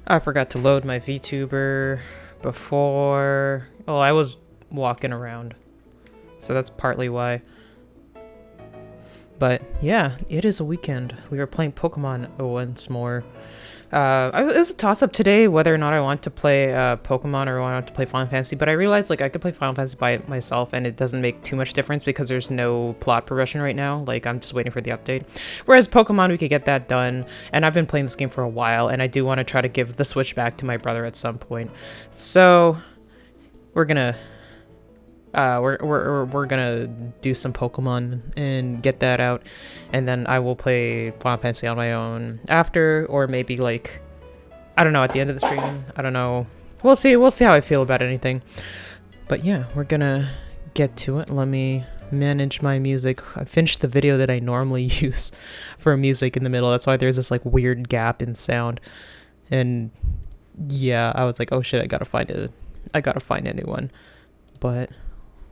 I forgot to load my VTuber before. Oh, I was walking around, so that's partly why. But yeah, it is a weekend. We were playing Pokemon once more. It was a toss-up today whether or not I want to play Pokemon or I want to play Final Fantasy, but I realized like I could play Final Fantasy by myself and it doesn't make too much difference because there's no plot progression right now. Like, I'm just waiting for the update. Whereas Pokemon, we could get that done, and I've been playing this game for a while, and I do want to try to give the Switch back to my brother at some point. So we're gonna we're gonna do some Pokemon and get that out, and then I will play Final Fantasy on my own after, or maybe like, I don't know, at the end of the stream. I don't know. We'll see how I feel about anything. But yeah, we're gonna get to it. Let me manage my music. I finished the video that I normally use for music in the middle. That's why there's this like weird gap in sound. And yeah, I was like, oh shit, I gotta find a new one. But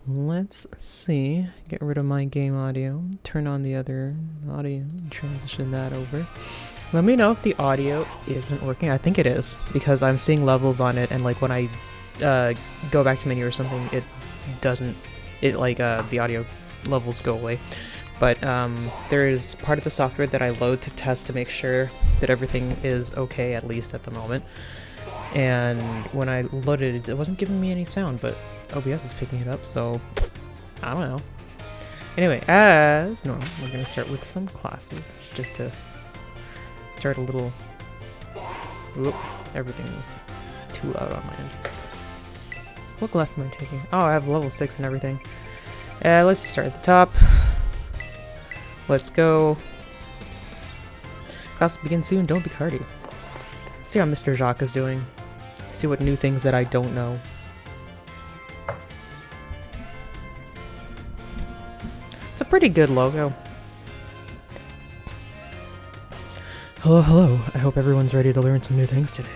let's see. Get rid of my game audio. Turn on the other audio. Transition that over. Let me know if the audio isn't working. I think it is, because I'm seeing levels on it, and like when I go back to menu or something, it doesn't. It like the audio levels go away. But there is part of the software that I load to test to make sure that everything is okay, at least at the moment. And when I loaded it, it wasn't giving me any sound, but OBS is picking it up, so I don't know. Anyway, as normal, we're gonna start with some classes, just to start a little. Whoop, everything's too loud on my end. What class am I taking? Oh, I have level 6 and everything. Let's just start at the top. Let's go. Class will begin soon, don't be hardy. See how Mr. Jacques is doing. See what new things that I don't know. It's a pretty good logo. Hello. I hope everyone's ready to learn some new things today.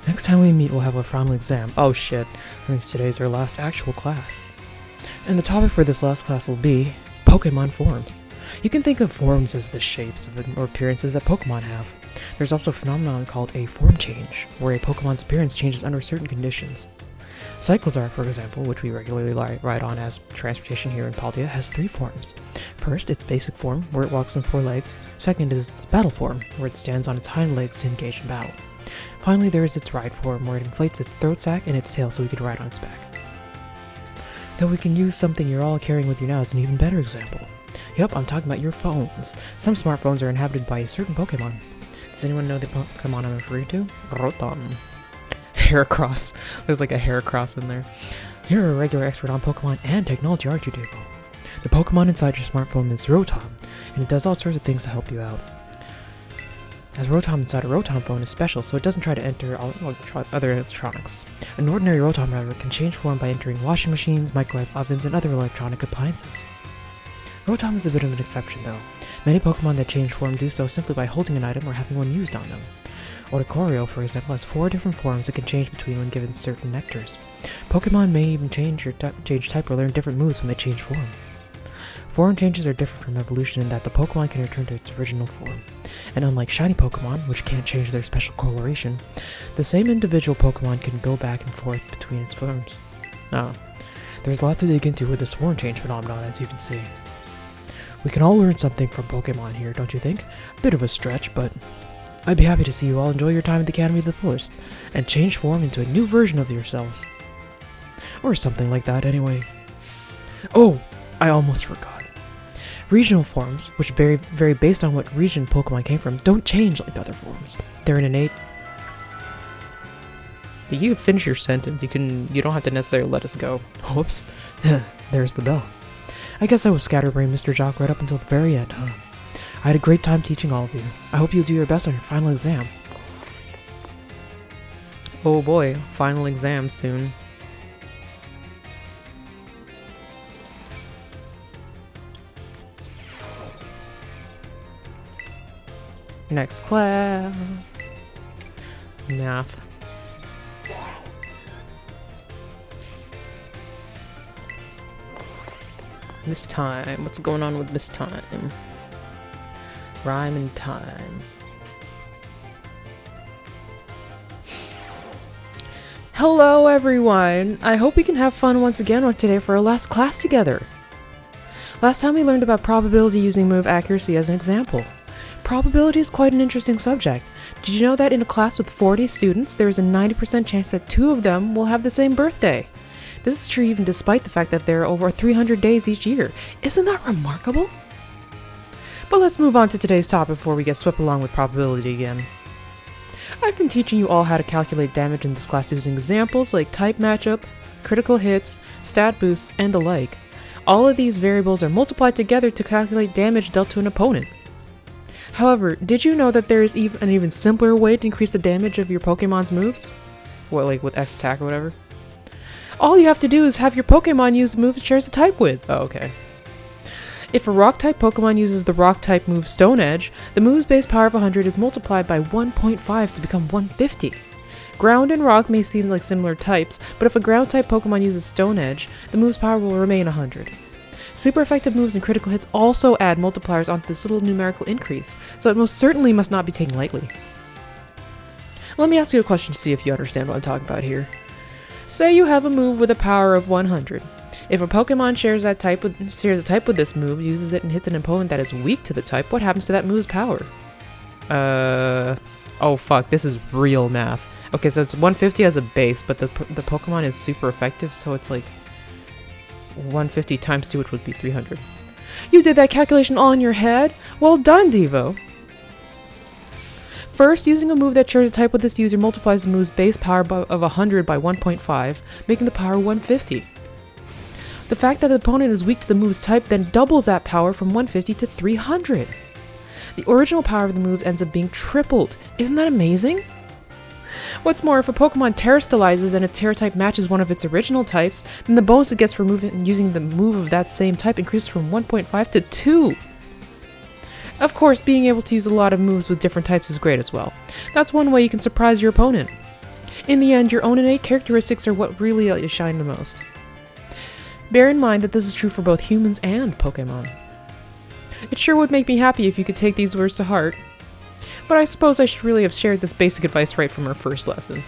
Next time we meet, we'll have our final exam. Oh shit, that means today's our last actual class. And the topic for this last class will be Pokemon forms. You can think of forms as the shapes or appearances that Pokemon have. There's also a phenomenon called a form change, where a Pokemon's appearance changes under certain conditions. Cyclizar, for example, which we regularly ride on as transportation here in Paldea, has 3 forms. First, its basic form, where it walks on 4 legs. Second is its battle form, where it stands on its hind legs to engage in battle. Finally, there is its ride form, where it inflates its throat sac and its tail so we can ride on its back. Though we can use something you're all carrying with you now as an even better example. Yep, I'm talking about your phones. Some smartphones are inhabited by a certain Pokemon. Does anyone know the Pokemon I'm referring to? Rotom. Heracross. There's like a Heracross in there. You're a regular expert on Pokemon and technology, aren't you, Davo? The Pokemon inside your smartphone is Rotom, and it does all sorts of things to help you out. As Rotom inside a Rotom phone is special, so it doesn't try to enter other electronics. An ordinary Rotom, however, can change form by entering washing machines, microwave ovens, and other electronic appliances. Rotom is a bit of an exception, though. Many Pokemon that change form do so simply by holding an item or having one used on them. Oricorio, for example, has 4 different forms it can change between when given certain nectars. Pokemon may even change type or learn different moves when they change form. Form changes are different from evolution in that the Pokemon can return to its original form. And unlike shiny Pokemon, which can't change their special coloration, the same individual Pokemon can go back and forth between its forms. Oh. There's a lot to dig into with this form change phenomenon, as you can see. We can all learn something from Pokemon here, don't you think? A bit of a stretch, but I'd be happy to see you all enjoy your time at the Academy to the fullest, and change form into a new version of yourselves. Or something like that, anyway. Oh, I almost forgot. Regional forms, which vary based on what region Pokemon came from, don't change like other forms. They're an innate... You can finish your sentence, you don't have to necessarily let us go. Whoops. There's the bell. I guess I was scatterbrained Mr. Jock right up until the very end, huh? I had a great time teaching all of you. I hope you'll do your best on your final exam. Oh boy, final exam soon. Next class. Math. This time, what's going on with this time? Rhyme and time. Hello everyone! I hope we can have fun once again today for our last class together. Last time we learned about probability using move accuracy as an example. Probability is quite an interesting subject. Did you know that in a class with 40 students, there is a 90% chance that 2 of them will have the same birthday? This is true even despite the fact that there are over 300 days each year. Isn't that remarkable? But let's move on to today's topic before we get swept along with probability again. I've been teaching you all how to calculate damage in this class using examples like type matchup, critical hits, stat boosts, and the like. All of these variables are multiplied together to calculate damage dealt to an opponent. However, did you know that there is an even simpler way to increase the damage of your Pokemon's moves? What, like with X attack or whatever? All you have to do is have your Pokemon use the move it shares a type with. Oh, okay. If a Rock-type Pokemon uses the Rock-type move Stone Edge, the move's base power of 100 is multiplied by 1.5 to become 150. Ground and Rock may seem like similar types, but if a Ground-type Pokemon uses Stone Edge, the move's power will remain 100. Super effective moves and critical hits also add multipliers onto this little numerical increase, so it most certainly must not be taken lightly. Let me ask you a question to see if you understand what I'm talking about here. Say you have a move with a power of 100. If a Pokemon shares a type with this move, uses it, and hits an opponent that is weak to the type, what happens to that move's power? Oh fuck, this is real math. Okay, so it's 150 as a base, but the Pokemon is super effective, so it's like 150 times 2, which would be 300. You did that calculation all in your head? Well done, Devo! First, using a move that shares a type with this user multiplies the move's base power of 100 by 1.5, making the power 150. The fact that the opponent is weak to the move's type then doubles that power from 150 to 300. The original power of the move ends up being tripled. Isn't that amazing? What's more, if a Pokemon Terastallizes and its Terra type matches one of its original types, then the bonus it gets for using the move of that same type increases from 1.5 to 2. Of course, being able to use a lot of moves with different types is great as well. That's one way you can surprise your opponent. In the end, your own innate characteristics are what really let you shine the most. Bear in mind that this is true for both humans and Pokemon. It sure would make me happy if you could take these words to heart. But I suppose I should really have shared this basic advice right from our first lesson.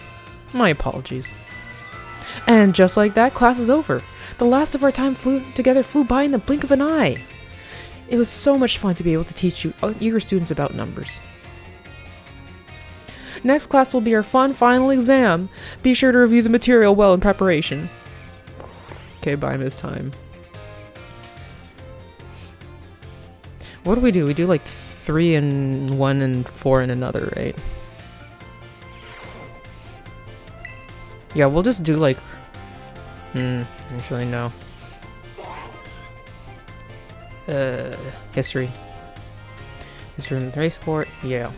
My apologies. And just like that, class is over. The last of our time together flew by in the blink of an eye. It was so much fun to be able to teach you eager students about numbers. Next class will be our fun final exam. Be sure to review the material well in preparation. Okay, bye, Miss Time. What do? We do like 3 in one and 4 in another, right? Yeah, we'll just do like... actually no. History. History in the race sport, yeah.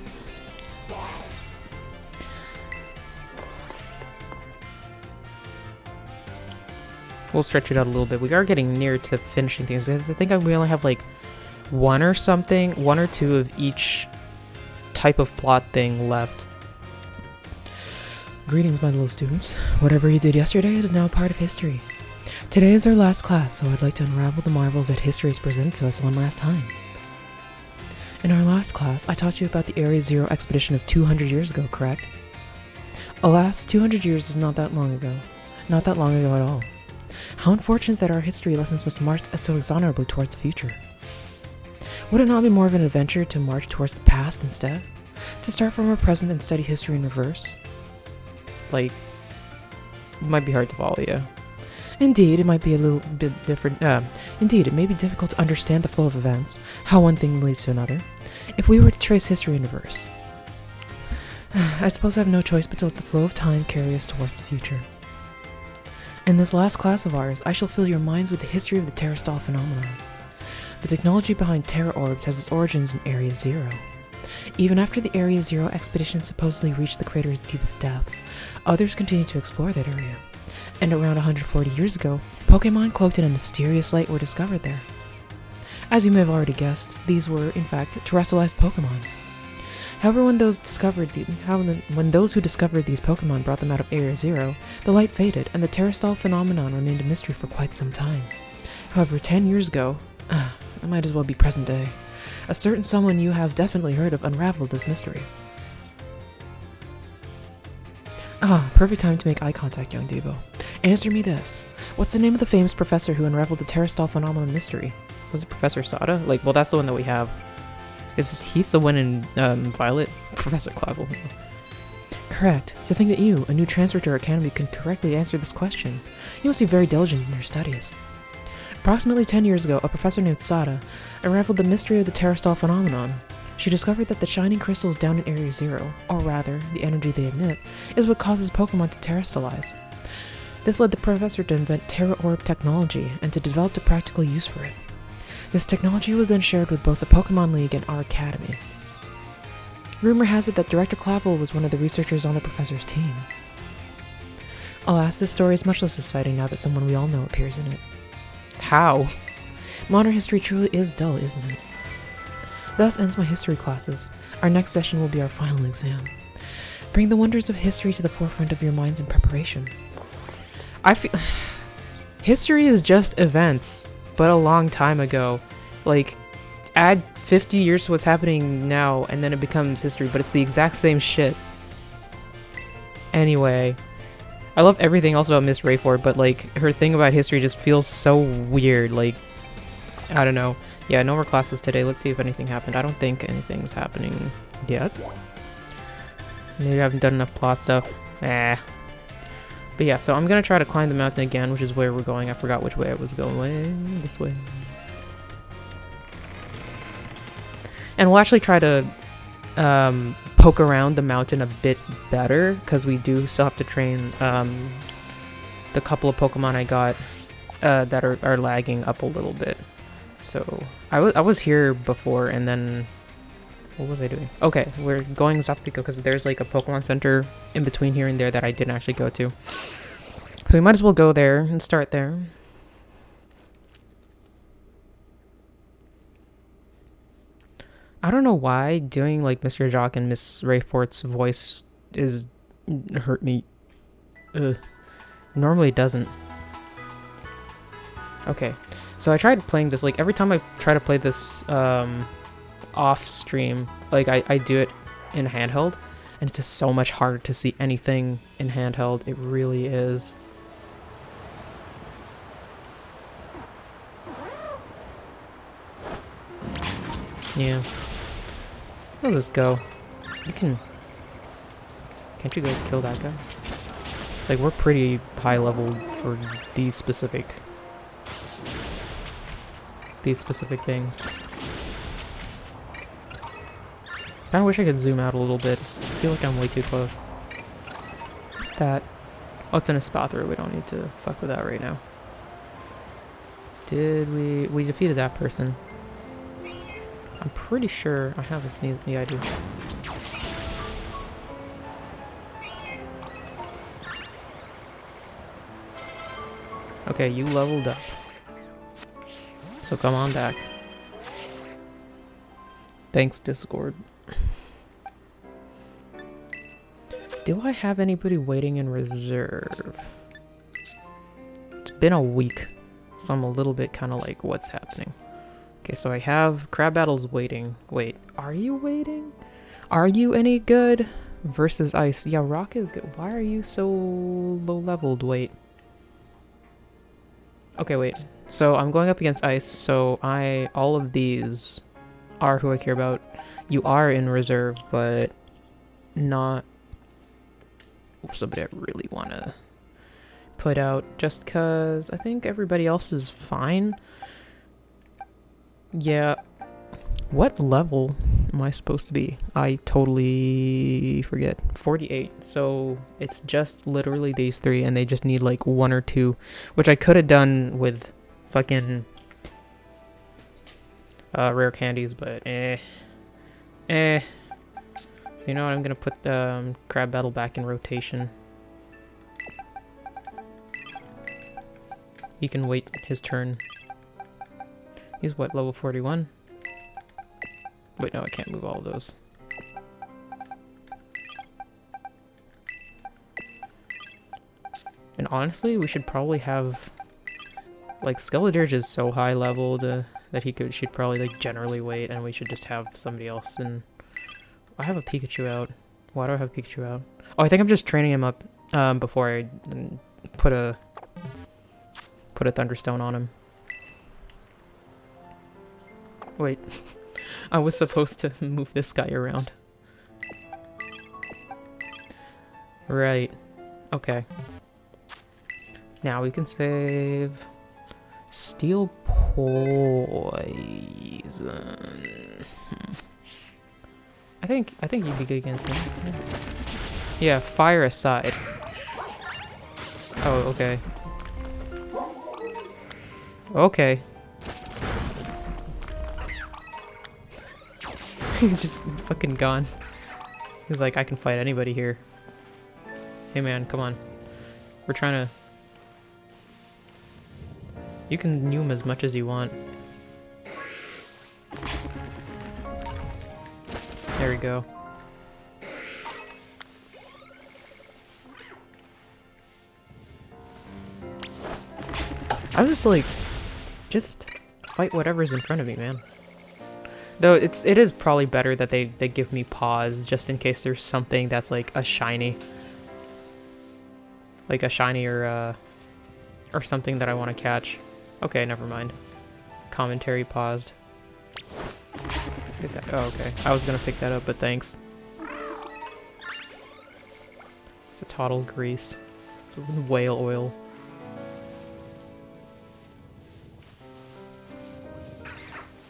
We'll stretch it out a little bit. We are getting near to finishing things. I think we only have like 1 or 2 of each type of plot thing left. Greetings, my little students. Whatever you did yesterday is now part of history. Today is our last class, so I'd like to unravel the marvels that history has presented to us one last time. In our last class, I taught you about the Area Zero expedition of 200 years ago, correct? Alas, 200 years is not that long ago. Not that long ago at all. How unfortunate that our history lessons must march so exonerably towards the future. Would it not be more of an adventure to march towards the past instead? To start from our present and study history in reverse? Like, it might be hard to follow you. Indeed, it might be a little bit different. Indeed, it may be difficult to understand the flow of events, how one thing leads to another, if we were to trace history in reverse. I suppose I have no choice but to let the flow of time carry us towards the future. In this last class of ours, I shall fill your minds with the history of the Terastall phenomenon. The technology behind Terra Orbs has its origins in Area Zero. Even after the Area Zero expedition supposedly reached the crater's deepest depths, others continued to explore that area. And around 140 years ago, Pokemon cloaked in a mysterious light were discovered there. As you may have already guessed, these were, in fact, terrestrialized Pokemon. However, when those who discovered these Pokemon brought them out of Area Zero, the light faded, and the Terastall phenomenon remained a mystery for quite some time. However, 10 years ago, it might as well be present day, a certain someone you have definitely heard of unraveled this mystery. Ah, perfect time to make eye contact, young Debo. Answer me this. What's the name of the famous professor who unraveled the Terrastall phenomenon mystery? Was it Professor Sada? Like, well, that's the one that we have. Is Heath the one in Violet? Professor Clavel. Correct. To think that you, a new transfer to our academy, can correctly answer this question. You must be very diligent in your studies. Approximately 10 years ago, a professor named Sada unraveled the mystery of the Terrastall phenomenon. She discovered that the shining crystals down in Area 0, or rather, the energy they emit, is what causes Pokemon to terrastallize. This led the professor to invent Terra Orb technology and to develop a practical use for it. This technology was then shared with both the Pokemon League and our academy. Rumor has it that Director Clavel was one of the researchers on the professor's team. Alas, this story is much less exciting now that someone we all know appears in it. How? Modern history truly is dull, isn't it? Thus ends my history classes. Our next session will be our final exam. Bring the wonders of history to the forefront of your minds in preparation. I feel... history is just events, but a long time ago. Like, add 50 years to what's happening now, and then it becomes history, but it's the exact same shit. Anyway, I love everything else about Miss Rayford, but, like, her thing about history just feels so weird. Like, I don't know. Yeah, no more classes today. Let's see if anything happened. I don't think anything's happening yet. Maybe I haven't done enough plot stuff. But yeah, so I'm gonna try to climb the mountain again, which is where we're going. I forgot which way I was going. This way. And we'll actually try to poke around the mountain a bit better, because we do still have to train the couple of Pokemon I got that are lagging up a little bit. So I was here before, and then what was I doing? Okay, we're going Zaptico because there's like a Pokemon Center in between here and there that I didn't actually go to. So we might as well go there and start there. I don't know why doing like Mr. Jock and Miss Rayfort's voice is hurt me. Normally it doesn't. Okay. So I tried playing this, like, every time I try to play this off stream, like, I do it in handheld, and it's just so much harder to see anything in handheld. It really is. Yeah. We'll just go. You can... Can't you go kill that guy? Like, we're pretty high level for these specific things. Kinda wish I could zoom out a little bit. I feel like I'm way too close. That. Oh, it's in a Spathra. We don't need to fuck with that right now. Did we defeated that person. I'm pretty sure I have a sneeze. Yeah, I do. Okay, you leveled up. So come on back. Thanks, Discord. Do I have anybody waiting in reserve? It's been a week, so I'm a little bit kind of like, what's happening? Okay, so I have Crab Battles waiting. Wait, are you waiting? Are you any good? Versus Ice. Yeah, Rock is good. Why are you so low leveled? Wait. Okay, wait. So I'm going up against Ice, so all of these are who I care about. You are in reserve, but not somebody I really want to put out, just because I think everybody else is fine. Yeah. What level am I supposed to be? I totally forget. 48. So it's just literally these three, and they just need like one or two, which I could have done with fucking rare candies, but So you know what? I'm gonna put Crab Battle back in rotation. He can wait his turn. He's what, level 41? Wait, no, I can't move all of those. And honestly, we should probably have... Like, Skeledirge is so high leveled that should probably, like, generally wait, and we should just have somebody else. And I have a Pikachu out. Why do I have Pikachu out? Oh, I think I'm just training him up before I put a Thunderstone on him. Wait, I was supposed to move this guy around. Right. Okay. Now we can save Steel Poison. I think you'd be good against me. Yeah, fire aside. Oh, okay. Okay. He's just fucking gone. He's like, I can fight anybody here. Hey man, come on. We're trying to... You can new him as much as you want. There we go. I was just like, just fight whatever's in front of me, man. Though it is probably better that they give me pause just in case there's something that's like a shiny. Like a shiny or something that I want to catch. Okay, never mind. Commentary paused. Get that. Oh, okay. I was gonna pick that up, but thanks. It's a total grease. It's whale oil.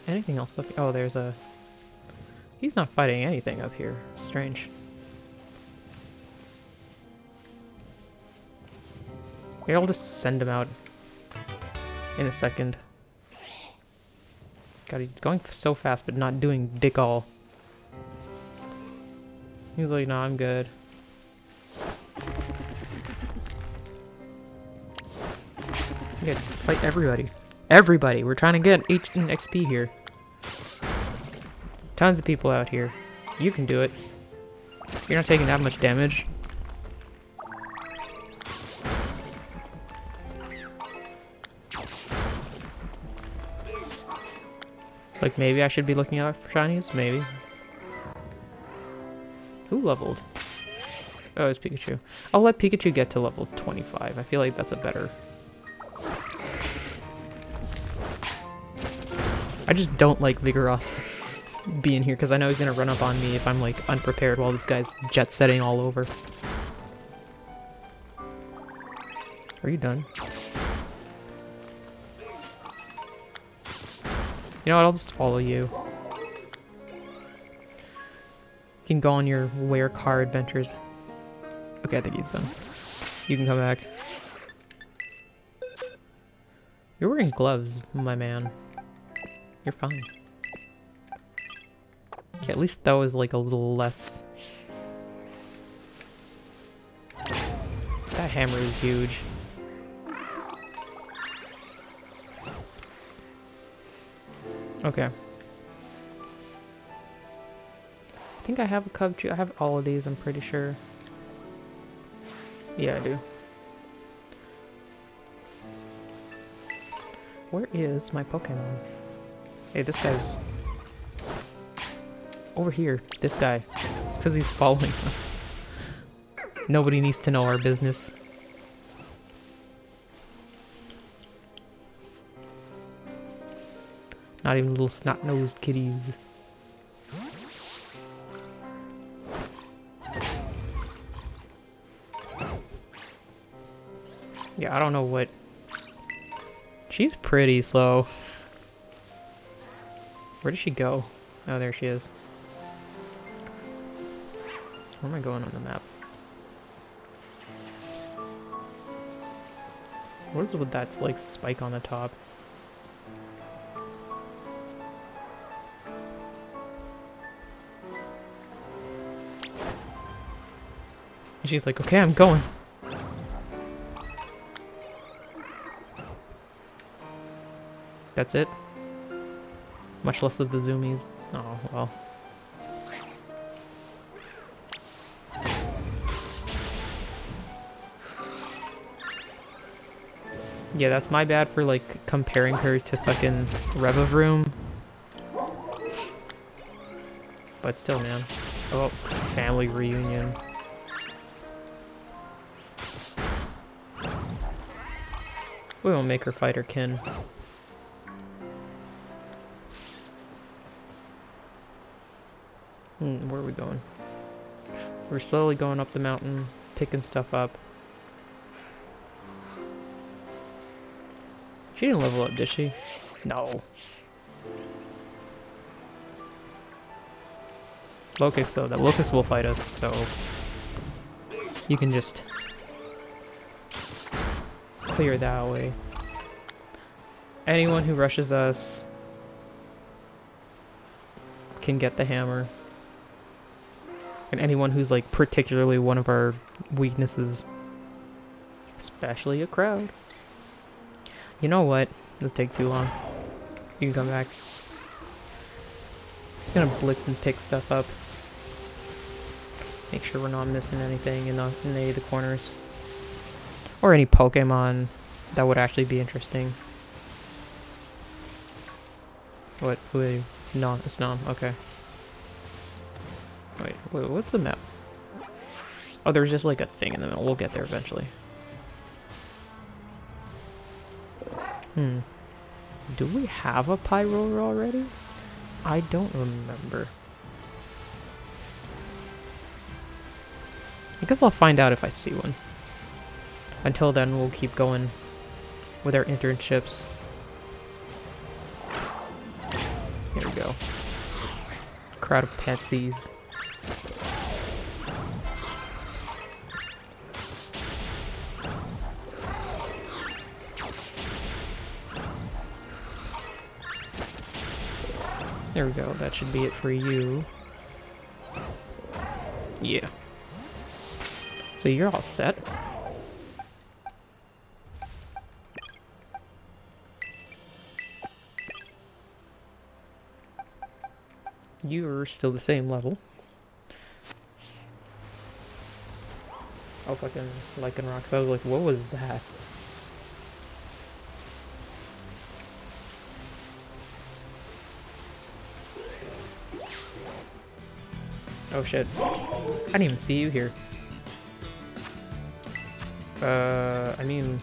Anything else up here? Oh, there's a... He's not fighting anything up here. Strange. Here, I'll just send him out in a second. God, he's going so fast, but not doing dick all. He's like, no, I'm good. Yeah, fight everybody. Everybody! We're trying to get XP here. Tons of people out here. You can do it. You're not taking that much damage. Like, maybe I should be looking out for shinies? Maybe. Who leveled? Oh, it's Pikachu. I'll let Pikachu get to level 25. I feel like that's a better... I just don't like Vigoroth being here because I know he's gonna run up on me if I'm like unprepared while this guy's jet setting all over. Are you done? You know what, I'll just follow you. You can go on your wear car adventures. Okay, I think he's done. You can come back. You're wearing gloves, my man. You're fine. Okay, at least that was like a little less... That hammer is huge. Okay. I think I have a Cubchoo. I have all of these, I'm pretty sure. Yeah, I do. Where is my Pokemon? Hey, this guy's... over here. This guy. It's because he's following us. Nobody needs to know our business. Not even little snot-nosed kitties. Yeah, I don't know what... She's pretty slow. Where did she go? Oh, there she is. Where am I going on the map? What is with that, like, spike on the top? And she's like, okay, I'm going. That's it? Much less of the zoomies. Oh, well. Yeah, that's my bad for, like, comparing her to fucking Revavroom. But still, man. Oh, family reunion. We won't make her fight her kin. Where are we going? We're slowly going up the mountain, picking stuff up. She didn't level up, did she? No. Locust, though. That Locust will fight us, so... You can just... clear that away. Anyone who rushes us... can get the hammer. And anyone who's, like, particularly one of our weaknesses. Especially a crowd. You know what? This will take too long. You can come back. Just gonna blitz and pick stuff up. Make sure we're not missing anything in any of the corners. Or any Pokemon that would actually be interesting. What? Wait, no, it's not. Okay. Wait, what's the map? Oh, there's just like a thing in the middle. We'll get there eventually. Do we have a Pyroar already? I don't remember. I guess I'll find out if I see one. Until then, we'll keep going with our internships. Here we go. Crowd of Petsies. There we go, that should be it for you. Yeah. So you're all set. You're still the same level. Oh, fucking Lycan Rocks. I was like, what was that? Oh shit. I didn't even see you here. I mean...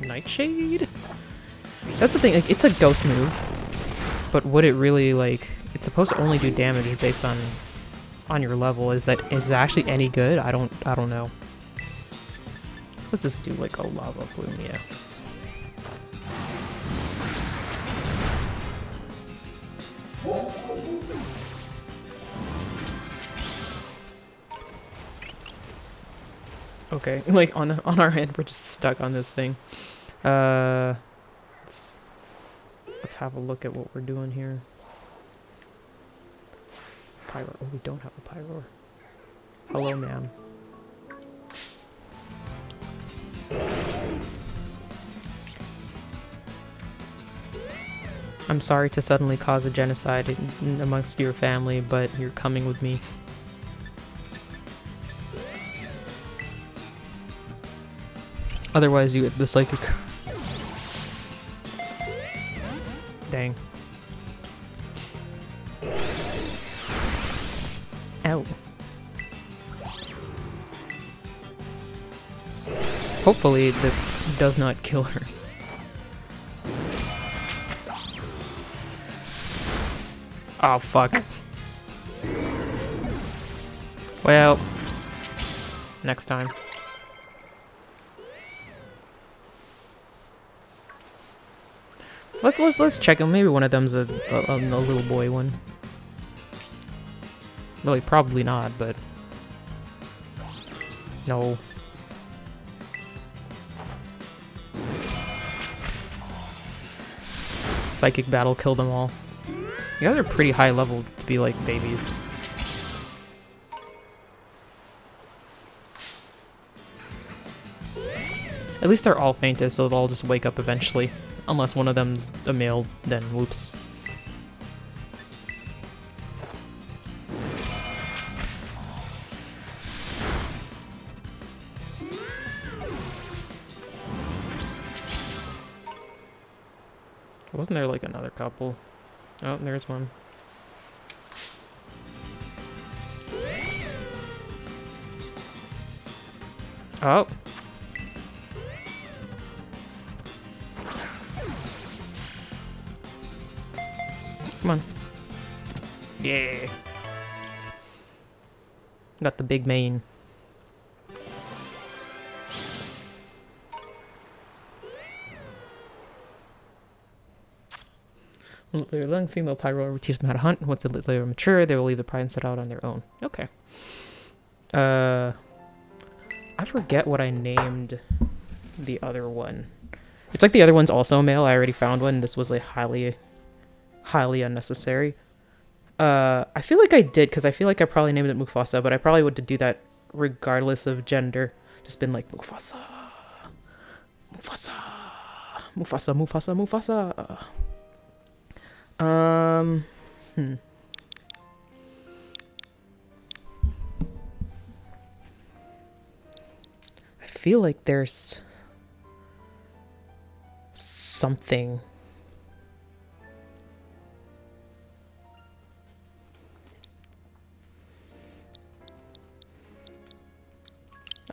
Nightshade? That's the thing, like, it's a ghost move. But would it really, like... It's supposed to only do damage based on your level. Is it actually any good? I don't know. Let's just do, like, a lava plume, yeah. Okay, like on our end, we're just stuck on this thing. Let's have a look at what we're doing here. Pyroar. Oh, we don't have a Pyroar. Hello, ma'am. I'm sorry to suddenly cause a genocide amongst your family, but you're coming with me. Otherwise, you get the psychic. Dang. Ow. Hopefully, this does not kill her. Oh, fuck. Well, next time. Let's check them. Maybe one of them's a little boy one. Well, probably not, but no. Psychic battle killed them all. You guys are pretty high level to be like babies. At least they're all fainted, so they'll all just wake up eventually. Unless one of them's a male, then whoops. Wasn't there like another couple? Oh, there's one. Oh. Come on. Yeah. Got the big mane. Their young female pyro will teach them how to hunt. Once they are mature, they will leave the pride and set out on their own. Okay. I forget what I named the other one. It's like the other one's also male. I already found one. This was like highly unnecessary. I feel like I did, because I feel like I probably named it Mufasa, but I probably would do that regardless of gender. Just been like, Mufasa. Mufasa. Mufasa, Mufasa, Mufasa. I feel like there's something.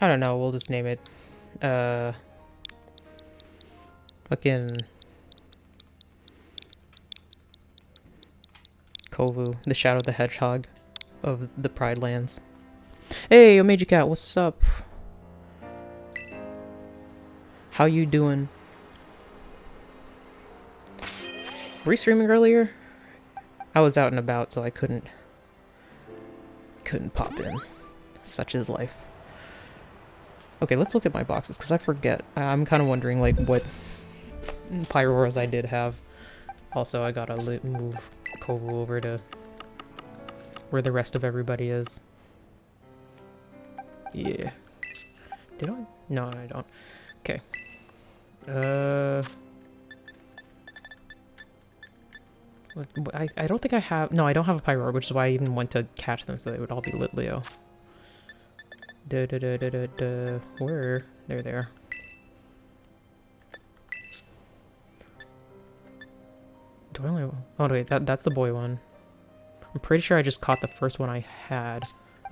I don't know, we'll just name it fucking Kovu, the Shadow the Hedgehog of the Pride Lands. Hey, Omeji Cat, what's up? How you doing? Were you streaming earlier? I was out and about, so I couldn't pop in. Such is life. Okay, let's look at my boxes, because I forget. I'm kind of wondering, like, what Pyroras I did have. Also, I gotta move Kovu over to where the rest of everybody is. Yeah. Did I? No, I don't. Okay. I don't think I have... No, I don't have a Pyro, which is why I even went to catch them, so they would all be Lit Leo. Where? There they are. Do I only... Oh, wait, that's the boy one. I'm pretty sure I just caught the first one I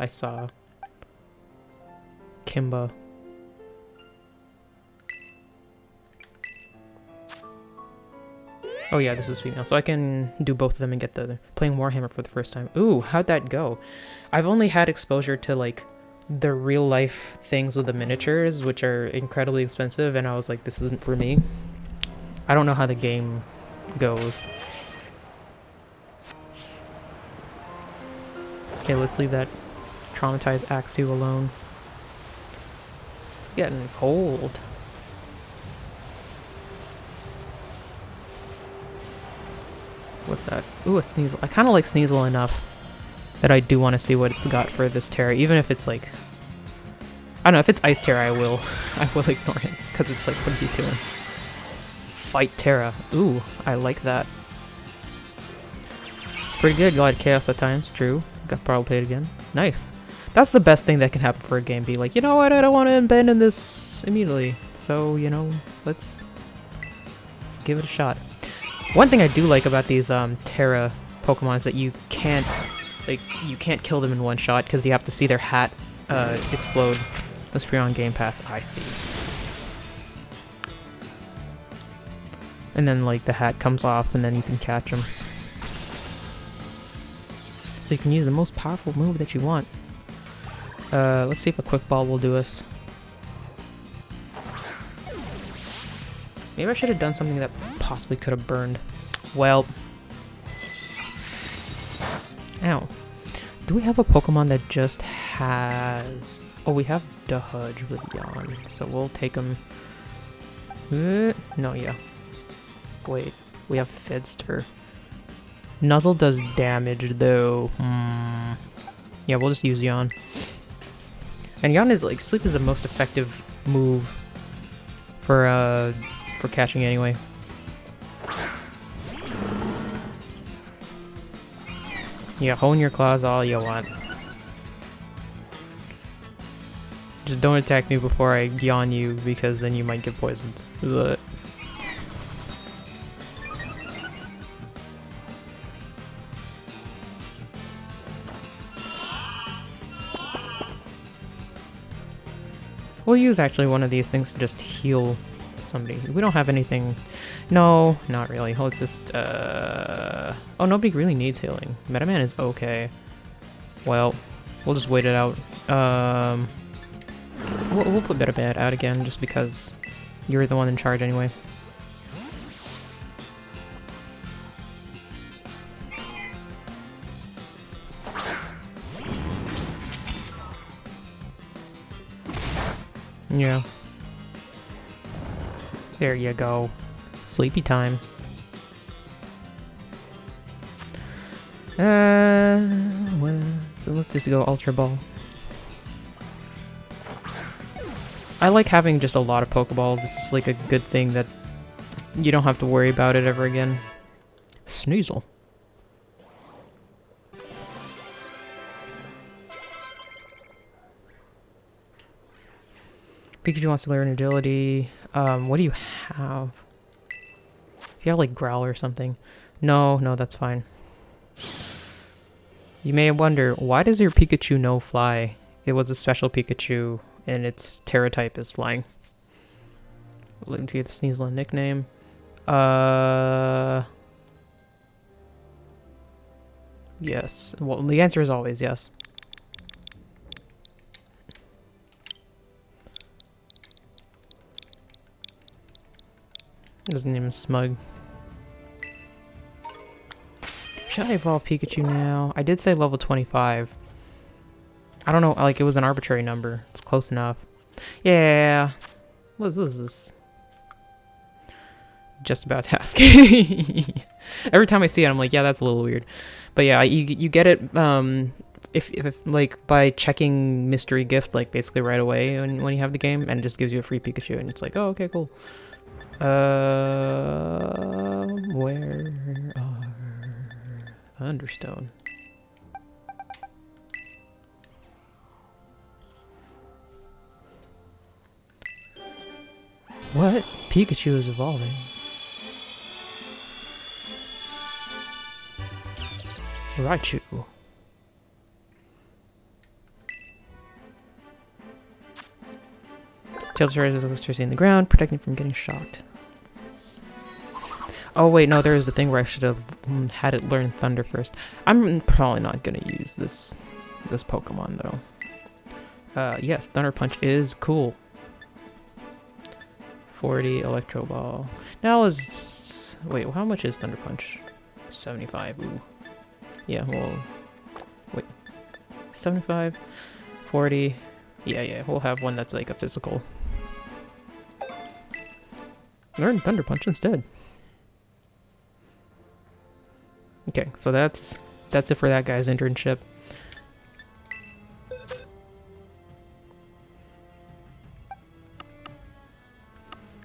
saw. Kimba. Oh yeah, this is female. So I can do both of them and get playing Warhammer for the first time. Ooh, how'd that go? I've only had exposure to, like, the real life things with the miniatures, which are incredibly expensive, and I was like, this isn't for me. I don't know how the game goes. Okay, let's leave that traumatized Axu alone. It's getting cold. What's that? Ooh, a Sneasel. I kind of like Sneasel enough that I do want to see what it's got for this Terra, even if it's like... I don't know, if it's Ice Terra, I will ignore it, because it's like, what are you doing? Fight Terra. Ooh, I like that. It's pretty good. Got chaos at times, true. Got probably play it again. Nice. That's the best thing that can happen for a game. Be like, you know what, I don't want to abandon this immediately. So, you know, let's give it a shot. One thing I do like about these Terra Pokemon is that you can't kill them in one shot, because you have to see their hat explode. That's free on Game Pass. I see. And then, like, the hat comes off, and then you can catch them. So you can use the most powerful move that you want. Let's see if a Quick Ball will do us. Maybe I should have done something that possibly could have burned. Well. Ow. Do we have a Pokemon that just has... Oh, we have Dahudge with Yawn, so we'll take him. No, yeah. Wait, we have Fedster. Nuzzle does damage, though. Yeah, we'll just use Yawn. And Yawn is, like, Sleep is the most effective move for catching anyway. Yeah, hone your claws all you want. Just don't attack me before I yawn you, because then you might get poisoned. Ugh. We'll use actually one of these things to just heal somebody. We don't have anything. No, not really. Let's just, oh, nobody really needs healing. Meta Man is okay. Well, we'll just wait it out. We'll put Meta Man out again just because you're the one in charge anyway. Yeah. There you go. Sleepy time. Well, so let's just go Ultra Ball. I like having just a lot of Pokeballs. It's just like a good thing that you don't have to worry about it ever again. Sneasel. Pikachu wants to learn agility. What do you have? If you have like Growl or something. No, that's fine. You may wonder, why does your Pikachu no fly? It was a special Pikachu and its Terra type is flying. Looking to give Sneasel a nickname. Yes. Well, the answer is always yes. His name is Smug. Should I evolve Pikachu now? I did say level 25. I don't know, like it was an arbitrary number. It's close enough. Yeah. What is this? Just about to ask. Every time I see it, I'm like, yeah, that's a little weird. But yeah, you get it if like by checking mystery gift like basically right away when you have the game, and it just gives you a free Pikachu, and it's like, oh, okay, cool. Where are Thunderstone? What? Pikachu is evolving. Raichu. Tails is in the ground, protecting from getting shocked. Oh wait, no, there is a thing where I should have had it learn Thunder first. I'm probably not gonna use this Pokemon though. Yes, Thunder Punch is cool. 40 Electro Ball. Now is wait, how much is Thunder Punch? 75. Ooh. Yeah, well, wait, 75, 40. Yeah, we'll have one that's like a physical. Learn Thunder Punch instead. Okay, so that's it for that guy's internship.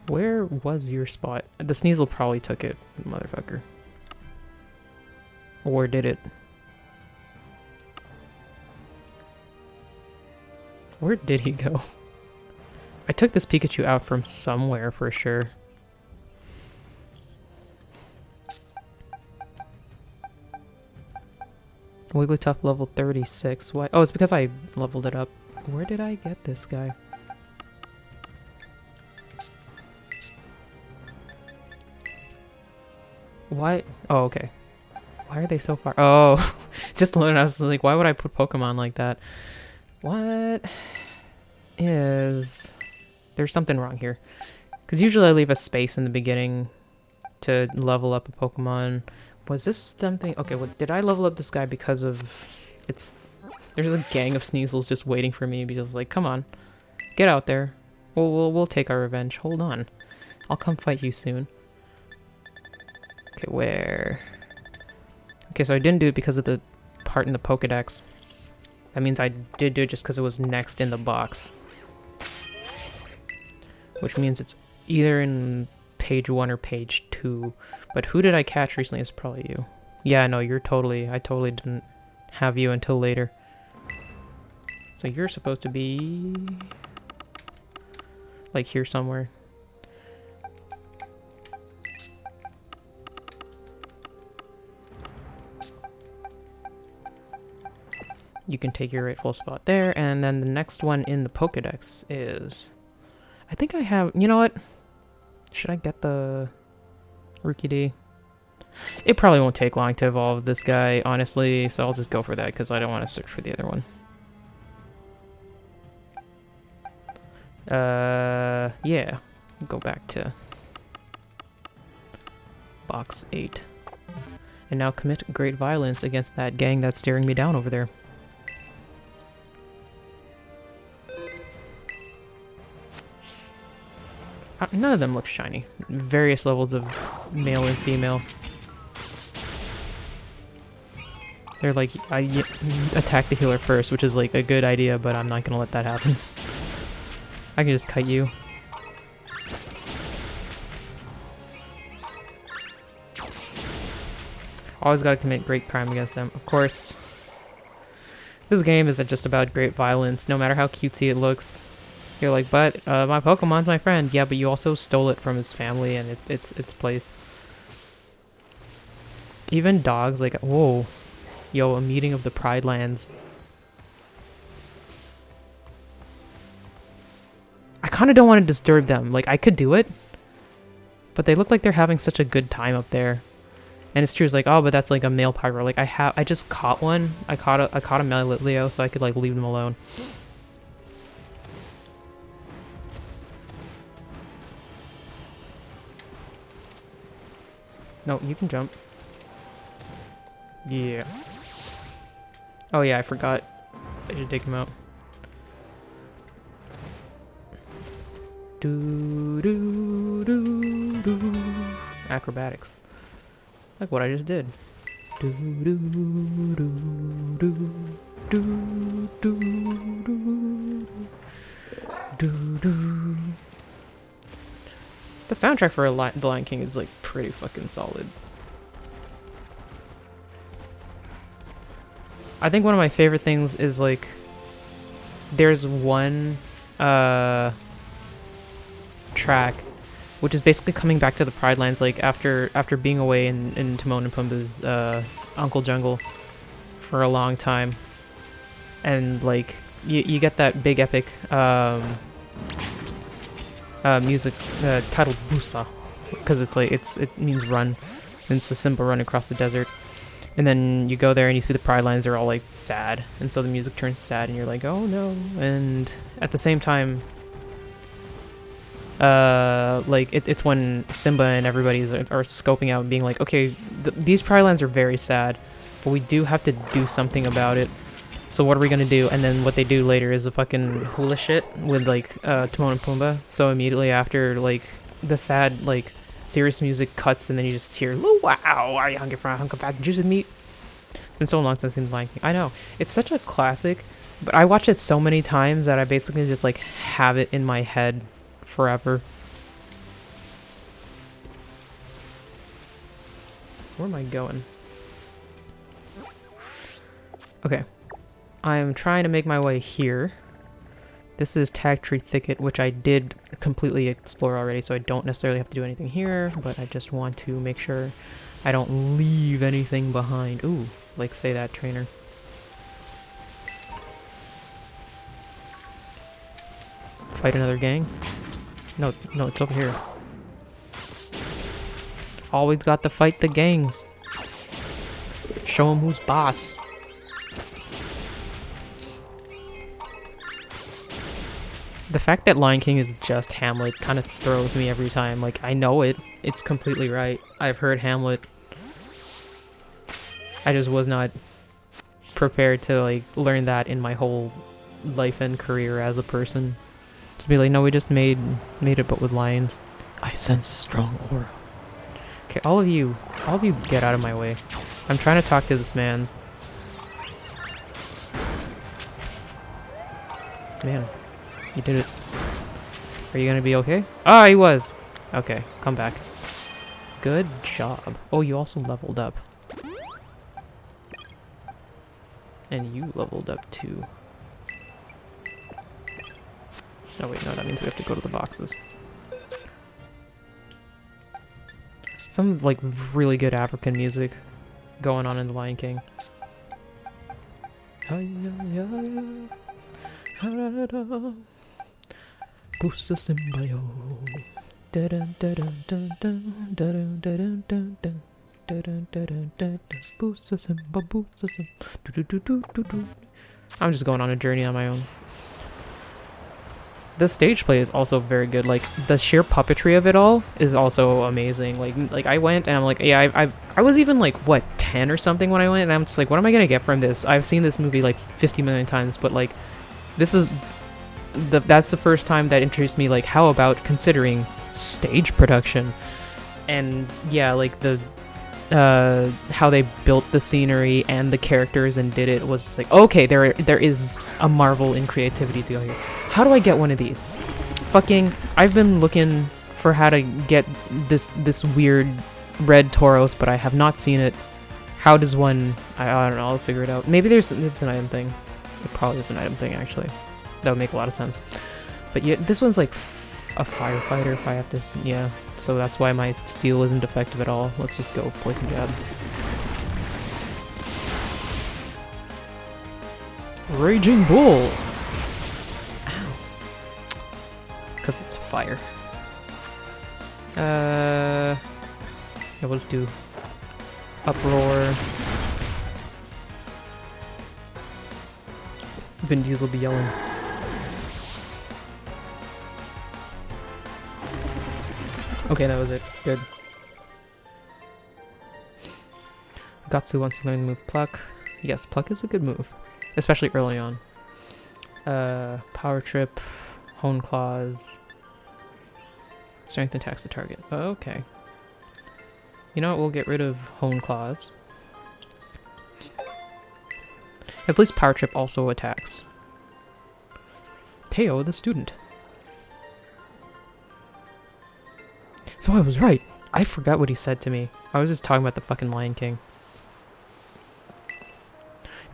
Where was your spot? The Sneasel probably took it, motherfucker. Or did it? Where did he go? I took this Pikachu out from somewhere for sure. Wigglytuff level 36. Why? Oh, it's because I leveled it up. Where did I get this guy? Why? Oh, okay. Why are they so far? Oh, just learned. I was like, why would I put Pokemon like that? What is... There's something wrong here. Because usually I leave a space in the beginning to level up a Pokemon. Was this something... Okay, well, did I level up this guy because of... There's a gang of Sneasels just waiting for me because, like, come on. Get out there. We'll take our revenge. Hold on. I'll come fight you soon. Okay, where... Okay, so I didn't do it because of the part in the Pokedex. That means I did do it just because it was next in the box. Which means it's either in page 1 or page 2. But who did I catch recently? It's probably you. Yeah, no, you're totally... I totally didn't have you until later. So you're supposed to be... like here somewhere. You can take your rightful spot there, and then the next one in the Pokedex is... I think I have... You know what? Should I get the Rookie D? It probably won't take long to evolve this guy, honestly, so I'll just go for that because I don't want to search for the other one. Yeah. Go back to box 8. And now commit great violence against that gang that's staring me down over there. None of them look shiny. Various levels of male and female. They're like, I attack the healer first, which is like a good idea, but I'm not gonna let that happen. I can just kite you. Always gotta commit great crime against them. Of course, this game isn't just about great violence, no matter how cutesy it looks. You're like, but my Pokemon's my friend. Yeah, but you also stole it from his family and its place. Even dogs, like, whoa. Yo, a meeting of the Pride Lands. I kind of don't want to disturb them. Like, I could do it, but they look like they're having such a good time up there. And it's true, it's like, oh, but that's like a male pyro. Like, I just caught one. I caught a male Litleo, so I could like leave them alone. No, you can jump. Yeah. Oh yeah, I forgot. I should take him out. Do do do do. Acrobatics. Like what I just did. Do do do do do do do do. The soundtrack for The Lion King is like pretty fucking solid. I think one of my favorite things is like there's one track which is basically coming back to the Pride Lands like after being away in Timon and Pumbaa's Uncle Jungle for a long time, and like you get that big epic music titled Busa, because it's like it means run, and it's a simple run across the desert. And then you go there and you see the Pride Lands are all like sad, and so the music turns sad and you're like, oh no. And at the same time, like it's when Simba and everybody are scoping out and being like, okay, these Pride Lands are very sad, but we do have to do something about it. So what are we gonna do? And then what they do later is a fucking hula shit with like Timon and Pumbaa. So immediately after like the sad like serious music cuts, and then you just hear, wow, are you hungry for a hunk of fat juicy meat? It's been so long since I've seen The Lion King. I know, it's such a classic, but I watched it so many times that I basically just like have it in my head forever. Where am I going? Okay, I'm trying to make my way here. This is Tag Tree Thicket, which I did completely explore already, so I don't necessarily have to do anything here, but I just want to make sure I don't leave anything behind. Ooh, like say that, trainer. Fight another gang? No, it's over here. Always got to fight the gangs. Show them who's boss. The fact that Lion King is just Hamlet kind of throws me every time. Like, I know it. It's completely right. I've heard Hamlet. I just was not prepared to, like, learn that in my whole life and career as a person. To be like, no, we just made it but with lions. I sense a strong aura. Okay, all of you get out of my way. I'm trying to talk to this man's. Man. You did it. Are you gonna be okay? Ah, he was! Okay, come back. Good job. Oh, you also leveled up. And you leveled up too. Oh wait, no, that means we have to go to the boxes. Some, like, really good African music going on in The Lion King. Busa Simbayo. I'm just going on a journey on my own. The stage play is also very good. Like the sheer puppetry of it all is also amazing. Like I went and I'm like, yeah, I was even like what 10 or something when I went, and I'm just like, what am I gonna get from this? I've seen this movie like 50 million times, but like this is that's the first time that introduced me. Like, how about considering stage production? And yeah, like the how they built the scenery and the characters and did it was just like, okay, there is a marvel in creativity to go here. How do I get one of these? Fucking, I've been looking for how to get this weird red Tauros, but I have not seen it. How does one? I don't know. I'll figure it out. Maybe it's an item thing. It probably is an item thing actually. That would make a lot of sense. But yeah, this one's like a firefighter if I have to. Yeah. So that's why my steel isn't effective at all. Let's just go poison jab. Raging Bull! Ow. Because it's fire. Yeah, we'll just do Uproar. Vin Diesel be yelling. Okay, that was it. Good. Gatsu wants to learn the move Pluck. Yes, Pluck is a good move. Especially early on. Power Trip, Hone Claws. Strength attacks the target. Oh, okay. You know what, we'll get rid of Hone Claws. At least Power Trip also attacks. Teo the student. So I was right. I forgot what he said to me. I was just talking about the fucking Lion King.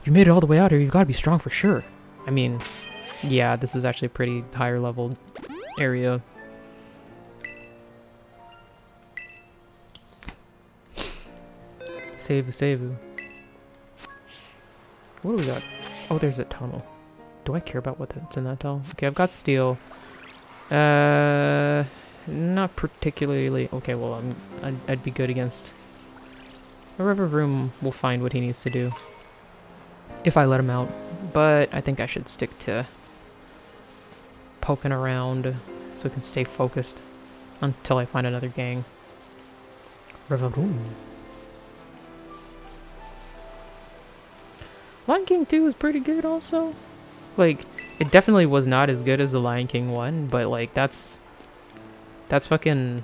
If you made it all the way out here, you've got to be strong for sure. I mean, yeah, this is actually a pretty higher level area. Save. What do we got? Oh, there's a tunnel. Do I care about what's in that tunnel? Okay, I've got steel. Not particularly. Okay, well, I'd be good against. A River Room will find what he needs to do if I let him out. But I think I should stick to poking around so I can stay focused until I find another gang. River Room. Lion King 2 was pretty good also. Like, it definitely was not as good as the Lion King 1, but like that's fucking...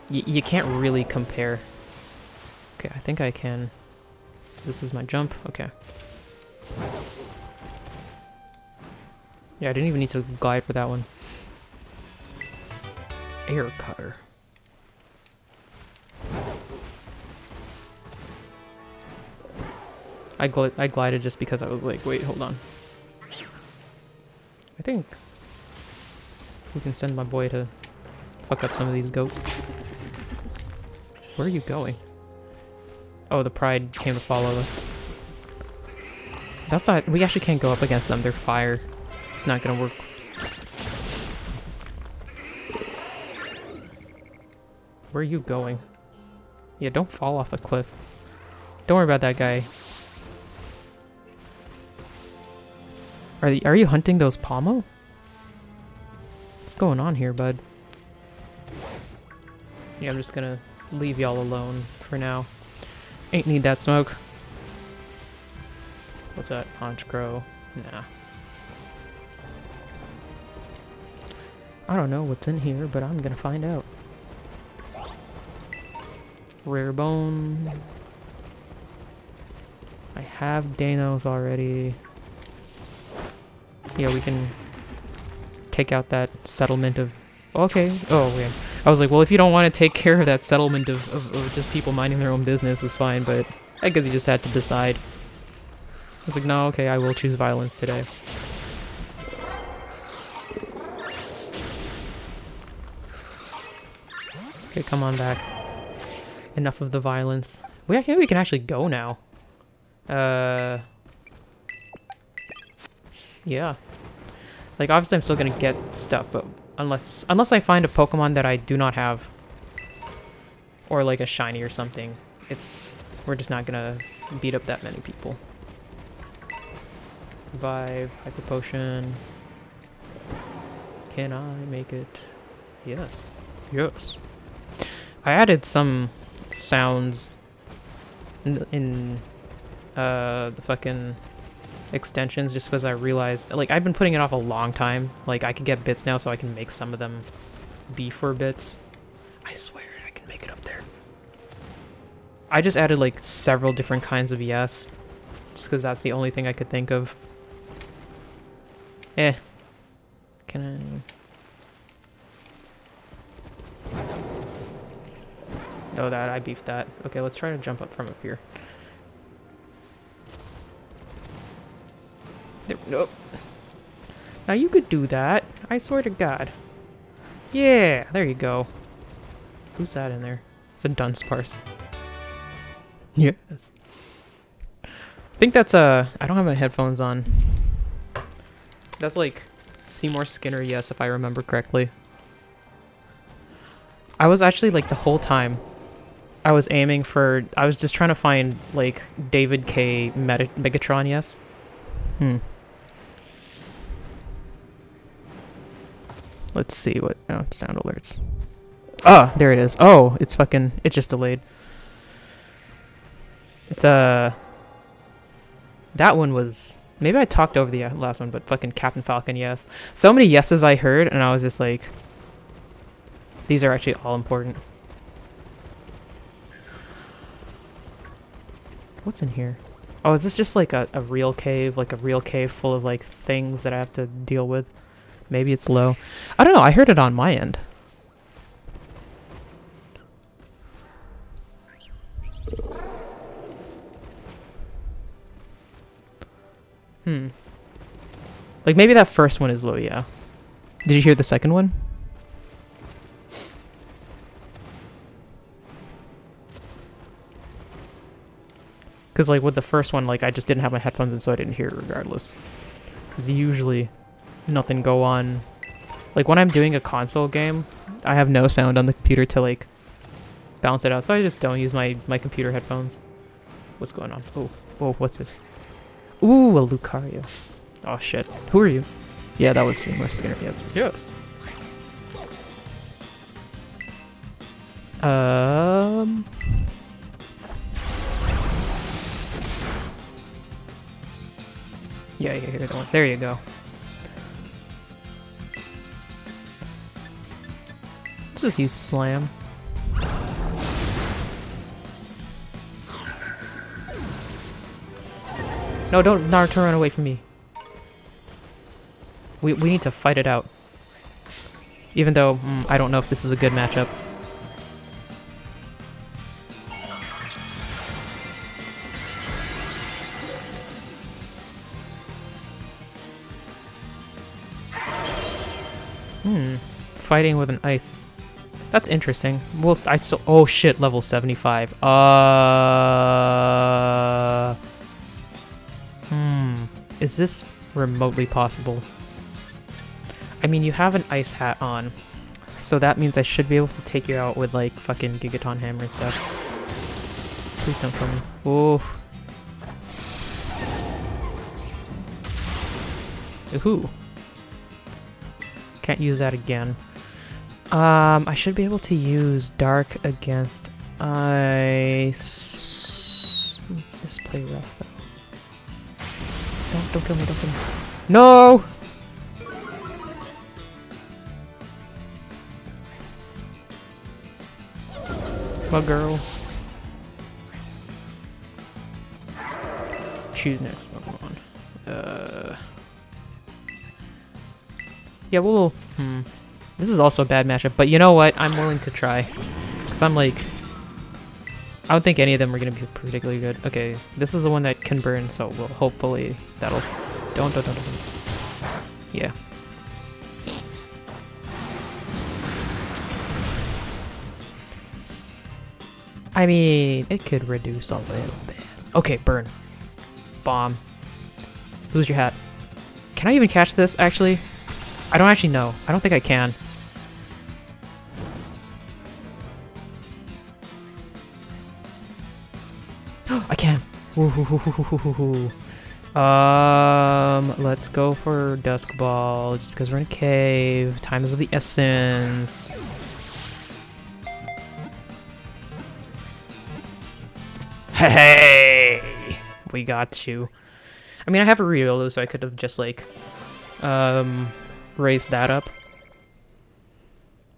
you can't really compare. Okay, I think I can. This is my jump. Okay. Yeah, I didn't even need to glide for that one. Air cutter. I glided just because I was like, wait, hold on. I think we can send my boy to fuck up some of these goats. Where are you going? Oh, the Pride came to follow us. That's not... we actually can't go up against them. They're fire. It's not gonna work. Where are you going? Yeah, don't fall off a cliff. Don't worry about that guy. Are you hunting those Pomo? What's going on here, bud? Yeah, I'm just gonna leave y'all alone for now. Ain't need that smoke. What's that? Haunch Crow? Nah. I don't know what's in here, but I'm gonna find out. Rare bone. I have Danos already. Yeah, we can take out that settlement of... okay. Oh, yeah. I was like, well, if you don't want to take care of that settlement of just people minding their own business, is fine, but I guess you just had to decide. I was like, no, okay, I will choose violence today. Okay, come on back. Enough of the violence. We can actually go now. Yeah. Like, obviously I'm still gonna get stuff, but unless I find a Pokemon that I do not have, or like a shiny or something, we're just not gonna beat up that many people. Revive, Hyper Potion. Can I make it? Yes. Yes. I added some sounds in the fucking extensions just because I realized, like, I've been putting it off a long time. Like, I can get bits now, so I can make some of them be for bits. I swear I can make it up there. I just added like several different kinds of yes, just because that's the only thing I could think of. Can I? No, I beefed that. Okay, let's try to jump up from up here. There, nope. Now you could do that. I swear to God. Yeah, there you go. Who's that in there? It's a Dunsparce. Yes. I think that's I don't have my headphones on. That's like Seymour Skinner, yes, if I remember correctly. I was actually like the whole time I was just trying to find like David K. Megatron, yes. Let's see what sound alerts. Ah, there it is. Oh, it's just delayed. It's that one was, maybe I talked over the last one, but fucking Captain Falcon, yes. So many yeses I heard, and I was just like, these are actually all important. What's in here? Oh, is this just like a real cave? Like a real cave full of like things that I have to deal with? Maybe it's low. I don't know, I heard it on my end. Like maybe that first one is low, yeah. Did you hear the second one? Because like with the first one, like I just didn't have my headphones in, so I didn't hear it regardless. Because usually nothing go on. Like when I'm doing a console game, I have no sound on the computer to like balance it out, so I just don't use my computer headphones. What's going on? Oh, whoa, what's this? Ooh, a Lucario. Oh shit. Who are you? Yeah, that was Seymour Skinner, yes. Yes. Yeah, here, there you go. Let's just use Slam. No, don't Naruto run away from me. We need to fight it out. Even though I don't know if this is a good matchup. Fighting with an ice. That's interesting. Well, I still... Oh shit, level 75. Is this remotely possible? I mean, you have an ice hat on, so that means I should be able to take you out with like fucking Gigaton Hammer and stuff. Please don't kill me. Oh. Ooh. Can't use that again. I should be able to use Dark against Ice. Let's just play rough though. Don't kill me, don't kill me. No! My girl. Choose next Pokemon. Yeah, we'll... This is also a bad matchup, but you know what? I'm willing to try. Because I'm like... I don't think any of them are going to be particularly good. Okay, this is the one that can burn, so we'll hopefully that'll... Don't. Yeah. I mean, it could reduce a little bit. Okay, burn. Bomb. Lose your hat. Can I even catch this, actually? I don't actually know. I don't think I can. I can. Let's go for Dusk Ball, just because we're in a cave. Time is of the essence. Hey! We got you. I mean, I have a Riolu, so I could have just, like, raised that up.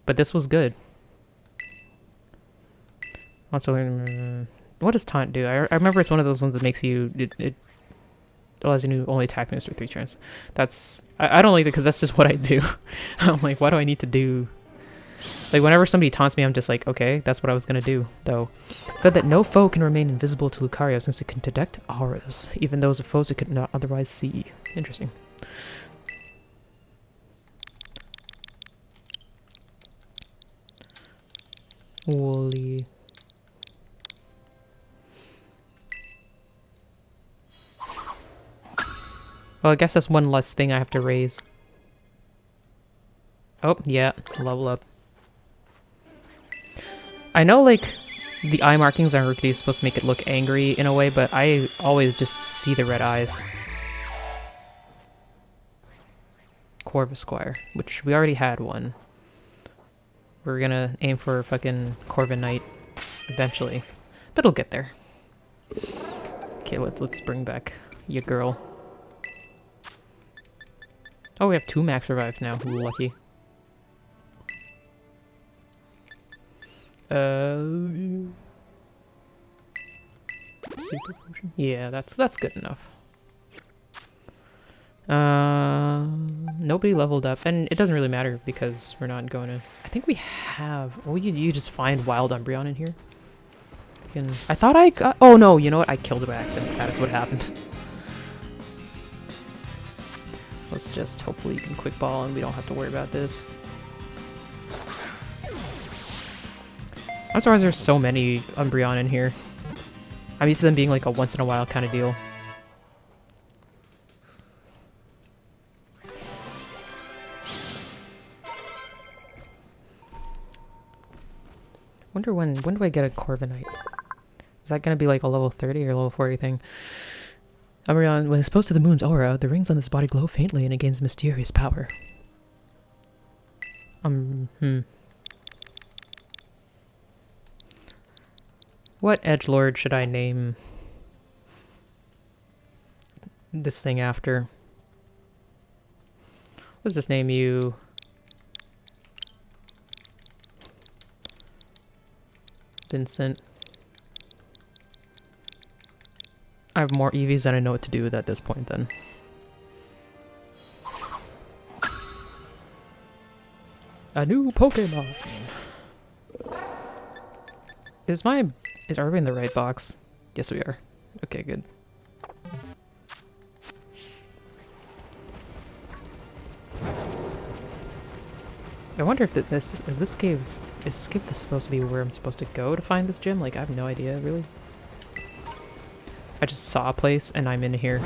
But this was good. Also, what does Taunt do? I remember it's one of those ones that makes you... It allows you to only attack moves for 3 turns. That's... I don't like it because that's just what I do. I'm like, why do I need to do... Like, whenever somebody taunts me, I'm just like, okay, that's what I was gonna do, though. It said that no foe can remain invisible to Lucario since it can detect auras, even those of foes it could not otherwise see. Interesting. Woolly. Well, I guess that's one less thing I have to raise. Oh, yeah, level up. I know, like, the eye markings on Rookity is supposed to make it look angry in a way, but I always just see the red eyes. Corvisquire, which we already had one. We're gonna aim for fucking Corviknight eventually, but it'll get there. Okay, let's bring back your girl. Oh, we have 2 max revives now. Ooh, lucky. Super potion? Yeah, that's good enough. Nobody leveled up, and it doesn't really matter because we're not going to... I think we have... Oh, you just find Wild Umbreon in here? I thought I got... Oh, no, you know what? I killed it by accident. That is what happened. Let's just... Hopefully you can quick ball and we don't have to worry about this. I'm surprised there's so many Umbreon in here. I'm used to them being like a once in a while kind of deal. Wonder when do I get a Corviknight? Is that gonna be like a level 30 or level 40 thing? Umbreon, when exposed to the moon's aura, the rings on this body glow faintly and it gains mysterious power. What edgelord should I name this thing after? Let's just name you... Vincent. I have more EVs than I know what to do with at this point then. A new Pokemon! Are we in the right box? Yes, we are. Okay, good. I wonder if this cave is supposed to be where I'm supposed to go to find this gym. Like, I have no idea, really. I just saw a place and I'm in here.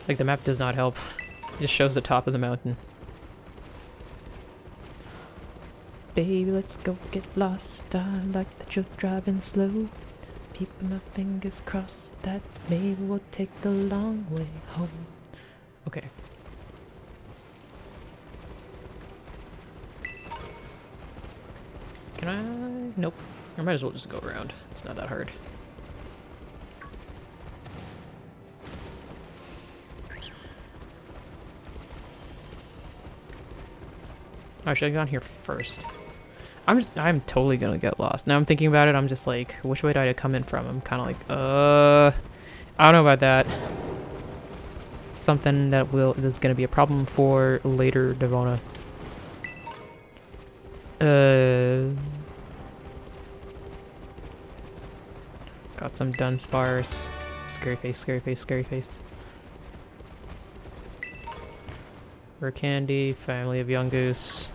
Like, the map does not help. It just shows the top of the mountain. Baby, let's go get lost. I like that you're driving slow. Keeping my fingers crossed that maybe we'll take the long way home. Okay. Can I? Nope. I might as well just go around. It's not that hard. I should have gone here first. I'm totally gonna get lost. Now I'm thinking about it, I'm just like, which way did I come in from? I'm kind of like, I don't know about that. Something that is gonna be a problem for later Devona. Got some Dunsparce. Scary face, scary face, scary face. Rare Candy, Family of Yungoos.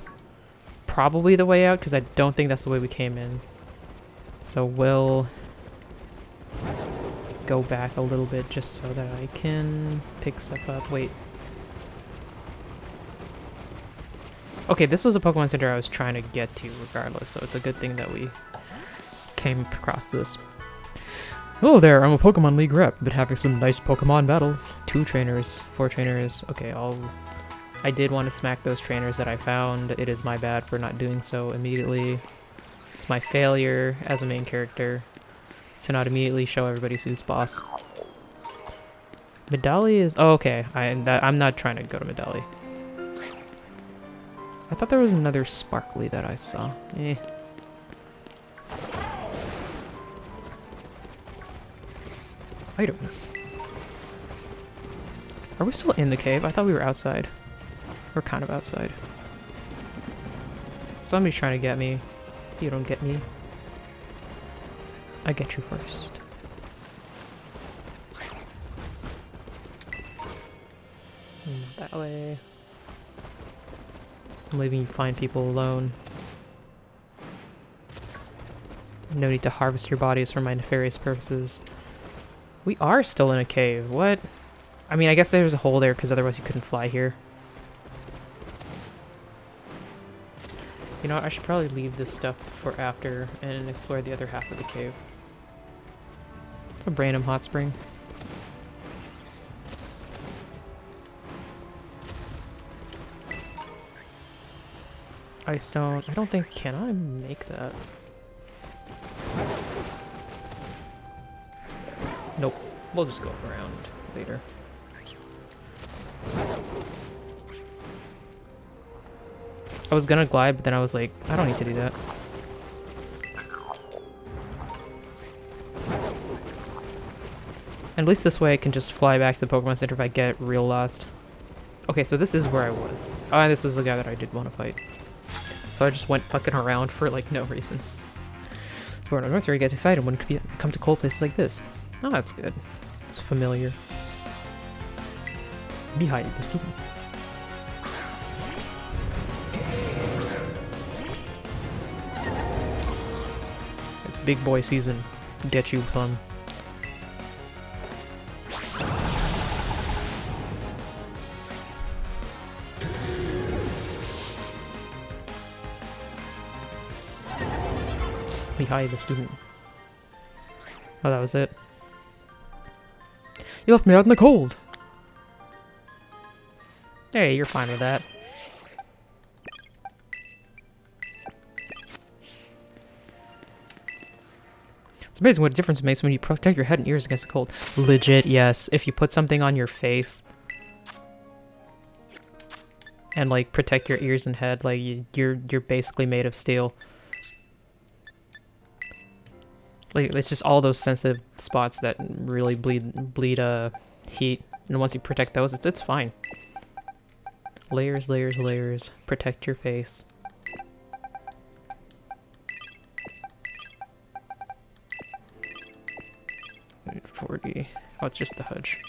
Probably the way out, because I don't think that's the way we came in. So we'll... go back a little bit just so that I can pick stuff up. Wait. Okay, this was a Pokemon Center I was trying to get to regardless, so it's a good thing that we came across this. Hello there, I'm a Pokemon League rep. Been having some nice Pokemon battles. 2 trainers, 4 trainers. Okay, I did want to smack those trainers that I found. It is my bad for not doing so immediately. It's my failure as a main character to not immediately show everybody who's boss. Medali is... Oh, okay. I'm not trying to go to Medali. I thought there was another Sparkly that I saw. Eh. Items. Are we still in the cave? I thought we were outside. We're kind of outside. Somebody's trying to get me. You don't get me. I get you first. That way. I'm leaving you find people alone. No need to harvest your bodies for my nefarious purposes. We are still in a cave. What? I mean, I guess there's a hole there because otherwise you couldn't fly here. You know what? I should probably leave this stuff for after and explore the other half of the cave. It's a random hot spring. Ice stone. I don't think... Can I make that? Nope. We'll just go around later. I was gonna glide, but then I was like, I don't need to do that. And at least this way I can just fly back to the Pokemon Center if I get real lost. Okay, so this is where I was. Oh, this is the guy that I did want to fight. So I just went fucking around for like no reason. So North Area gets excited when you come to cold places like this. Oh, that's good. It's familiar. Behind the stupid. It's big boy season. Get you plum. Behind the student. Oh, that was it. You left me out in the cold! Hey, you're fine with that. It's amazing what a difference it makes when you protect your head and ears against the cold. Legit, yes. If you put something on your face and like protect your ears and head, like you're basically made of steel. Like, it's just all those sensitive spots that really bleed heat, and once you protect those, it's fine. Layers, layers, layers. Protect your face. 40. Oh, it's just the Hudge.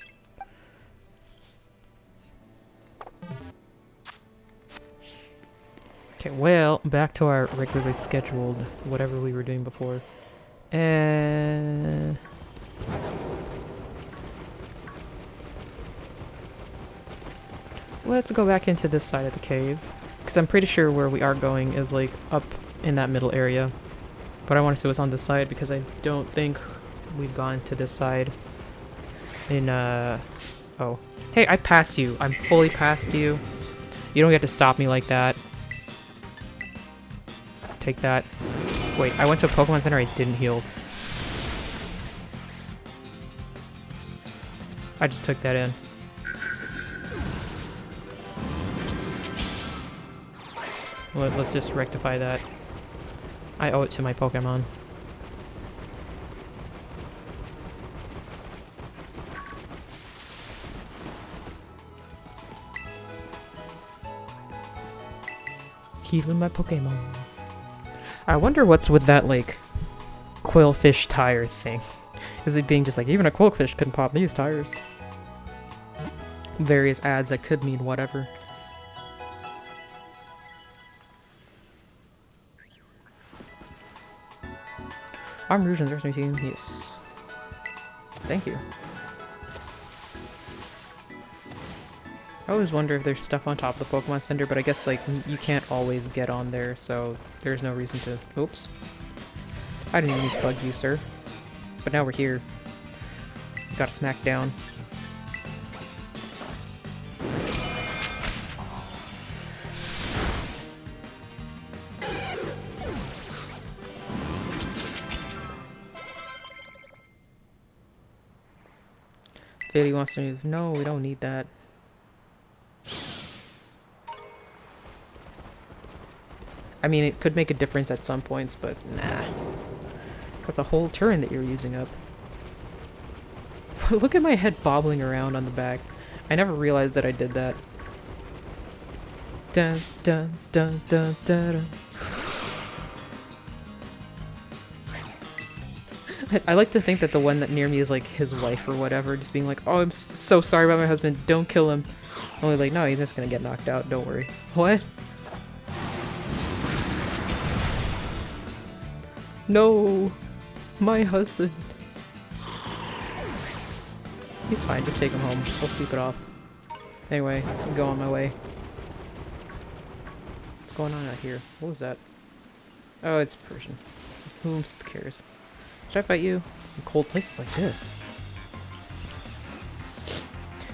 Okay, well, back to our regularly scheduled whatever we were doing before. Let's go back into this side of the cave, because I'm pretty sure where we are going is like up in that middle area, but I want to see what's on this side because I don't think we've gone to this side in oh, hey, I passed you. I'm fully past you. You don't get to stop me like that. Take that. Wait, I went to a Pokemon Center, I didn't heal. I just took that in. Let's just rectify that. I owe it to my Pokemon. Healing my Pokemon. I wonder what's with that, like, quillfish tire thing. Is it being just like, even a quillfish couldn't pop these tires? Various ads that could mean whatever. I'm Rouge and there's my team, yes. Thank you. I always wonder if there's stuff on top of the Pokemon Center, but I guess, like, you can't always get on there, so there's no reason to... Oops. I didn't even need to bug you, sir. But now we're here. Gotta smack down. Bailey wants to use... No, we don't need that. I mean, it could make a difference at some points, but nah. That's a whole turn that you're using up. Look at my head bobbling around on the back. I never realized that I did that. Dun dun dun dun dun dun. I like to think that the one that near me is like his wife or whatever, just being like, oh, I'm so sorry about my husband, don't kill him. Only like, no, he's just gonna get knocked out, don't worry. What? No! My husband. He's fine, just take him home. I'll sleep it off. Anyway, I can go on my way. What's going on out here? What was that? Oh, it's Persian. Who cares? Should I fight you? In cold places like this.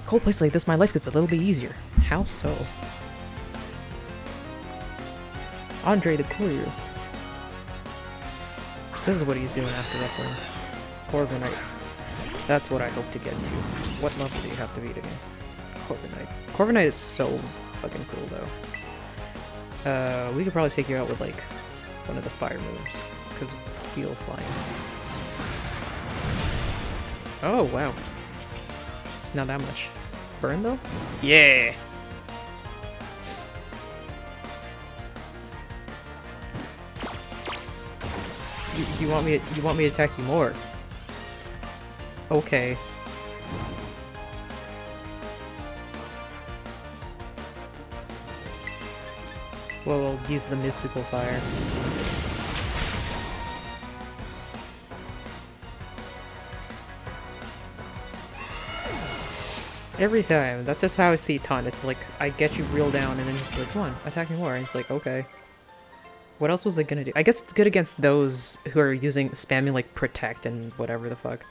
Cold places like this, my life gets a little bit easier. How so? Andre the Courier. This is what he's doing after wrestling. Corviknight. That's what I hope to get to. What level do you have to beat again? Corviknight. Corviknight is so fucking cool, though. We could probably take you out with, like, one of the fire moves. Because it's steel flying. Oh, wow. Not that much. Burn, though? Yeah! You want me to attack you more? Okay. Well, we'll use the mystical fire. Every time. That's just how I see Taunt. It's like, I get you real down, and then it's like, come on, attack me more. And it's like, okay. What else was I gonna do? I guess it's good against those who are spamming like protect and whatever the fuck.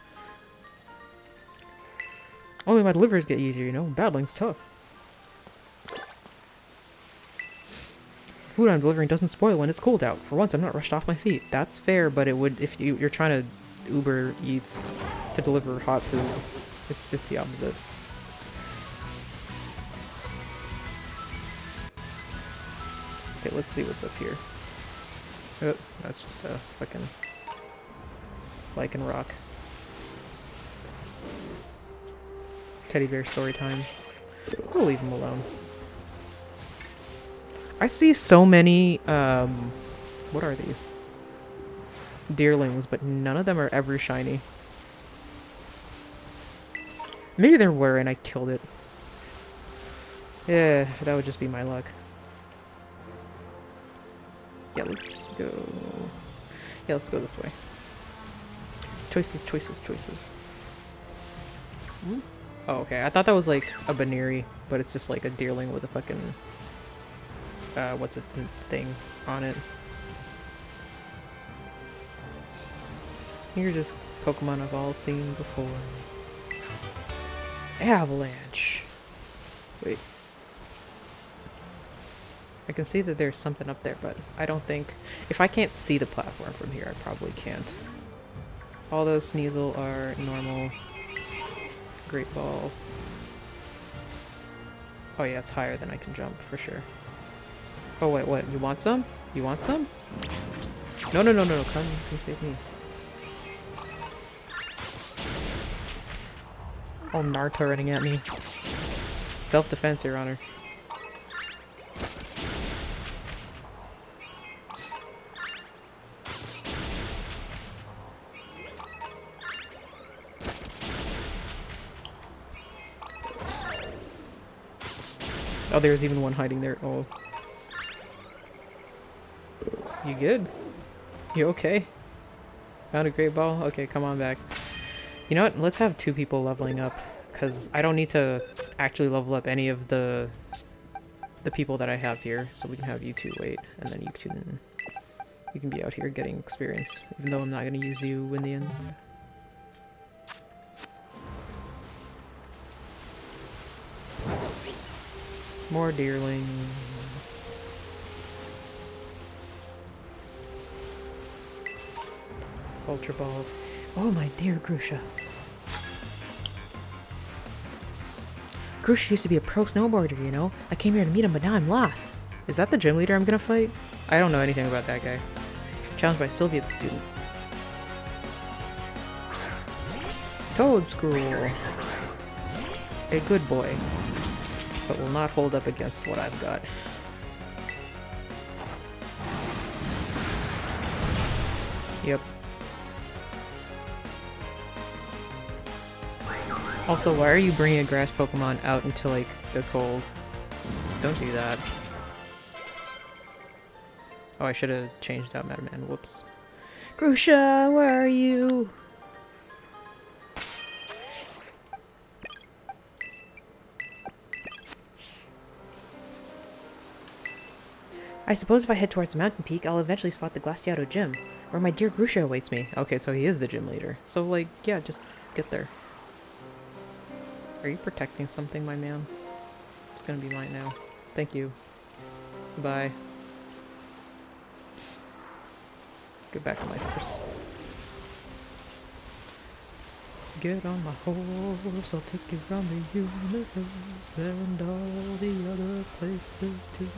Only my deliveries get easier, you know? Battling's tough. Food I'm delivering doesn't spoil when it's cold out. For once, I'm not rushed off my feet. That's fair, but it would if you're trying to Uber Eats to deliver hot food. It's the opposite. Okay, let's see what's up here. Oh, that's just a fucking lichen rock. Teddy bear story time. We'll leave him alone. I see so many, what are these? Deerlings, but none of them are ever shiny. Maybe there were and I killed it. Yeah, that would just be my luck. Yeah, let's go... Yeah, let's go this way. Choices, choices, choices. Hmm? Oh, okay. I thought that was like a Baneri, but it's just like a deerling with a fucking... what's it thing on it. You're just Pokemon I've all seen before. Avalanche! Wait. I can see that there's something up there, but I don't think... If I can't see the platform from here, I probably can't. All those Sneasel are normal. Great Ball. Oh yeah, it's higher than I can jump, for sure. Oh wait, what? You want some? You want some? No, no, no, no, come save me. Oh, Naruto running at me. Self-defense, Your Honor. Oh, there's even one hiding there. Oh. You good? You okay? Found a great ball? Okay, come on back. You know what? Let's have 2 people leveling up, because I don't need to actually level up any of the people that I have here, so we can have you 2 wait, and then you can be out here getting experience, even though I'm not going to use you in the end. More deerling. Ultra ball. Oh my dear Grusha. Grusha used to be a pro snowboarder, you know? I came here to meet him, but now I'm lost. Is that the gym leader I'm gonna fight? I don't know anything about that guy. Challenged by Sylvia the student. Toad Scroll. A good boy, but will not hold up against what I've got. Yep. Also, why are you bringing a grass Pokemon out into, like, the cold? Don't do that. Oh, I should have changed out Metaman. Whoops. Grusha, where are you? I suppose if I head towards Mountain Peak, I'll eventually spot the Glaciato gym, where my dear Grusha awaits me. Okay, so he is the gym leader. So, like, yeah, just get there. Are you protecting something, my man? It's gonna be mine now. Thank you. Bye. Get back on my horse. Get on my horse, I'll take you around the universe and all the other places too.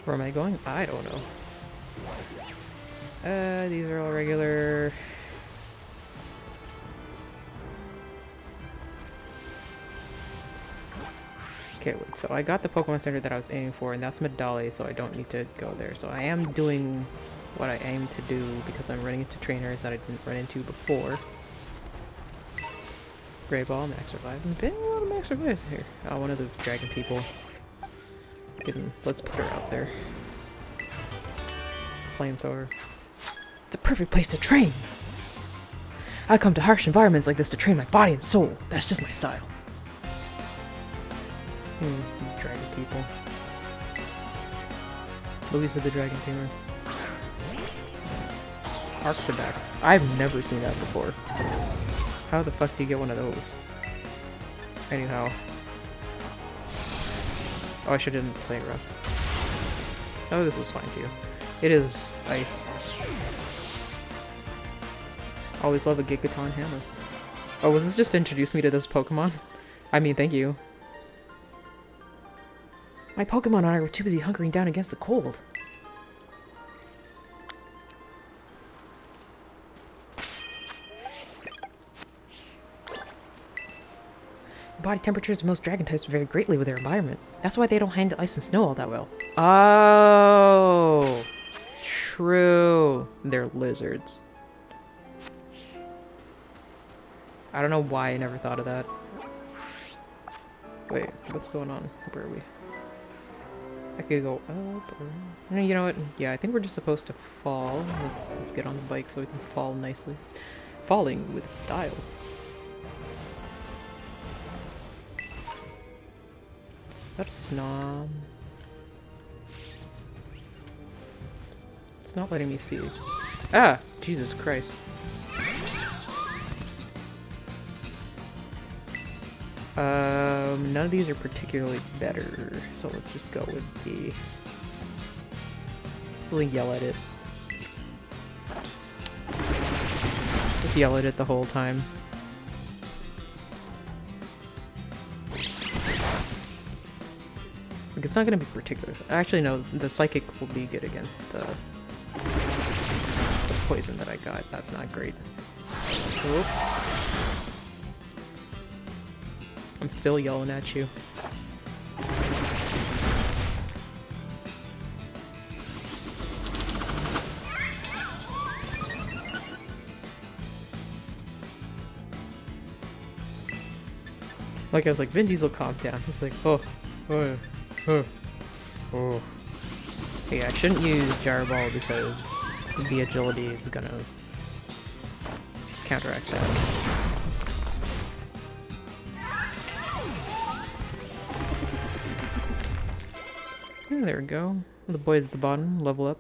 Where am I going? I don't know. These are all regular. Okay, wait, so I got the Pokemon Center that I was aiming for, and that's Medali, so I don't need to go there. So I am doing what I aim to do because I'm running into trainers that I didn't run into before. Gray Ball, Max Revive. There's been a lot of Max Revives here. Oh, one of the dragon people. Let's put her out there. Flamethrower. It's a perfect place to train! I come to harsh environments like this to train my body and soul. That's just my style. Dragon people. Louisa the Dragon Tamer. Arctibax. I've never seen that before. How the fuck do you get one of those? Anyhow. Oh, I shouldn't play rough. Oh, this was fine too. It is ice. Always love a Gigaton hammer. Oh, was this just to introduce me to this Pokemon? I mean, thank you. My Pokemon and I were too busy hunkering down against the cold. Body temperatures of most dragon types vary greatly with their environment. That's why they don't handle ice and snow all that well. Oh, true. They're lizards. I don't know why I never thought of that. Wait, what's going on? Where are we? I could go up or... No, you know what? Yeah, I think we're just supposed to fall. Let's get on the bike so we can fall nicely. Falling with style. Is that a Snom? It's not letting me see. Ah! Jesus Christ. None of these are particularly better, so let's just go with the... Let's yell at it. Just yell at it the whole time. Like, it's not gonna be particular. Actually, no, the Psychic will be good against the poison that I got. That's not great. Oop. I'm still yelling at you. Like, I was like, Vin Diesel, calm down. He's like, oh. Yeah, I shouldn't use Gyro Ball because the agility is gonna counteract that. And there we go. The boys at the bottom level up.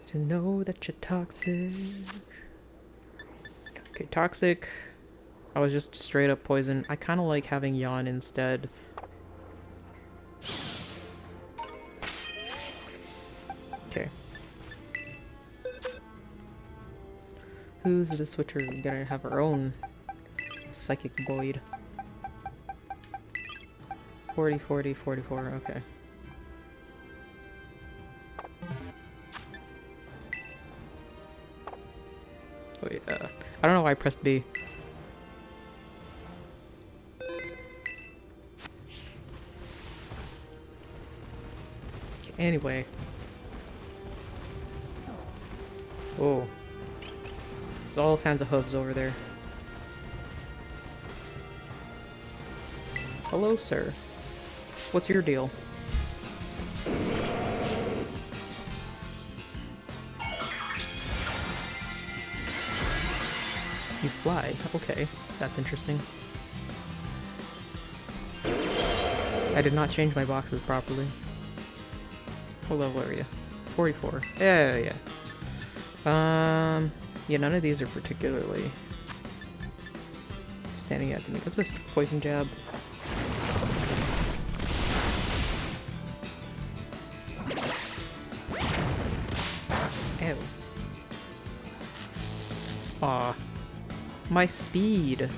To know that you're toxic. Okay, toxic. I was just straight up poison. I kind of like having Yawn instead. Okay. Who's the switcher? We're gonna have our own psychic void. 40, 40, 44, okay. Wait, I don't know why I pressed B. Okay, anyway. Oh. There's all kinds of hooves over there. Hello, sir. What's your deal? You fly. Okay, that's interesting. I did not change my boxes properly. What level are you? 44. Yeah. Yeah, none of these are particularly standing out to me. Let's just poison jab. Ew. Aw. My speed.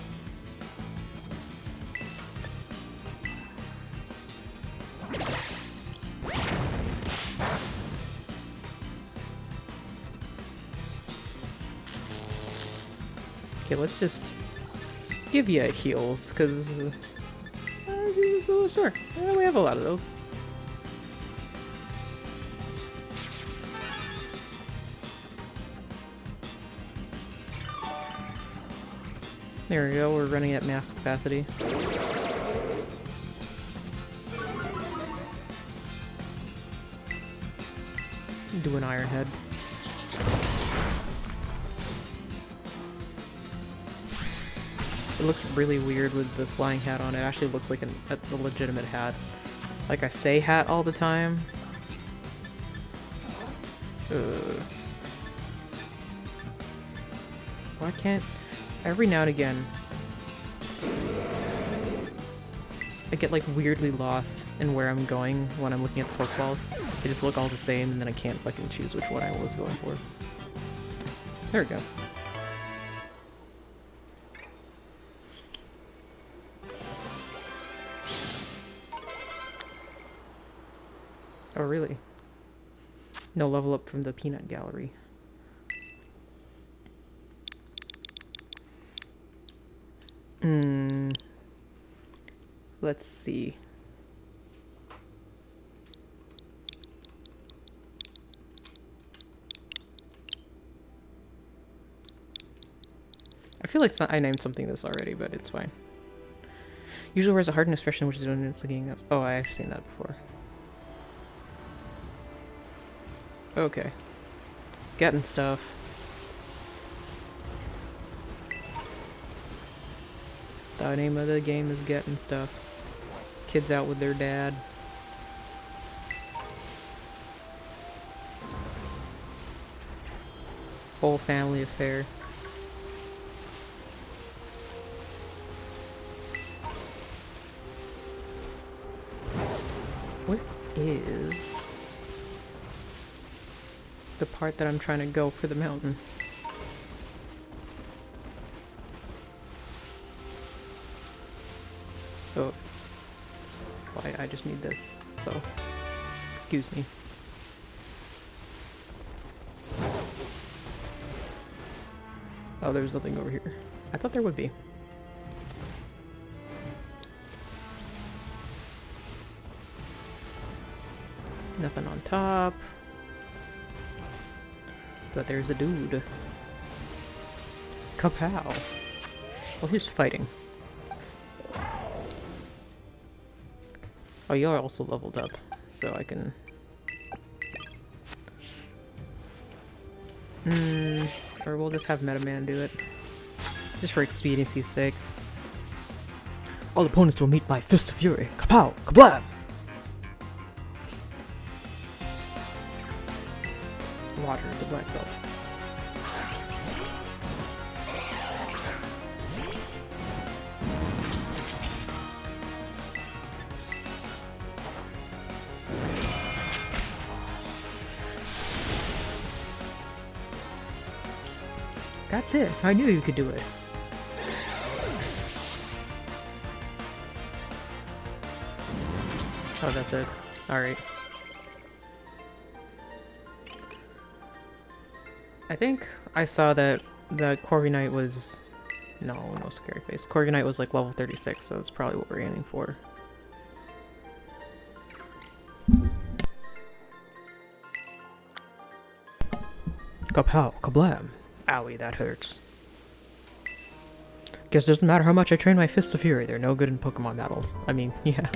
Okay, let's just give you heals, because sure, we have a lot of those. There we go, we're running at max capacity. Do an Iron Head. It looks really weird with the flying hat on. It actually looks like a legitimate hat. Like I say hat all the time. Why can't... Every now and again, I get like weirdly lost in where I'm going when I'm looking at the Pokeballs. They just look all the same and then I can't fucking choose which one I was going for. There we go. Oh, really? No level up from the peanut gallery. Let's see. I feel like I named something this already, but it's fine. Usually wears a hardened expression, which is when it's looking up. Oh, I've seen that before. Okay. Getting stuff. The name of the game is Getting Stuff. Kids out with their dad. Whole family affair. What is the part that I'm trying to go for the mountain? Oh. Well, I just need this, so excuse me. Oh, there's nothing over here. I thought there would be. Nothing on top. But there's a dude. Kapow. Well, who's fighting? Oh, you're also leveled up, so I can Or we'll just have Meta Man do it. Just for expediency's sake. All opponents will meet by Fist of Fury. Kapow! Kablam! Water, the black belt. That's it. I knew you could do it. Oh, that's it. Alright. I think I saw that the Corviknight was... No scary face. Corviknight was like level 36, so that's probably what we're aiming for. Kapow, kablam. Owie, that hurts. Guess it doesn't matter how much I train my Fists of Fury, they're no good in Pokemon battles. I mean, yeah.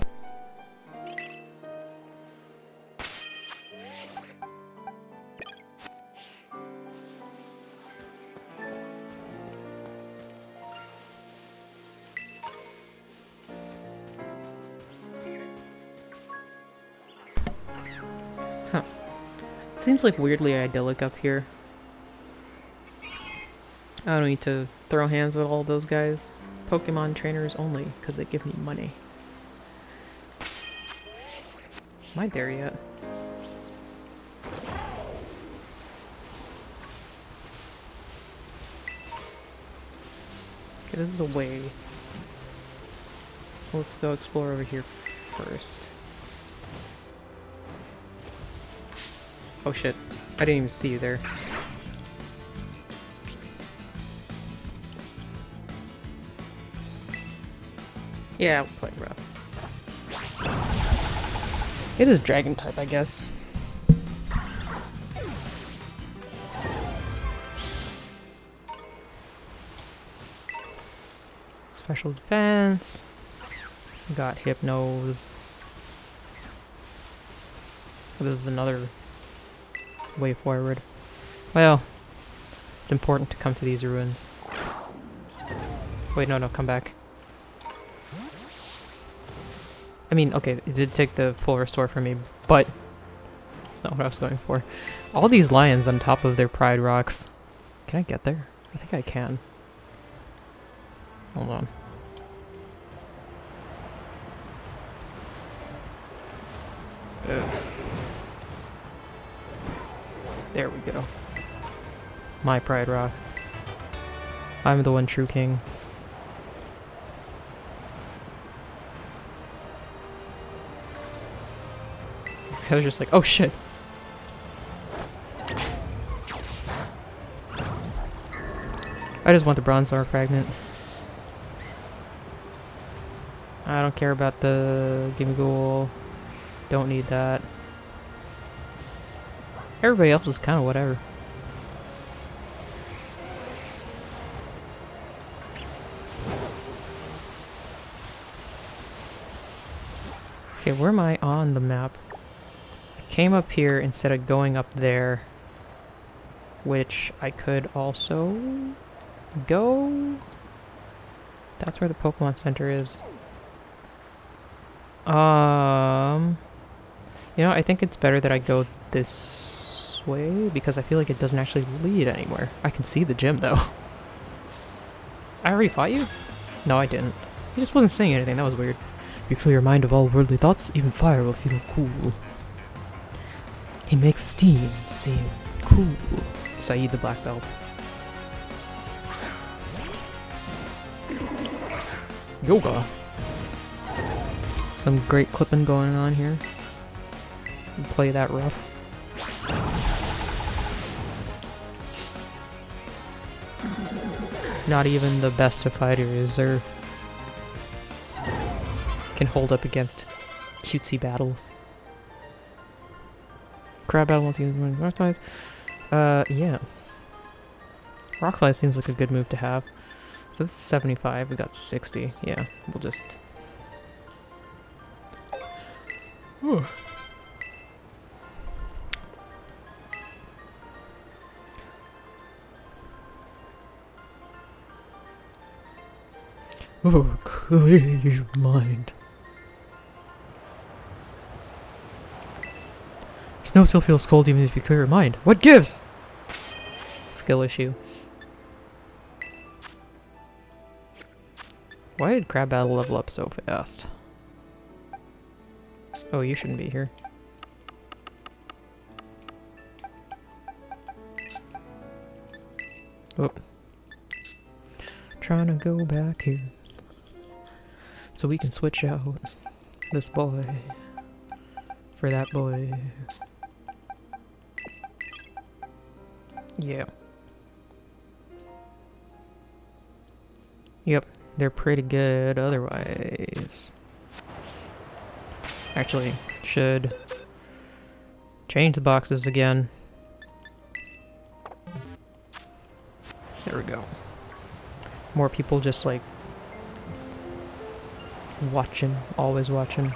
Huh. It seems like weirdly idyllic up here. I don't need to throw hands with all those guys. Pokemon trainers only, because they give me money. Am I there yet? Okay, this is a way. Let's go explore over here first. Oh shit, I didn't even see you there. Yeah, we'll play rough. It is dragon type, I guess. Special defense. Got Hypnose. This is another way forward. Well, it's important to come to these ruins. Wait, no, come back. I mean, okay, it did take the full restore from me, but it's not what I was going for. All these lions on top of their pride rocks. Can I get there? I think I can. Hold on. Ugh. There we go. My pride rock. I'm the one true king. I was just like, oh shit. I just want the bronze star fragment. I don't care about the Gimme Ghoul. Don't need that. Everybody else is kind of whatever. Okay, where am I on the map? Came up here instead of going up there, which I could also go. That's where the Pokemon Center is. You know, I think it's better that I go this way because I feel like it doesn't actually lead anywhere. I can see the gym though. I already fought you? No, I didn't. He just wasn't saying anything. That was weird. If you clear your mind of all worldly thoughts, even fire will feel cool. He makes steam seem cool. Saeed the Black Belt. Yoga. Some great clipping going on here. Play that rough. Not even the best of fighters can hold up against cutesy battles. Crab battle once you use rock slide. Yeah. Rock slide seems like a good move to have. So this is 75, we got 60. Yeah, we'll just... Whew. Oh, clear your mind. Snow still feels cold even if you clear your mind. What gives? Skill issue. Why did Crab Battle level up so fast? Oh, you shouldn't be here. Whoop. Trying to go back here. So we can switch out this boy for that boy. Yeah. Yep, they're pretty good otherwise. Actually, should change the boxes again. There we go. More people just like watching, always watching.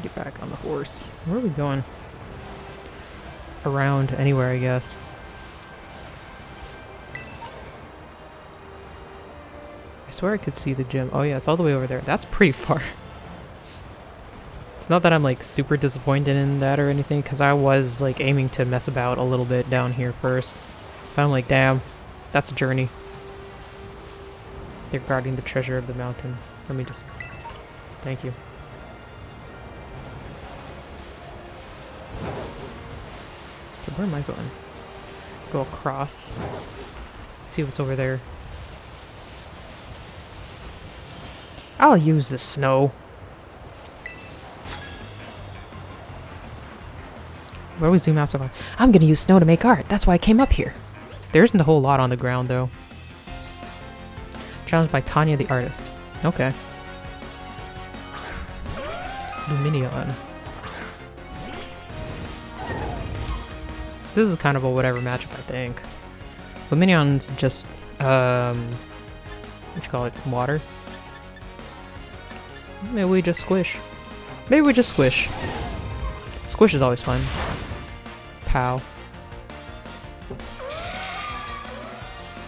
Get back on the horse. Where are we going? Around anywhere, I guess. I swear I could see the gym. Oh yeah, it's all the way over there. That's pretty far. It's not that I'm like super disappointed in that or anything, because I was like aiming to mess about a little bit down here first. But I'm like, damn, that's a journey. They're guarding the treasure of the mountain. Let me just... Thank you. So where am I going? Go across. See what's over there. I'll use the snow. Where do we zoom out so far? I'm gonna use snow to make art. That's why I came up here. There isn't a whole lot on the ground, though. Challenged by Tanya the artist. Okay. Luminion. This is kind of a whatever matchup, I think. Luminion's just, what you call it? Water? Maybe we just squish. Maybe we just squish. Squish is always fun. Pow.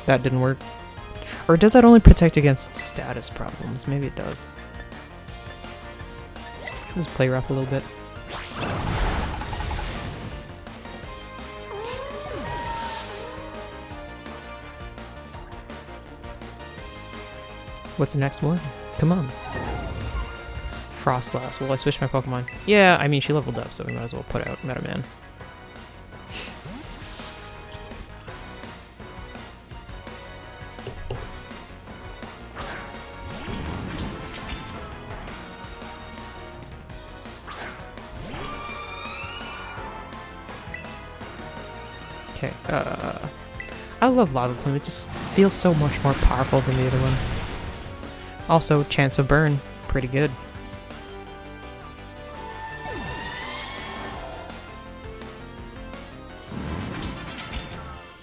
That didn't work. Or does that only protect against status problems? Maybe it does. Let's play rough a little bit. What's the next one? Come on. Frostlass. Well, I switched my Pokemon. Yeah, I mean, she leveled up, so we might as well put out Meta Man. Okay, I love Lava Plume. It just feels so much more powerful than the other one. Also, chance of burn. Pretty good.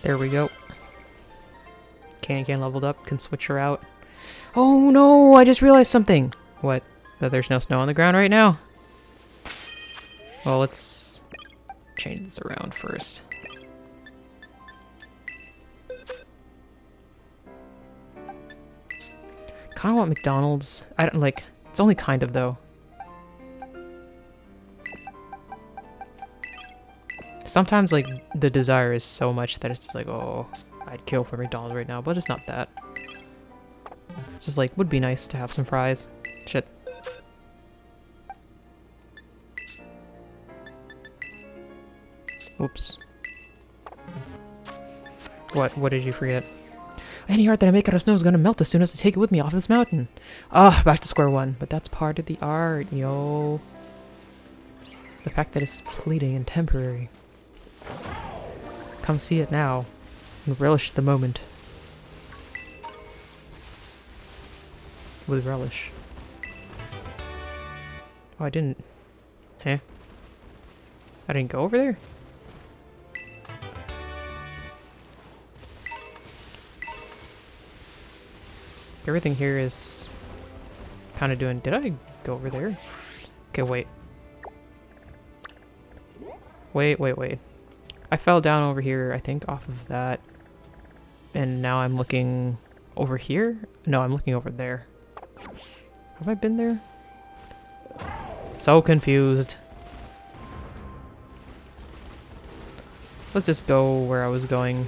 There we go. Can leveled up, can switch her out. Oh no, I just realized something. What? That there's no snow on the ground right now? Well, let's change this around first. Kinda want McDonald's. I don't like, it's only kind of though. Sometimes, like, the desire is so much that it's just like, oh, I'd kill for McDonald's right now, but it's not that. It's just like, would be nice to have some fries. Shit. Oops. What did you forget? Any art that I make out of snow is gonna melt as soon as I take it with me off this mountain. Ah, back to square one. But that's part of the art, yo. The fact that it's fleeting and temporary. Come see it now, and relish the moment. With relish. Oh, I didn't... Huh? I didn't go over there? Everything here is kind of doing... Did I go over there? Okay, wait. Wait, wait, wait. I fell down over here, I think, off of that. And now I'm looking over here? No, I'm looking over there. Have I been there? So confused. Let's just go where I was going.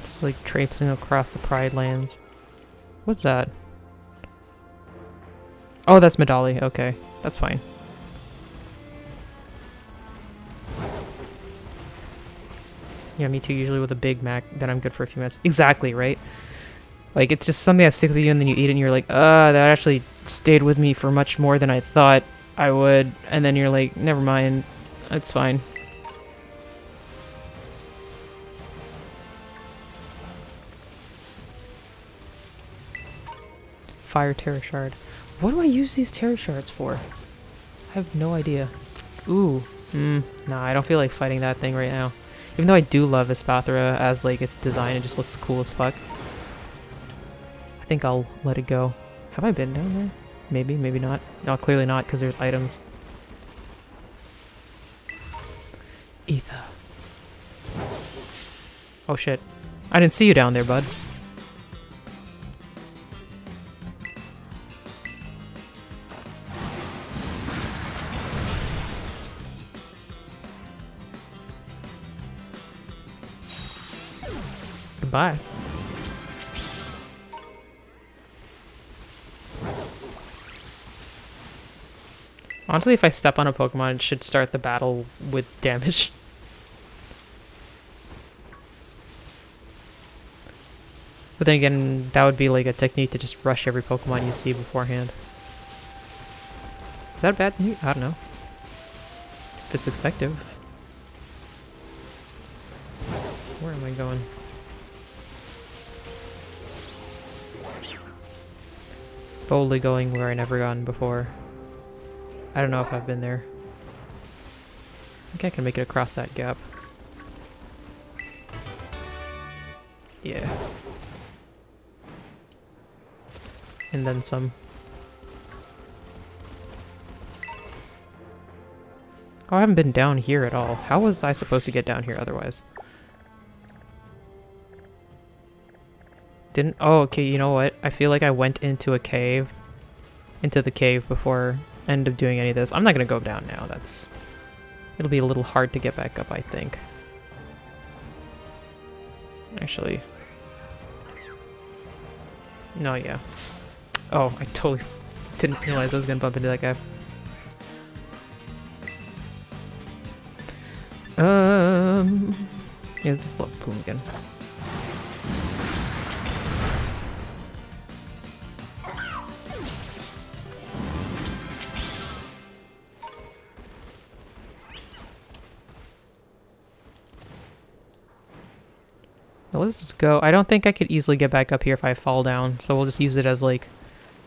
Just like traipsing across the Pride Lands. What's that? Oh, that's Medali. Okay, that's fine. Yeah, me too. Usually with a Big Mac, then I'm good for a few minutes. Exactly, right? Like, it's just something that sticks with you and then you eat it and you're like, that actually stayed with me for much more than I thought I would. And then you're like, never mind. It's fine. Fire Terra Shard. What do I use these Terra Shards for? I have no idea. Ooh. Nah, I don't feel like fighting that thing right now. Even though I do love Espathra as, like, its design, it just looks cool as fuck. I think I'll let it go. Have I been down there? Maybe, maybe not. No, clearly not, because there's items. Ether. Oh shit. I didn't see you down there, bud. Goodbye. Honestly, if I step on a Pokemon, it should start the battle with damage. But then again, that would be like a technique to just rush every Pokemon you see beforehand. Is that a bad thing? I don't know. If it's effective. Where am I going? Boldly going where I never gone before. I don't know if I've been there. I think I can make it across that gap. Yeah. And then some. Oh, I haven't been down here at all. How was I supposed to get down here otherwise? Didn't— oh, okay, you know what? I feel like I went into a cave. Into the cave before I ended up doing any of this. I'm not gonna go down now. That's— it'll be a little hard to get back up, I think. Actually. No, yeah. Oh, I totally didn't realize I was gonna bump into that guy. Yeah, let's just look Plume again. Now let's just go. I don't think I could easily get back up here if I fall down, so we'll just use it as like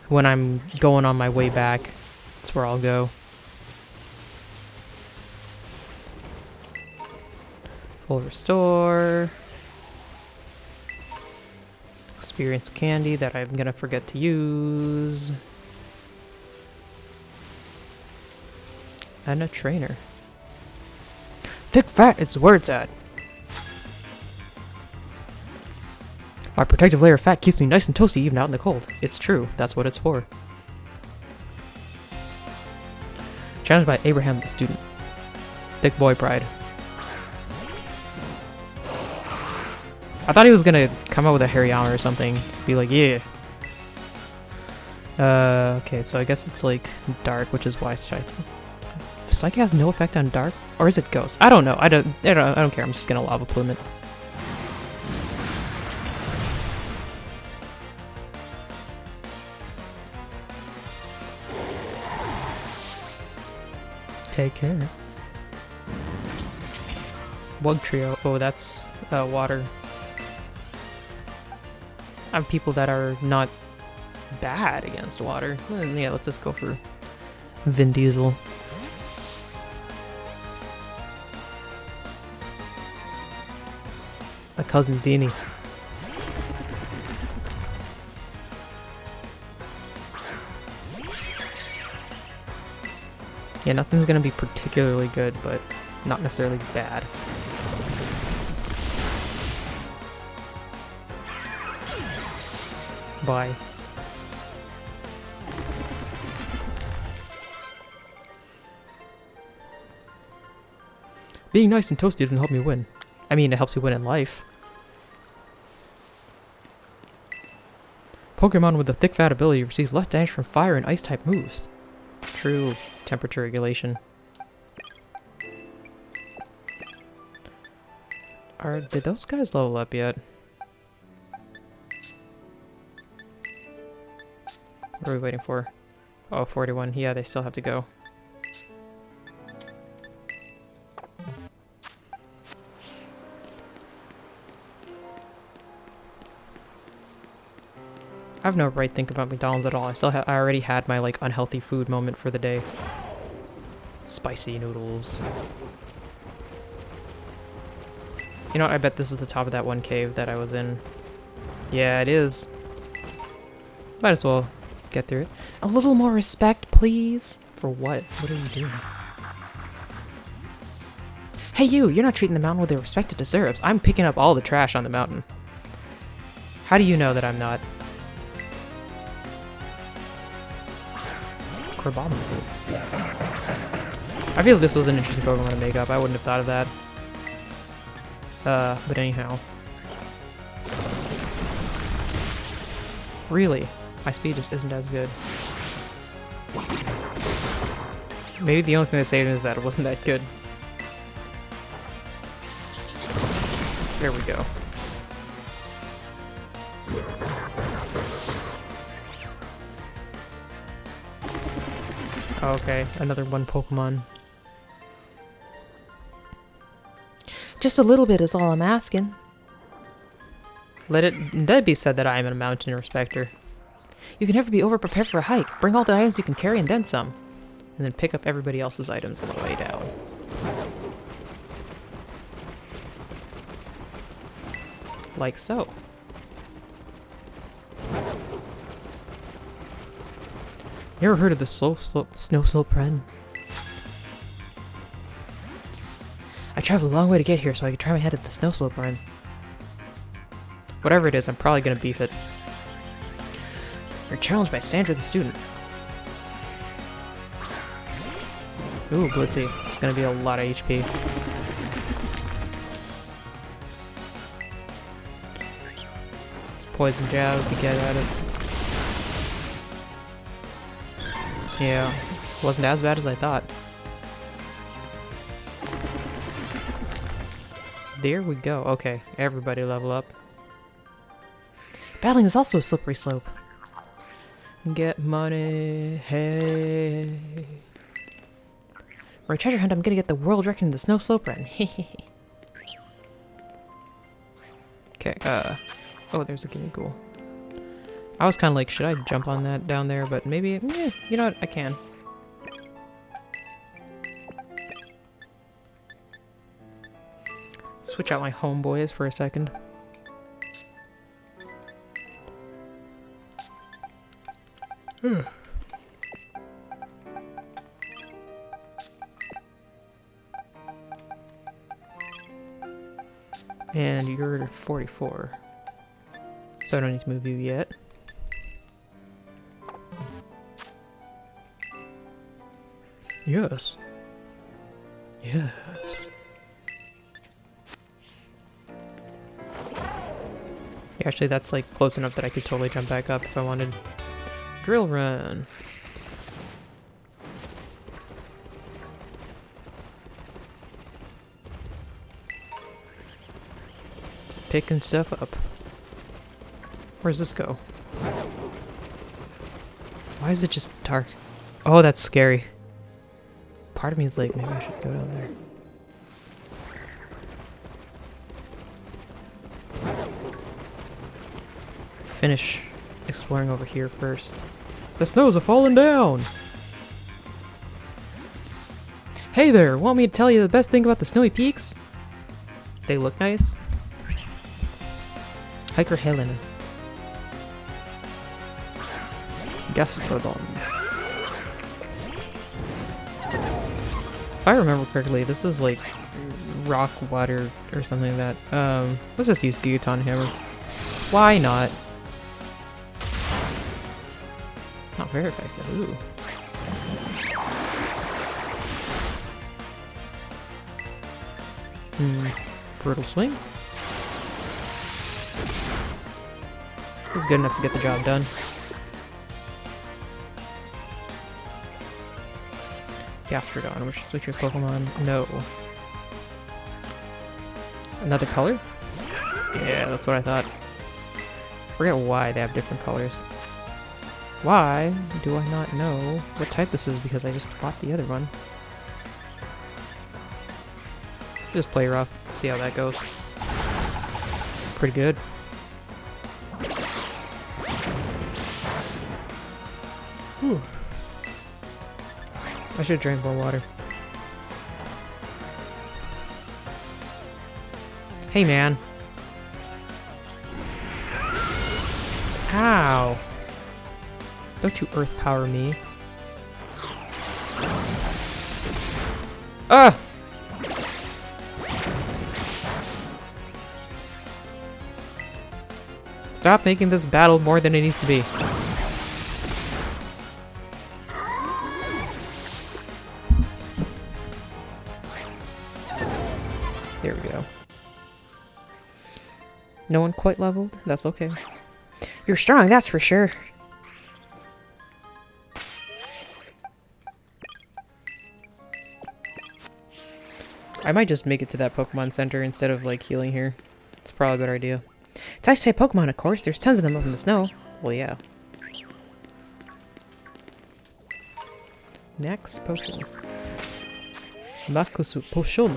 when I'm going on my way back. That's where I'll go. Full restore. Experience candy that I'm gonna forget to use. And a trainer. Thick fat, it's where it's at. My protective layer of fat keeps me nice and toasty even out in the cold. It's true, that's what it's for. Challenged by Abraham the student. Thick boy pride. I thought he was gonna come out with a Hariyama or something. Just be like, yeah. Okay, so I guess it's like dark, which is why Psyche has no effect on dark? Or is it ghost? I don't know. I don't care. I'm just gonna lava plume it. Take care. Bug trio. Oh, that's water. I have people that are not bad against water. Yeah, let's just go for Vin Diesel. cousin Beanie. Yeah, nothing's gonna be particularly good, but not necessarily bad. Bye. Being nice and toasty doesn't help me win. I mean, it helps you win in life. Pokemon with the thick fat ability receive less damage from fire and ice type moves. True temperature regulation. Did those guys level up yet? What are we waiting for? Oh, 41. Yeah, they still have to go. I have no right think about McDonald's at all. I already had my like unhealthy food moment for the day. Spicy noodles. You know what? I bet this is the top of that one cave that I was in. Yeah, it is. Might as well get through it. A little more respect, please. For what? What are you doing? Hey you! You're not treating the mountain with the respect it deserves. I'm picking up all the trash on the mountain. How do you know that I'm not? Crabominable. I feel like this was an interesting Pokemon to make up. I wouldn't have thought of that. But anyhow. Really? My speed just isn't as good. Maybe the only thing that saved him is that it wasn't that good. There we go. Okay, another one Pokemon. Just a little bit is all I'm asking. Let it be said that I am a mountain respecter. You can never be over-prepared for a hike. Bring all the items you can carry and then some. And then pick up everybody else's items on the way down. Like so. You ever heard of the snow slope run? I traveled a long way to get here so I could try my hand at the snow slope run. Whatever it is, I'm probably gonna beef it. You're challenged by Sandra the student. Ooh, Blissey. It's gonna be a lot of HP. It's poison jab to get at it. Yeah, wasn't as bad as I thought. There we go. Okay, everybody level up. Battling is also a slippery slope. Get money, hey. For a treasure hunt, I'm gonna get the world record in the snow slope run. Okay, oh, there's a guinea ghoul. I was kind of like, should I jump on that down there? But maybe, you know what, I can. Switch out my homeboys for a second. And you're 44. So I don't need to move you yet. Yes. Yes. Yeah, actually, that's like close enough that I could totally jump back up if I wanted. Drill run. Just picking stuff up. Where's this go? Why is it just dark? Oh, that's scary. Part of me is like, maybe I should go down there. Finish exploring over here first. The snows are falling down! Hey there! Want me to tell you the best thing about the snowy peaks? They look nice. Hiker Helen. Gastrodon. If I remember correctly, this is like rock water or something like that. Let's just use Gigaton Hammer. Why not? Not very effective. Ooh. Brutal Swing. This is good enough to get the job done. Gastrodon, which is your Pokemon? No. Another color? Yeah, that's what I thought. Forget why they have different colors. Why do I not know what type this is because I just fought the other one? Just play rough, see how that goes. Pretty good. Whew. I should drink more water. Hey, man. Ow. Don't you earth power me. Ah! Stop making this battle more than it needs to be. There we go. No one quite leveled? That's okay. You're strong, that's for sure. I might just make it to that Pokemon Center instead of, like, healing here. It's probably a better idea. It's Ice-type Pokemon, of course. There's tons of them up in the snow. Well, yeah. Next potion. Makusu Potion.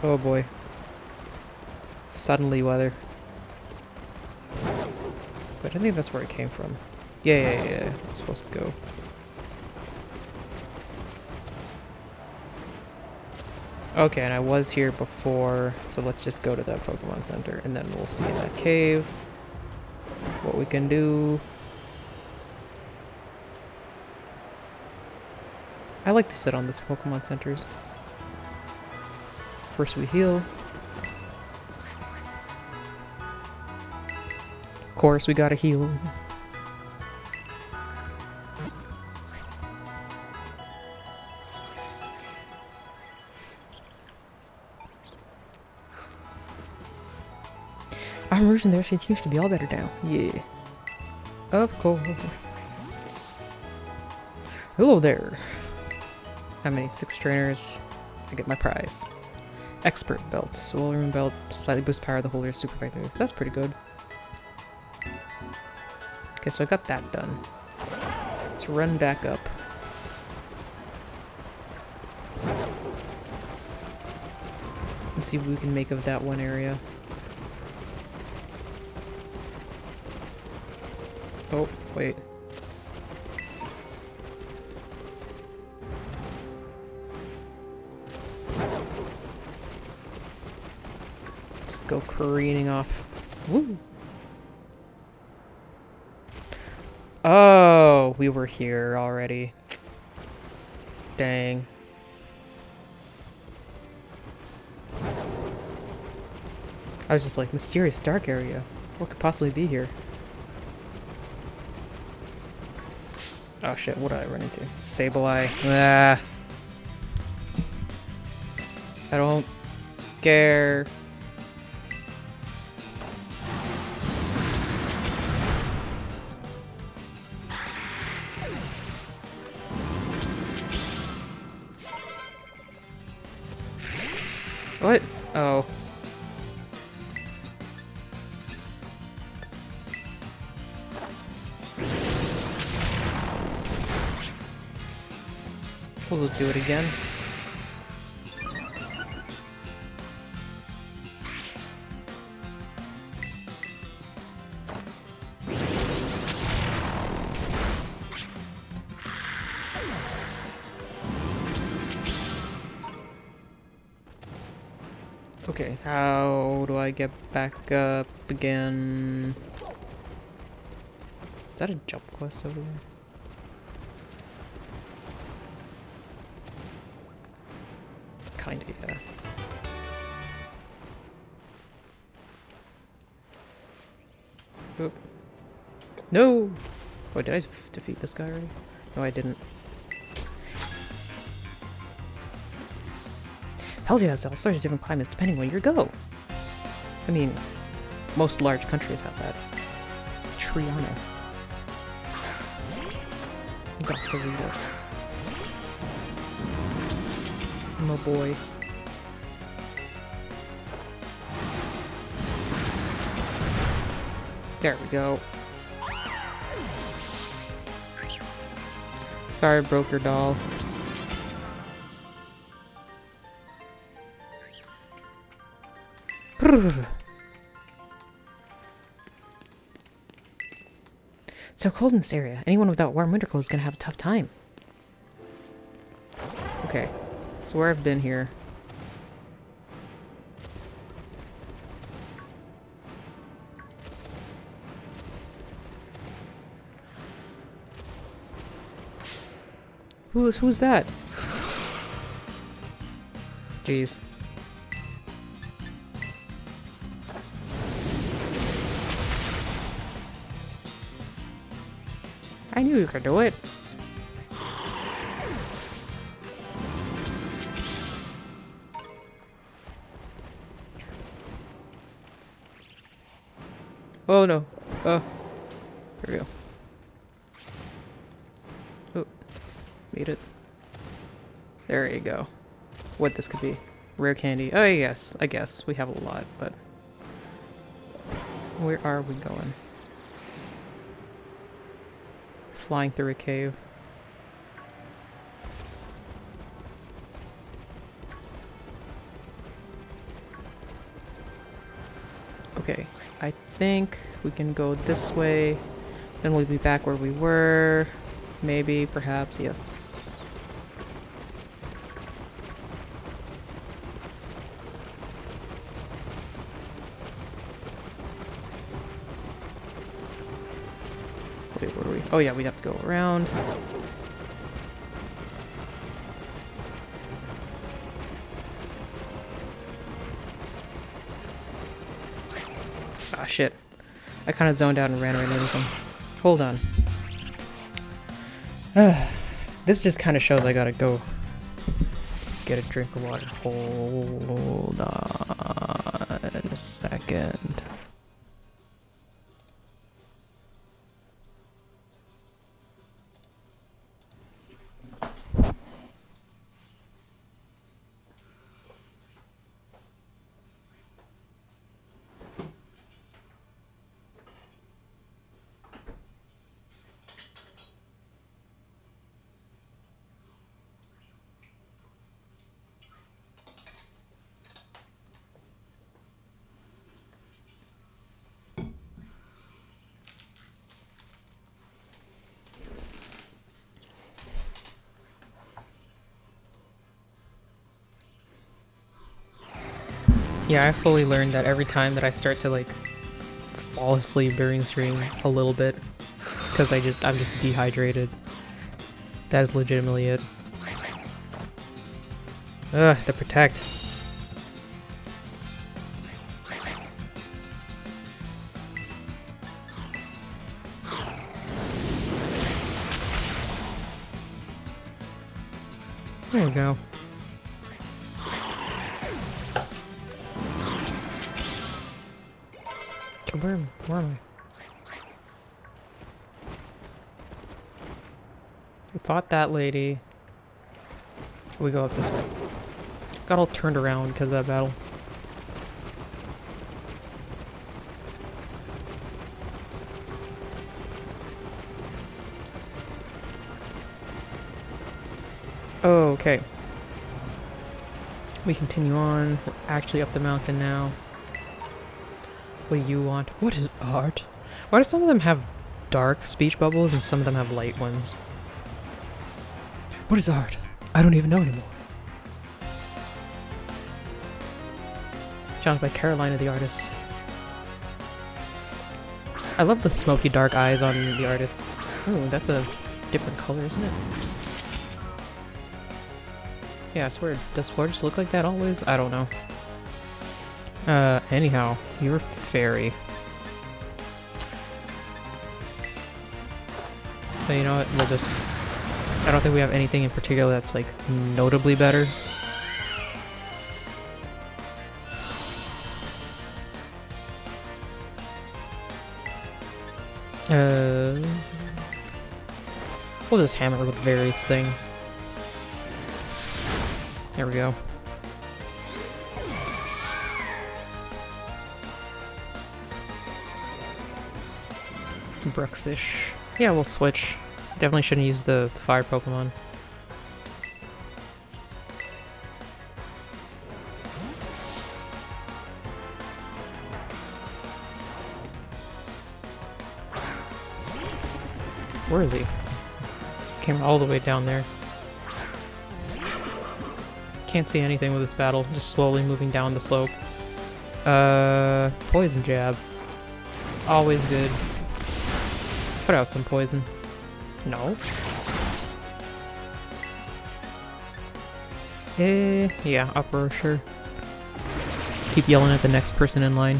Oh boy. Suddenly weather. But I think that's where it came from. Yeah. I'm supposed to go. Okay, and I was here before, so let's just go to that Pokemon Center, and then we'll see in that cave what we can do. I like to sit on these Pokemon Centers. First we heal. Of course, we gotta heal. Our immersion there seems to be all better now. Yeah. Of course. Hello there. How many? 6 trainers. I get my prize. Expert belt. Solar Room belt. Slightly boost power of the holder. Super effective. That's pretty good. Okay, so I got that done. Let's run back up. And see what we can make of that one area. Oh, wait. Just go careening off. Woo! Oh, we were here already. Dang. I was just like, mysterious dark area. What could possibly be here? Oh shit, what did I run into? Sableye. Ah. I don't care. What? Oh. We'll just do it again. Okay, how do I get back up again? Is that a jump quest over there? Kinda, yeah. Oh. No! Oh, did I defeat this guy already? No, I didn't. Hell yeah, there's all sorts of different climates depending where you go. I mean, most large countries have that. Triana. Got the leader. My boy. There we go. Sorry, I broke your doll. It's so cold in this area. Anyone without warm winter clothes is gonna have a tough time. Okay, so where I've been here. Who's that? Jeez. I knew you could do it. Oh no. Oh. There we go. Oh. Made it. There you go. What this could be. Rare candy. Oh, yes. I guess. We have a lot, but... Where are we going? Flying through a cave. Okay. I think we can go this way. Then we'll be back where we were. Maybe, perhaps, yes. Wait, where are we? Oh yeah, we have to go around. Ah, shit. I kind of zoned out and ran right into them. Hold on. This just kind of shows I gotta go get a drink of water. Hold on a second. Yeah, I fully learned that every time that I start to like fall asleep during stream a little bit, it's because I'm just dehydrated. That is legitimately it. Ugh, the protect. There we go. Where am I? We fought that lady. We go up this way. Got all turned around because of that battle. Oh, okay. We continue on. We're actually up the mountain now. What do you want? What is art? Why do some of them have dark speech bubbles and some of them have light ones? What is art? I don't even know anymore. Challenged by Carolina, the artist. I love the smoky dark eyes on the artists. Ooh, that's a different color, isn't it? Yeah, I swear, does Florida just look like that always? I don't know. Anyhow, you're fairy. So you know what, we'll just... I don't think we have anything in particular that's, like, notably better. We'll just hammer with various things. There we go. Bruxish. Yeah, we'll switch. Definitely shouldn't use the fire Pokemon. Where is he? Came all the way down there. Can't see anything with this battle. Just slowly moving down the slope. Poison jab. Always good. Put out some poison. No. Yeah, uproar, sure. Keep yelling at the next person in line.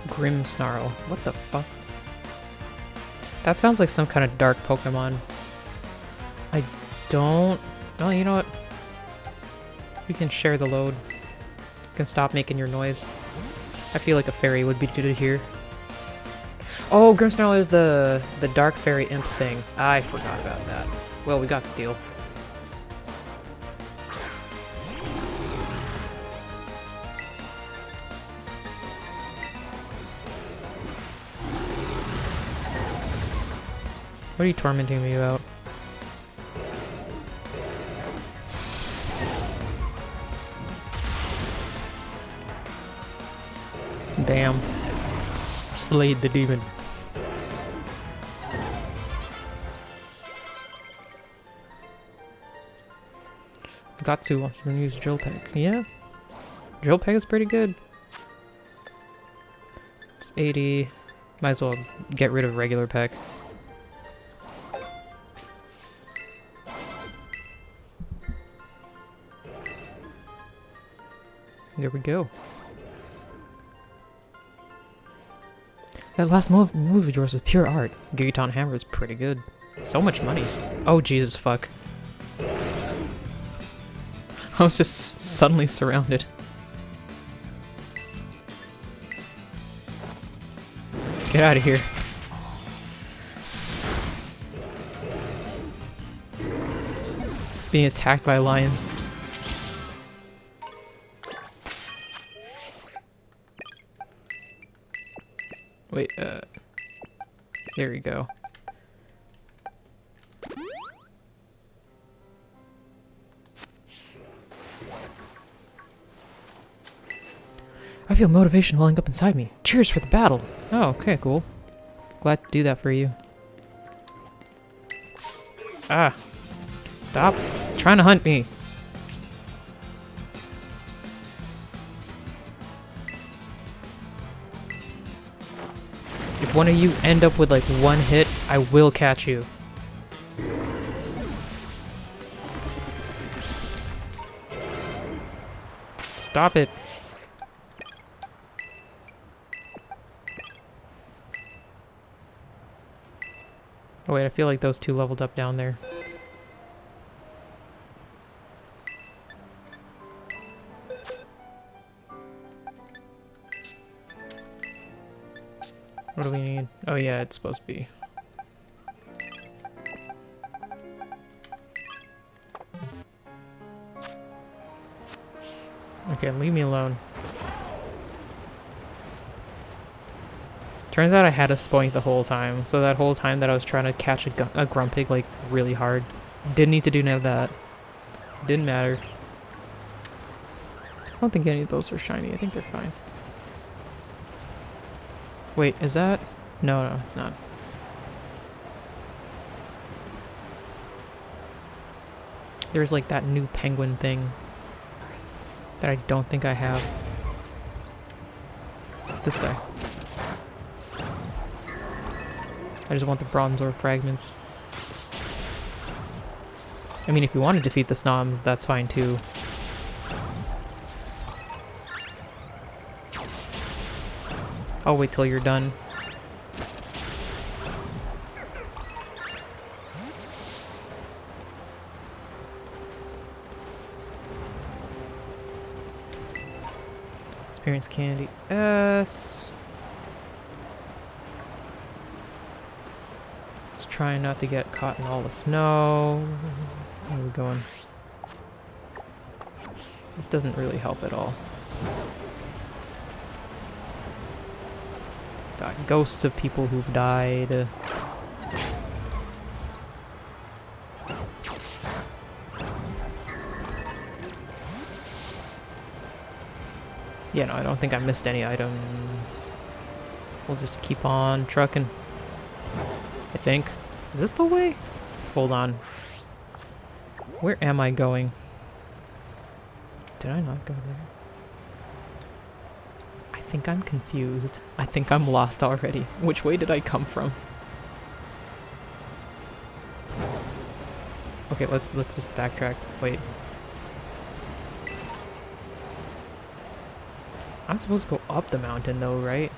Grimmsnarl. What the fuck? That sounds like some kind of dark Pokemon. I don't... Oh, you know what? We can share the load. You can stop making your noise. I feel like a fairy would be good here. Oh, Grimmsnarl is the dark fairy imp thing. I forgot about that. Well, we got Steel. What are you tormenting me about? Bam. Slayed the demon. Gatsu wants to use Drill Peg. Yeah. Drill Peg is pretty good. It's 80. Might as well get rid of regular Peg. There we go. That last move of yours is pure art. Gigaton Hammer is pretty good. So much money. Oh, Jesus, fuck. I was just suddenly surrounded. Get out of here. Being attacked by lions. Wait, there you go. I feel motivation welling up inside me. Cheers for the battle! Oh, okay, cool. Glad to do that for you. Ah! Stop trying to hunt me! If one of you end up with like one hit, I will catch you. Stop it. Oh wait, I feel like those two leveled up down there. What do we need? Oh yeah, it's supposed to be. Okay, leave me alone. Turns out I had a Spoink the whole time, so that whole time that I was trying to catch a Grumpig like really hard. Didn't need to do none of that. Didn't matter. I don't think any of those are shiny. I think they're fine. Wait, is that? No, no, it's not. There's like that new penguin thing that I don't think I have. This guy. I just want the bronze ore fragments. I mean, if you want to defeat the Snoms, that's fine too. I'll wait till you're done. Experience candy S. Let's try not to get caught in all the snow. Where are we going? This doesn't really help at all. Got ghosts of people who've died. Yeah, no, I don't think I missed any items. We'll just keep on trucking. I think. Is this the way? Hold on. Where am I going? Did I not go there? I think I'm confused. I think I'm lost already. Which way did I come from? Okay, let's just backtrack. Wait. I'm supposed to go up the mountain though, right?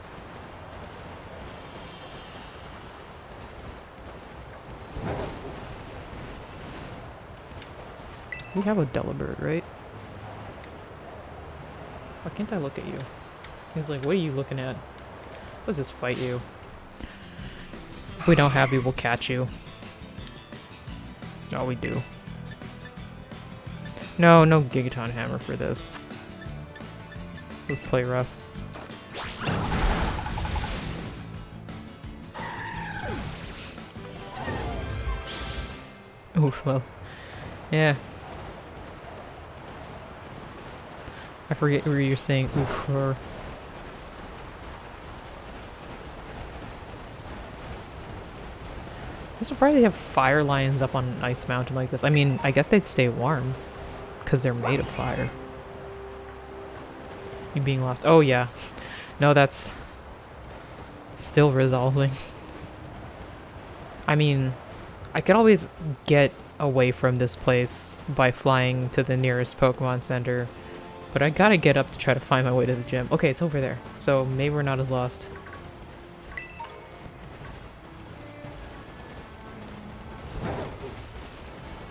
We have a Delibird, right? Why can't I look at you? He's like, what are you looking at? Let's just fight you. If we don't have you, we'll catch you. Oh, we do. No Gigaton Hammer for this. Let's play rough. Oof, well. Yeah. I forget where you're saying oof or... I'm surprised they have fire lions up on an ice mountain like this. I mean, I guess they'd stay warm. Because they're made of fire. You being lost. Oh, yeah. No, that's... still resolving. I mean, I could always get away from this place by flying to the nearest Pokemon Center. But I gotta get up to try to find my way to the gym. Okay, it's over there. So maybe we're not as lost.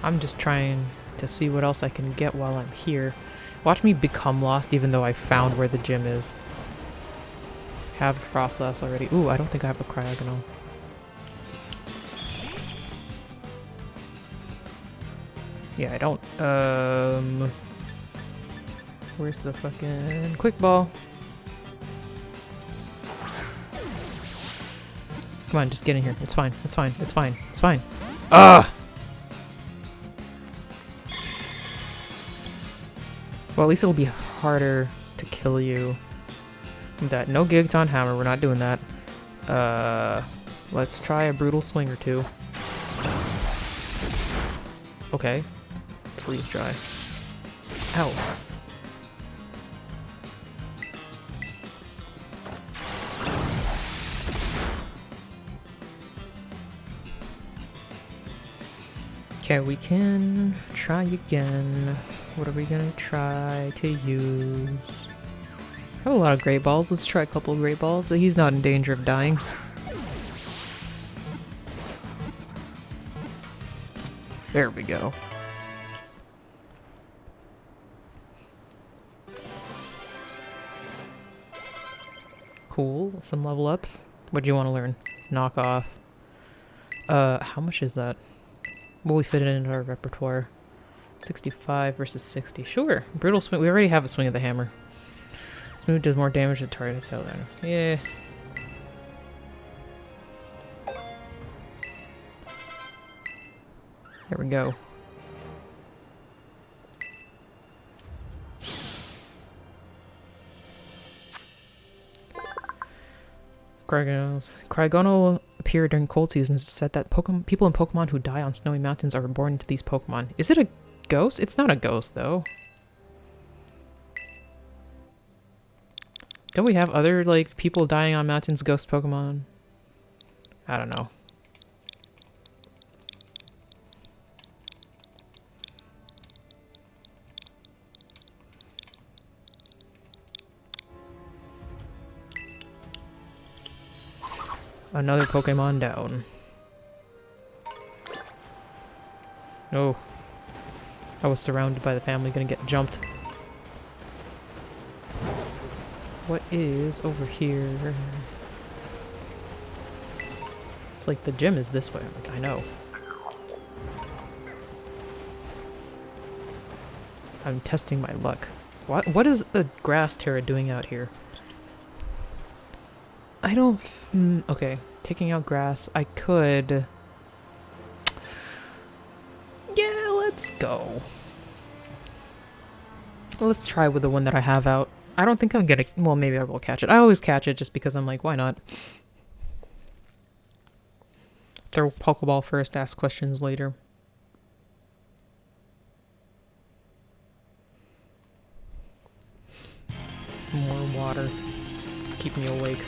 I'm just trying to see what else I can get while I'm here. Watch me become lost even though I found where the gym is. Have Frostlass already. Ooh, I don't think I have a Cryogonal. Yeah, I don't. Where's the fucking quick ball? Come on, just get in here. It's fine. It's fine. It's fine. It's fine. Ugh! Well, at least it'll be harder to kill you. That no Gigaton Hammer. We're not doing that. Let's try a Brutal Swing or two. Okay. Freeze dry. Ow. Okay, we can try again. What are we gonna try to use? I have a lot of Great Balls. Let's try a couple of Great Balls. He's not in danger of dying. There we go. Cool. Some level ups. What do you want to learn? Knock off. How much is that? Will we fit it into our repertoire? 65 versus 60. Sure. Brutal Swing. We already have a Swing of the Hammer. Smooth does more damage to target's tail then. Yeah. There we go. Cryogonal appear during cold seasons. It's said that people in Pokemon who die on snowy mountains are reborn into these Pokemon. Is it a ghost? It's not a ghost, though. Don't we have other, like, people dying on mountains ghost Pokemon? I don't know. Another Pokemon down. Oh. I was surrounded by the family, gonna get jumped. What is over here? It's like the gym is this way. I know. I'm testing my luck. What is a grass Terra doing out here? I don't... okay, taking out grass. I could... yeah, let's go. Let's try with the one that I have out. I don't think I'm gonna... well, maybe I will catch it. I always catch it just because I'm like, why not? Throw Pokeball first, ask questions later. More water. Keep me awake.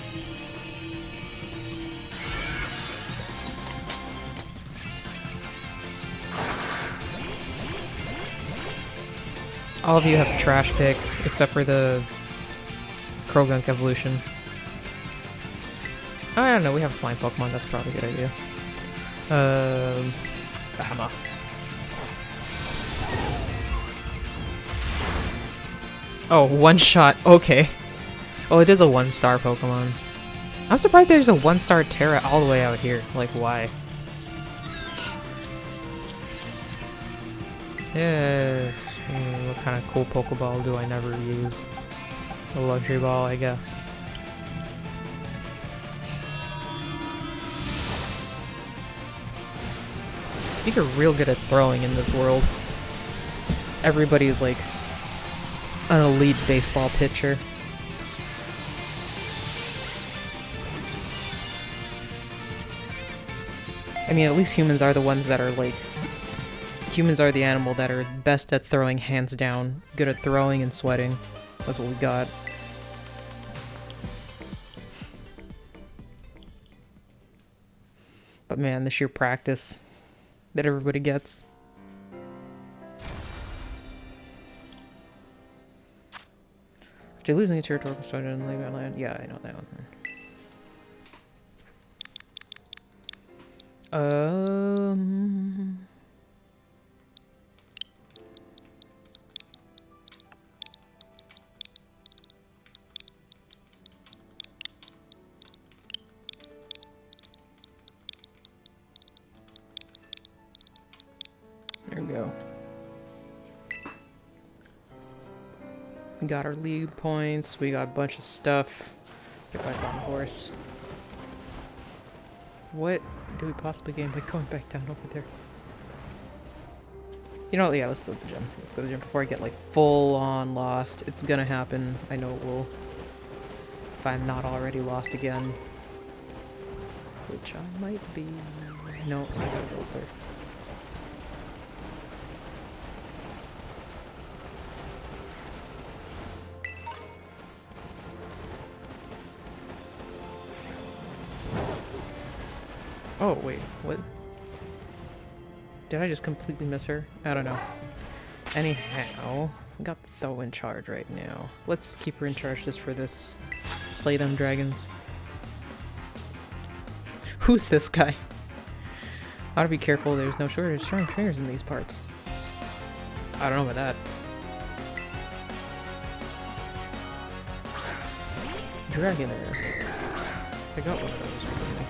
All of you have trash picks, except for the Krogunk evolution. I don't know, we have a flying Pokemon, that's probably a good idea. Bahama. Oh, one shot, okay. Oh, it is a 1-star Pokemon. I'm surprised there's a 1-star Terra all the way out here. Like, why? Yes. What kind of cool Pokeball do I never use? A luxury ball, I guess. I think you're real good at throwing in this world. Everybody's like an elite baseball pitcher. I mean, at least humans are the ones that are like... humans are the animal that are best at throwing, hands down. Good at throwing and sweating. That's what we got. But man, the sheer practice that everybody gets. After losing a territory, started in Levi Land. Yeah, I know that one. There we go. We got our league points, we got a bunch of stuff. Get back on the horse. What do we possibly gain by going back down over there? You know what, yeah, let's go to the gym. Let's go to the gym before I get like full on lost. It's gonna happen. I know it will. If I'm not already lost again. Which I might be. No, I gotta go up there. Oh, wait, what? Did I just completely miss her? I don't know. Anyhow, we got Tho in charge right now. Let's keep her in charge just for this. Slay them dragons. Who's this guy? Ought to be careful, there's no shortage of strong trainers in these parts. I don't know about that. Dragonair. I got one of those recently.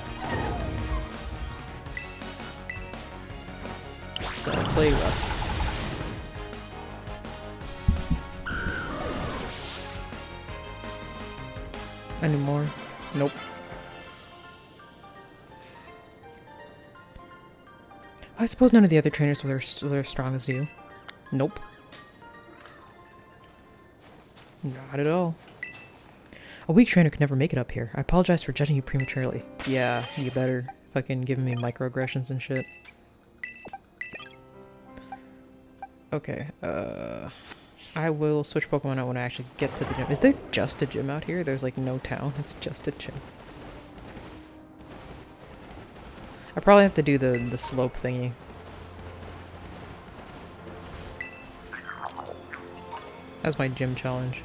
It's gonna play rough. Any more? Nope. I suppose none of the other trainers were as strong as you. Nope. Not at all. A weak trainer could never make it up here. I apologize for judging you prematurely. Yeah, you better fucking give me microaggressions and shit. Okay, I will switch Pokemon out when I actually get to the gym. Is there just a gym out here? There's like no town, it's just a gym. I probably have to do the slope thingy. That's my gym challenge.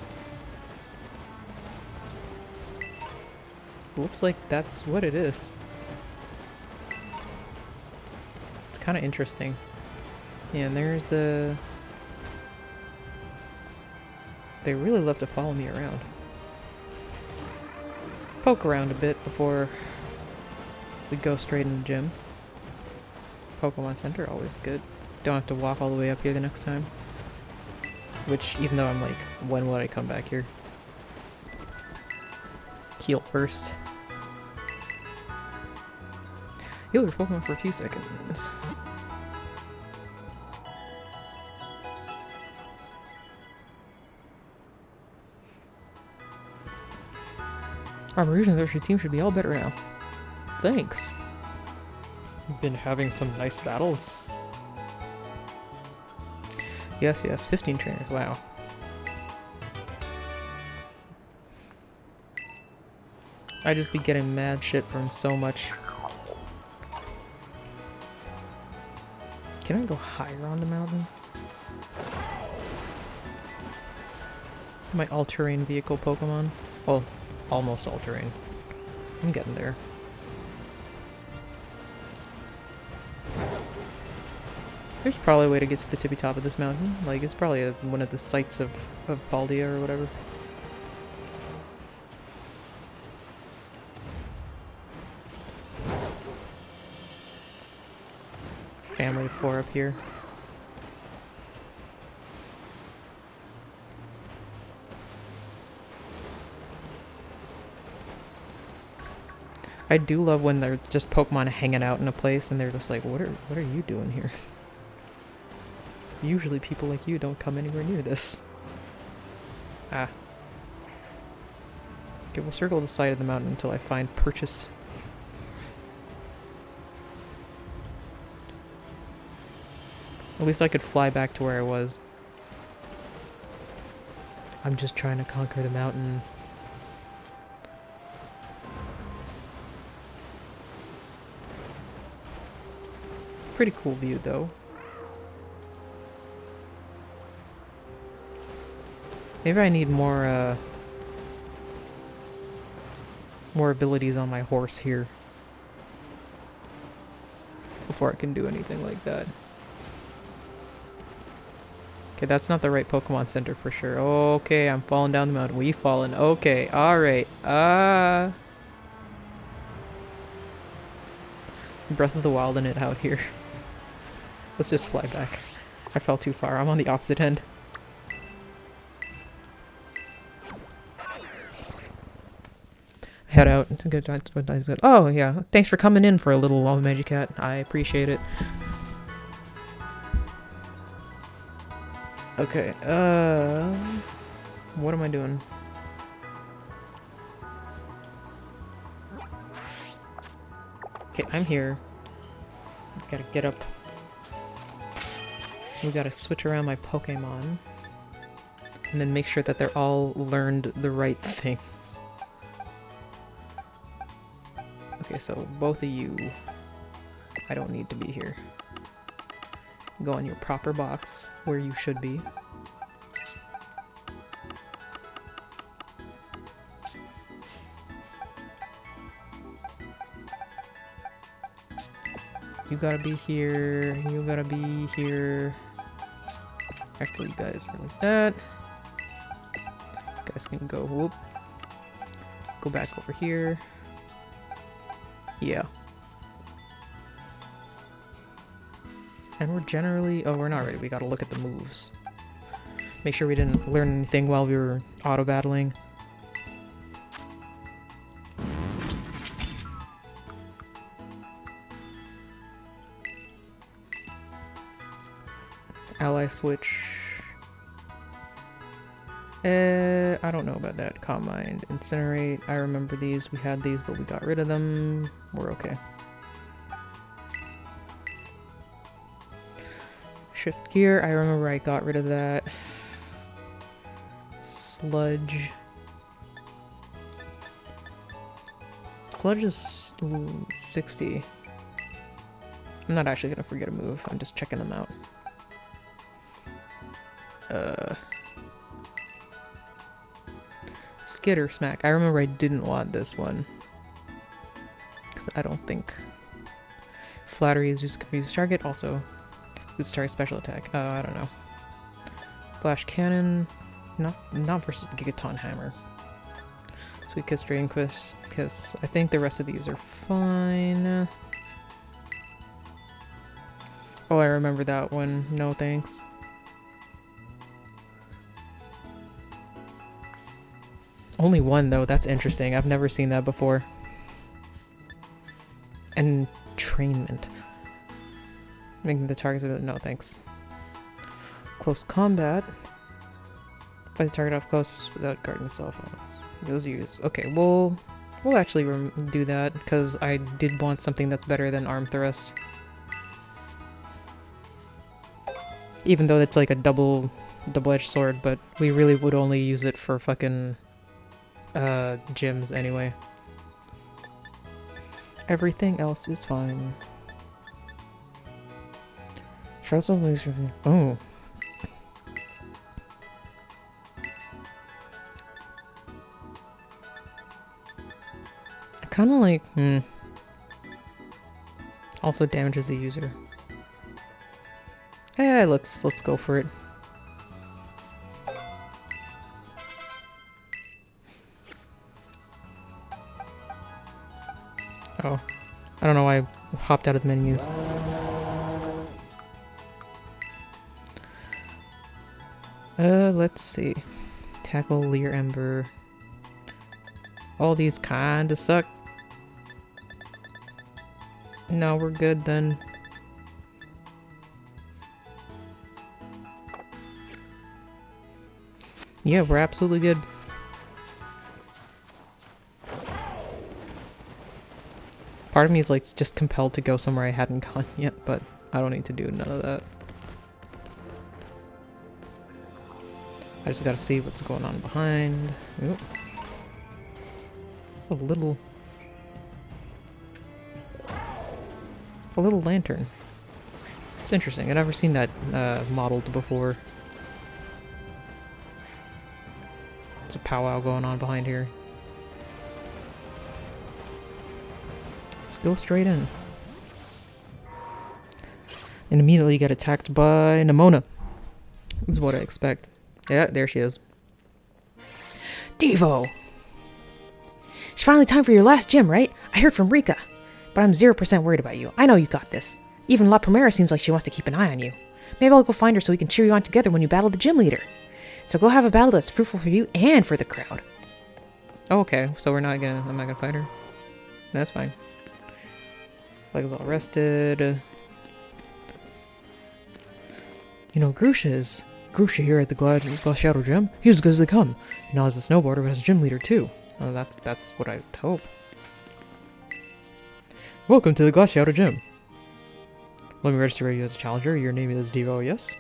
Looks like that's what it is. It's kind of interesting. Yeah, and there's the... They really love to follow me around. Poke around a bit before we go straight in the gym. Pokemon Center, always good. Don't have to walk all the way up here the next time. Which, even though I'm like, when would I come back here? Heal first. Heal your Pokemon for a few seconds. Our Marusian Nursery team should be all better now. Thanks. You've been having some nice battles. Yes, yes, 15 trainers, wow. I just be getting mad shit from so much. Can I go higher on the mountain? My all-terrain vehicle Pokemon? Well, almost all-terrain. I'm getting there. There's probably a way to get to the tippy top of this mountain. Like, it's probably one of the sites of Paldia or whatever. Family 4 up here. I do love when they're just Pokemon hanging out in a place and they're just like, what are you doing here? Usually people like you don't come anywhere near this. Ah. Okay, we'll circle the side of the mountain until I find purchase. At least I could fly back to where I was. I'm just trying to conquer the mountain. Pretty cool view, though. Maybe I need more abilities on my horse here before I can do anything like that. Okay, that's not the right Pokemon Center for sure. Okay, I'm falling down the mountain. We fallen. Okay, alright. Breath of the Wild in it out here. Let's just fly back. I fell too far. I'm on the opposite end. Head out. Oh, yeah. Thanks for coming in for a little while, Magicat. I appreciate it. Okay, what am I doing? Okay, I'm here. Gotta get up. We gotta switch around my Pokemon. And then make sure that they're all learned the right things. Okay, so both of you, I don't need to be here. Go in your proper box, where you should be. You gotta be here, you gotta be here. Actually, you guys are like that. You guys can go, whoop. Go back over here. Yeah. And we're generally... Oh, we're not ready. We gotta look at the moves. Make sure we didn't learn anything while we were auto-battling. Ally switch. I don't know about that. Calm Mind. Incinerate. I remember these. We had these, but we got rid of them. We're okay. Shift gear. I remember I got rid of that. Sludge. Sludge is 60. I'm not actually gonna forget a move. I'm just checking them out. Skitter Smack. I remember I didn't want this one. Because I don't think... Flattery is just confuse target. Also, this target special attack. I don't know. Flash Cannon. Not versus Gigaton Hammer. Sweet Kiss, Drain Kiss. I think the rest of these are fine. Oh, I remember that one. No thanks. Only one though, that's interesting. I've never seen that before. Entrainment. Making the targets of no thanks. Close combat. Fight the target off close without guarding itself. Those use. Okay, we'll actually do that because I did want something that's better than arm thrust. Even though it's like a double-edged sword, but we really would only use it for fucking gyms anyway. Everything else is fine. Oh. I kind of like, also damages the user. Yeah, let's go for it. Oh, I don't know why I hopped out of the menus. Let's see. Tackle, Leer Ember. All these kinda suck. No, we're good then. Yeah, we're absolutely good. Part of me is like just compelled to go somewhere I hadn't gone yet, but I don't need to do none of that. I just gotta see what's going on behind. Oop. It's a little lantern. It's interesting. I've never seen that modeled before. There's a powwow going on behind here. Let's go straight in. And immediately get attacked by Nimona. This is what I expect. Yeah, there she is. Devo! It's finally time for your last gym, right? I heard from Rika. But I'm 0% worried about you. I know you got this. Even La Primera seems like she wants to keep an eye on you. Maybe I'll go find her so we can cheer you on together when you battle the gym leader. So go have a battle that's fruitful for you and for the crowd. Oh, okay, so I'm not gonna fight her. That's fine. Leg is all rested. You know, Grusha here at the Glass Shadow Gym. He's as good as they come. Now as a snowboarder, but as a gym leader too. Oh, that's what I'd hope. Welcome to the Glass Shadow Gym. Let me register you as a challenger. Your name is Devo, yes?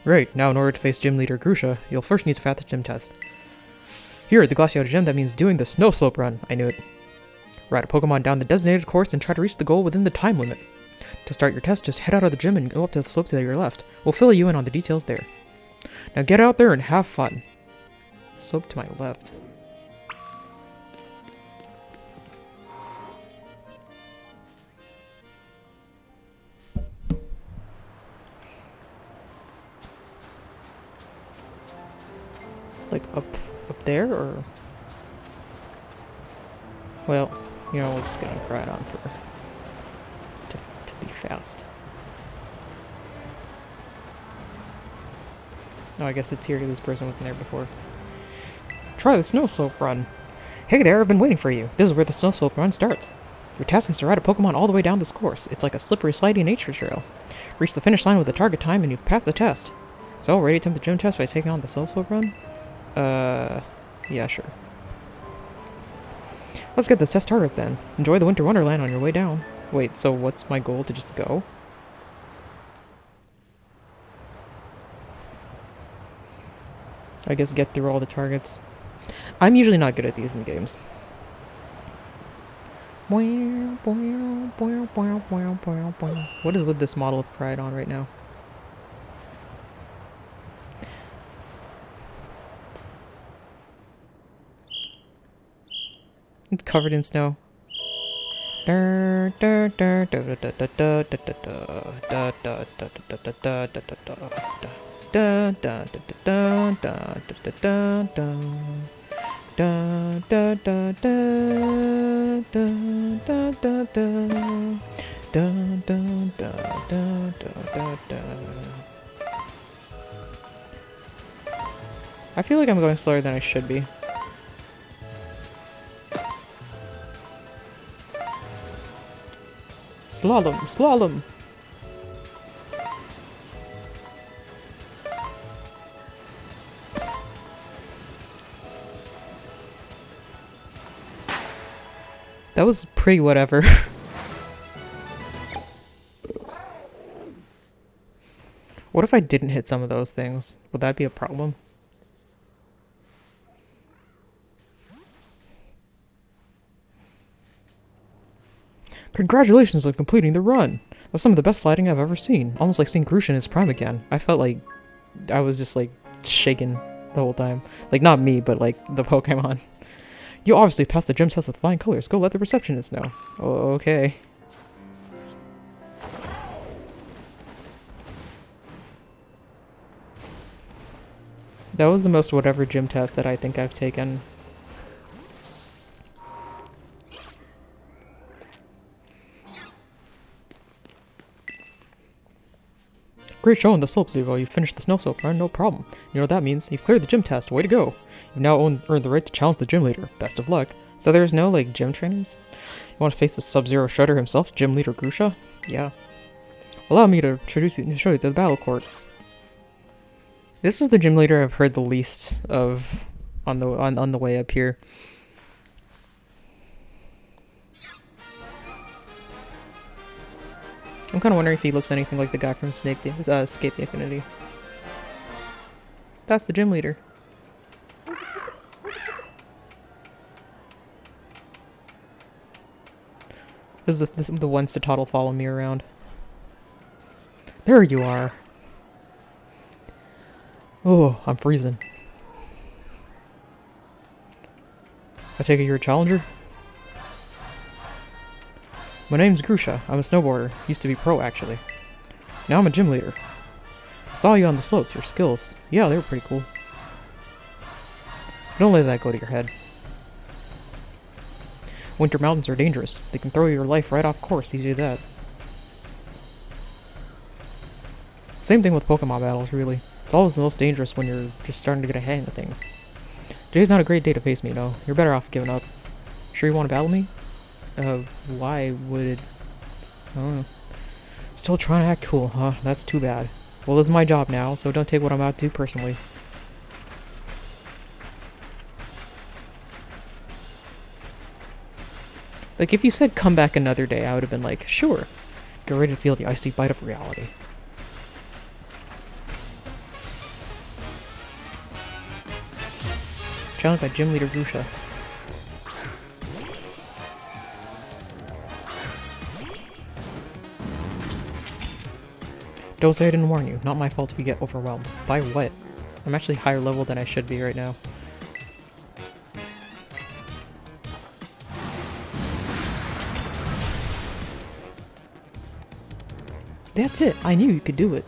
Right, now in order to face gym leader Grusha, you'll first need to pass the gym test. Here at the Glass Shadow Gym, that means doing the snow slope run. I knew it. Ride a Pokemon down the designated course and try to reach the goal within the time limit. To start your test, just head out of the gym and go up to the slope to your left. We'll fill you in on the details there. Now get out there and have fun. Slope to my left. Like up there, or? Well, you know, we're just gonna ride on for to be fast. No, I guess it's here. This person wasn't there before. Try the snow slope run. Hey there, I've been waiting for you. This is where the snow slope run starts. Your task is to ride a Pokemon all the way down this course. It's like a slippery, slidey nature trail. Reach the finish line with the target time and you've passed the test. So, ready to attempt the gym test by taking on the snow slope run? Yeah, sure. Let's get this test started then. Enjoy the Winter Wonderland on your way down. Wait, so what's my goal? To just go? I guess get through all the targets. I'm usually not good at these in games. What is with this model of Crydon right now? It's covered in snow. I feel like I'm going slower than I should be. Slalom, slalom! That was pretty whatever. What if I didn't hit some of those things? Would that be a problem? Congratulations on completing the run! That was some of the best sliding I've ever seen. Almost like seeing Grusha in his prime again. I felt like I was just like shaking the whole time. Like not me, but like the Pokemon. You obviously passed the gym test with flying colors. Go let the receptionist know. Oh, okay. That was the most whatever gym test that I think I've taken. Great show on the slopes, Evo. You finished the snow slope run, no problem. You know what that means? You've cleared the gym test. Way to go. You've now earned the right to challenge the gym leader. Best of luck. So there's no, like, gym trainers? You want to face the Sub-Zero Shredder himself, Gym Leader Grusha? Yeah. Allow me to introduce you and show you to the battle court. This is the gym leader I've heard the least of on the way up here. I'm kind of wondering if he looks anything like the guy from Skate the Infinity. That's the gym leader. This is the one Satotal follow me around. There you are. Oh, I'm freezing. I take it you're a challenger? My name's Grusha. I'm a snowboarder. Used to be pro, actually. Now I'm a gym leader. I saw you on the slopes. Your skills. Yeah, they were pretty cool. Don't let that go to your head. Winter mountains are dangerous. They can throw your life right off course. Easy as that. Same thing with Pokemon battles, really. It's always the most dangerous when you're just starting to get a hang of things. Today's not a great day to face me, no. You're better off giving up. Sure you want to battle me? Why would it... I don't know. Still trying to act cool, huh? That's too bad. Well, this is my job now, so don't take what I'm about to personally. Like, if you said come back another day, I would have been like, sure. Get ready to feel the icy bite of reality. Challenged by Gym Leader Grusha. Don't say I didn't warn you. Not my fault if you get overwhelmed. By what? I'm actually higher level than I should be right now. That's it! I knew you could do it!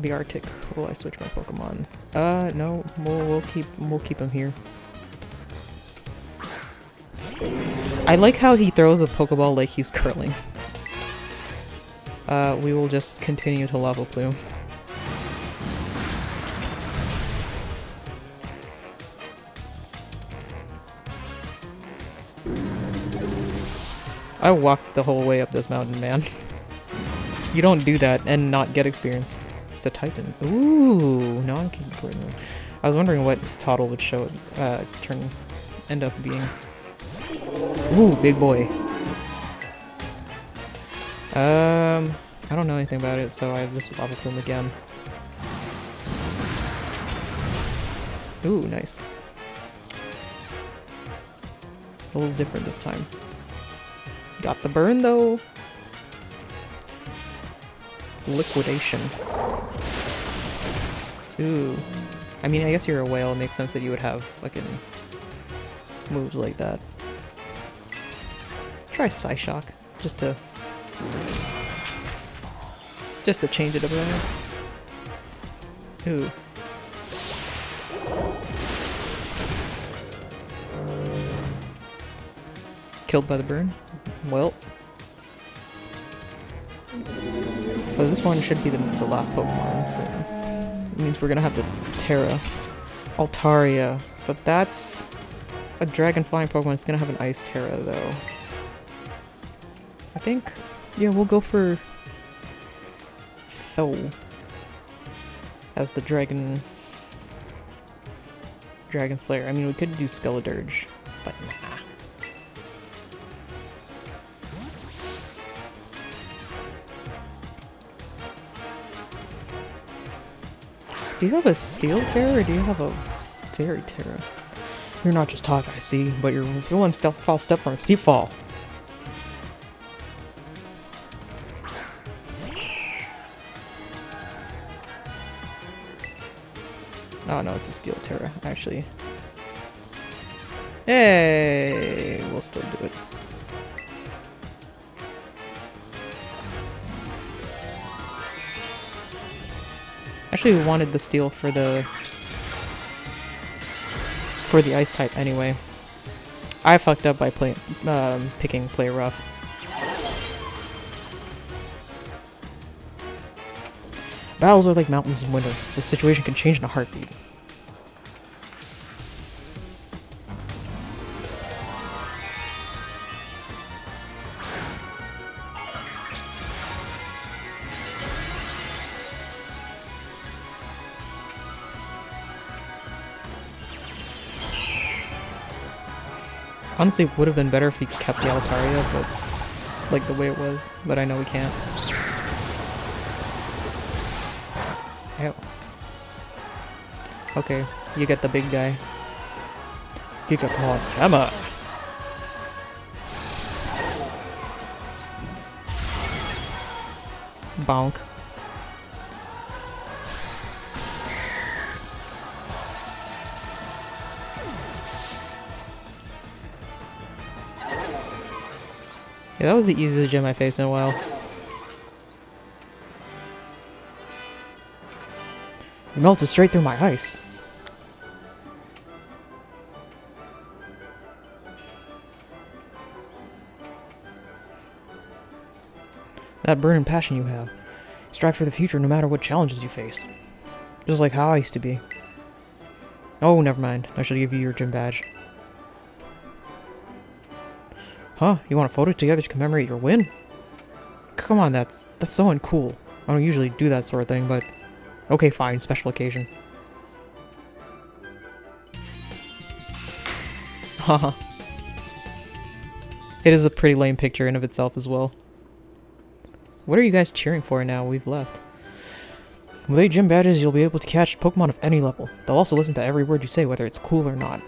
Be Arctic. Will I switch my Pokemon? No. We'll keep him here. I like how he throws a Pokeball like he's curling. We will just continue to Lava Plume. I walked the whole way up this mountain, man. You don't do that and not get experience. It's a Titan. Ooh, no, I'm keeping putting it. I was wondering what Toddle would end up being. Ooh, big boy. I don't know anything about it, so I just leveled him again. Ooh, nice. A little different this time. Got the burn though. Liquidation. Ooh. I mean, I guess you're a whale. It makes sense that you would have fucking moves like that. Try Psyshock, just to change it up around. Ooh. Killed by the burn? Well. But this one should be the last Pokemon, so it means we're gonna have to Terra. Altaria. So that's a dragon flying Pokemon. It's gonna have an Ice Terra, though. I think, yeah, we'll go for Tho as the Dragon Slayer. I mean, we could do Skeledirge, but nah. Do you have a Steel Terra or do you have a Fairy Terra? You're not just talking, I see, but you're one step from a steep fall. Oh no, it's a Steel Terra, actually. Hey, we'll still do it. Actually, we wanted the Steel for the Ice type anyway. I fucked up by picking Play Rough. Battles are like mountains in winter. The situation can change in a heartbeat. Honestly, it would have been better if we kept the Altaria, but like the way it was. But I know we can't. Ew. Okay, you get the big guy. Gigapod Hammer! Bonk. Yeah, that was the easiest gym I faced in a while. You melted straight through my ice. That burning passion you have. Strive for the future no matter what challenges you face. Just like how I used to be. Oh, never mind. I should give you your gym badge. Huh? You want a photo together to commemorate your win? Come on, that's so uncool. I don't usually do that sort of thing, but... Okay, fine. Special occasion. Haha. It is a pretty lame picture in of itself as well. What are you guys cheering for now? We've left. With 8 gym badges, you'll be able to catch Pokemon of any level. They'll also listen to every word you say, whether it's cool or not.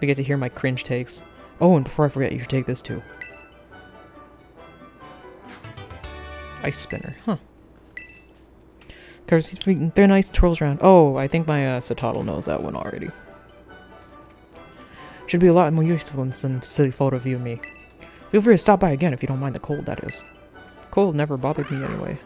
You get to hear my cringe takes. Oh, and before I forget, you should take this too. Ice Spinner, huh. They're nice, twirls around. Oh, I think my Satotl knows that one already. Should be a lot more useful than some silly photo of you and me. Feel free to stop by again if you don't mind the cold, that is. Cold never bothered me anyway.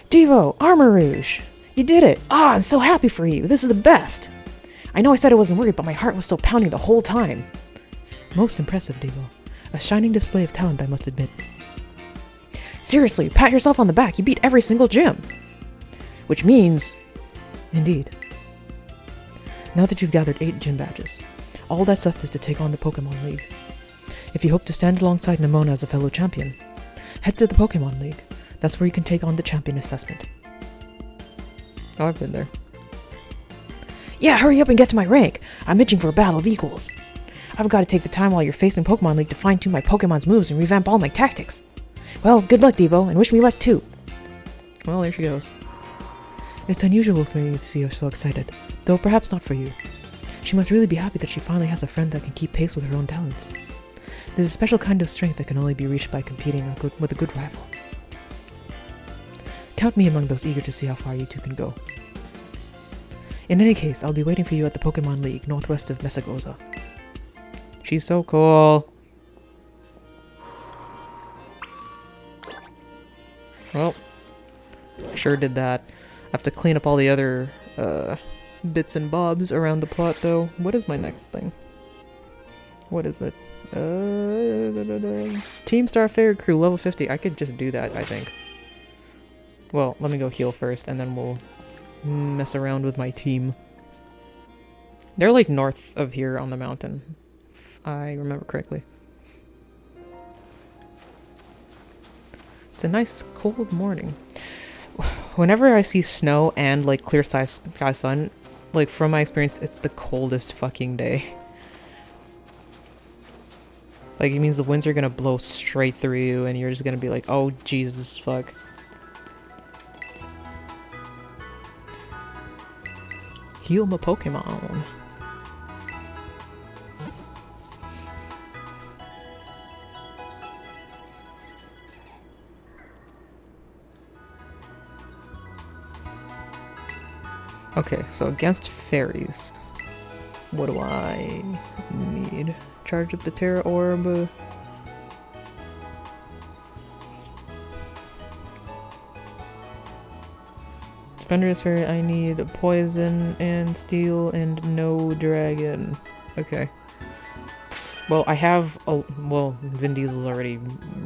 Devo, Armor Rouge! You did it! Ah, I'm so happy for you! This is the best! I know I said I wasn't worried, but my heart was still pounding the whole time. Most impressive, Devo. A shining display of talent, I must admit. Seriously, pat yourself on the back. You beat every single gym. Which means... Indeed. Now that you've gathered 8 gym badges, all that's left is to take on the Pokemon League. If you hope to stand alongside Nimona as a fellow champion, head to the Pokemon League. That's where you can take on the champion assessment. Oh, I've been there. Yeah, hurry up and get to my rank! I'm itching for a battle of equals. I've got to take the time while you're facing Pokemon League to fine-tune my Pokemon's moves and revamp all my tactics. Well, good luck, Devo, and wish me luck too. Well, there she goes. It's unusual for me to see her so excited, though perhaps not for you. She must really be happy that she finally has a friend that can keep pace with her own talents. There's a special kind of strength that can only be reached by competing with a good rival. Count me among those eager to see how far you two can go. In any case, I'll be waiting for you at the Pokemon League northwest of Mesagoza. She's so cool. Well, sure did that. I have to clean up all the other bits and bobs around the plot, though. What is my next thing? What is it? Team Starfarer Crew, level 50. I could just do that, I think. Well, let me go heal first, and then we'll mess around with my team. They're like north of here on the mountain, if I remember correctly. It's a nice cold morning. Whenever I see snow and like clear sky sun, like from my experience, it's the coldest fucking day. Like, it means the winds are gonna blow straight through you and you're just gonna be like, oh Jesus fuck. Heal my Pokemon. Okay, so against fairies, what do I need? Charge up the Terra Orb. Defender's Fairy, I need Poison and Steel and no Dragon. Okay. Well, I have a- well, Vin Diesel's already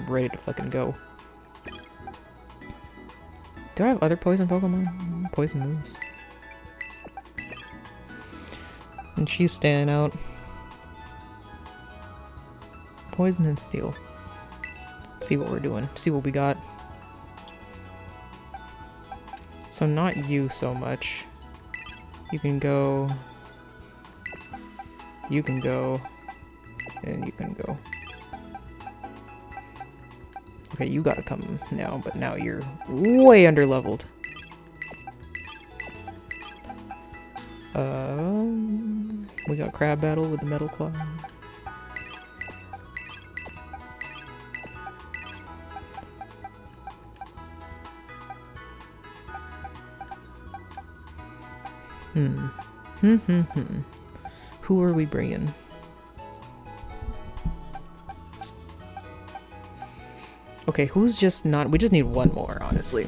ready to fucking go. Do I have other Poison Pokemon? Poison moves. And she's standing out. Poison and Steel. See what we're doing. See what we got. So not you so much. You can go. You can go. And you can go. Okay, you gotta come now, but now you're way underleveled. We got Crab Battle with the Metal Claw. Who are we bringing? Okay, who's just not- we just need one more, honestly.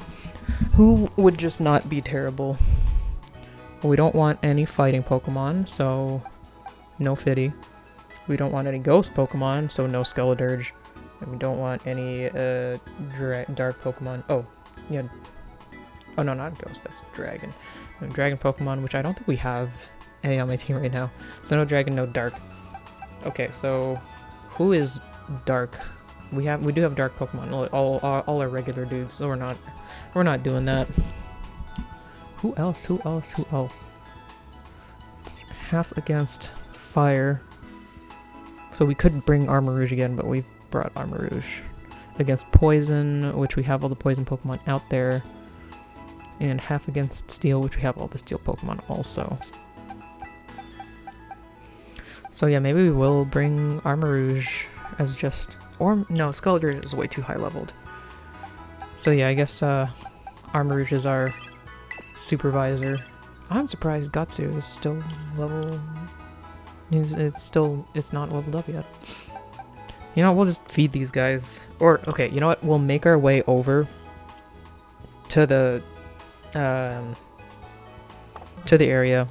Who would just not be terrible? Well, we don't want any fighting Pokemon, so no Fitty. We don't want any ghost Pokemon, so no Skeledirge. And we don't want any dark Pokemon. Oh, yeah. Oh no, not ghost, that's dragon. No dragon Pokemon, which I don't think we have any on my team right now. So no dragon, no dark. Okay, so who is dark? We do have dark Pokemon. All our regular dudes. So we're not doing that. Who else? Who else? Who else? It's half against fire. So we could bring Armarouge again, but we've brought Armarouge. Against poison, which we have all the poison Pokemon out there. And half against steel, which we have all the steel Pokemon also. So yeah, maybe we will bring Armarouge as just... Or, no, Skeledirge is way too high leveled. So yeah, I guess Armarouge is our supervisor. I'm surprised Gatsu is still level... It's not leveled up yet. You know, we'll just feed these guys. Or, okay, you know what? We'll make our way over to the area,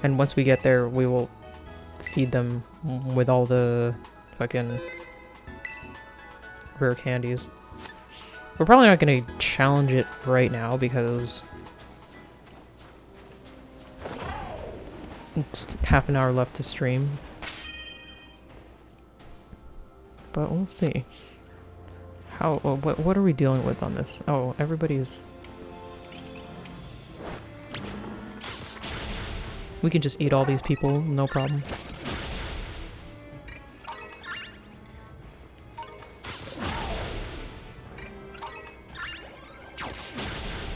and once we get there, we will feed them with all the fucking rare candies. We're probably not going to challenge it right now because It's half an hour left to stream. But we'll see. What are we dealing with on this? Oh, everybody's... We can just eat all these people, no problem.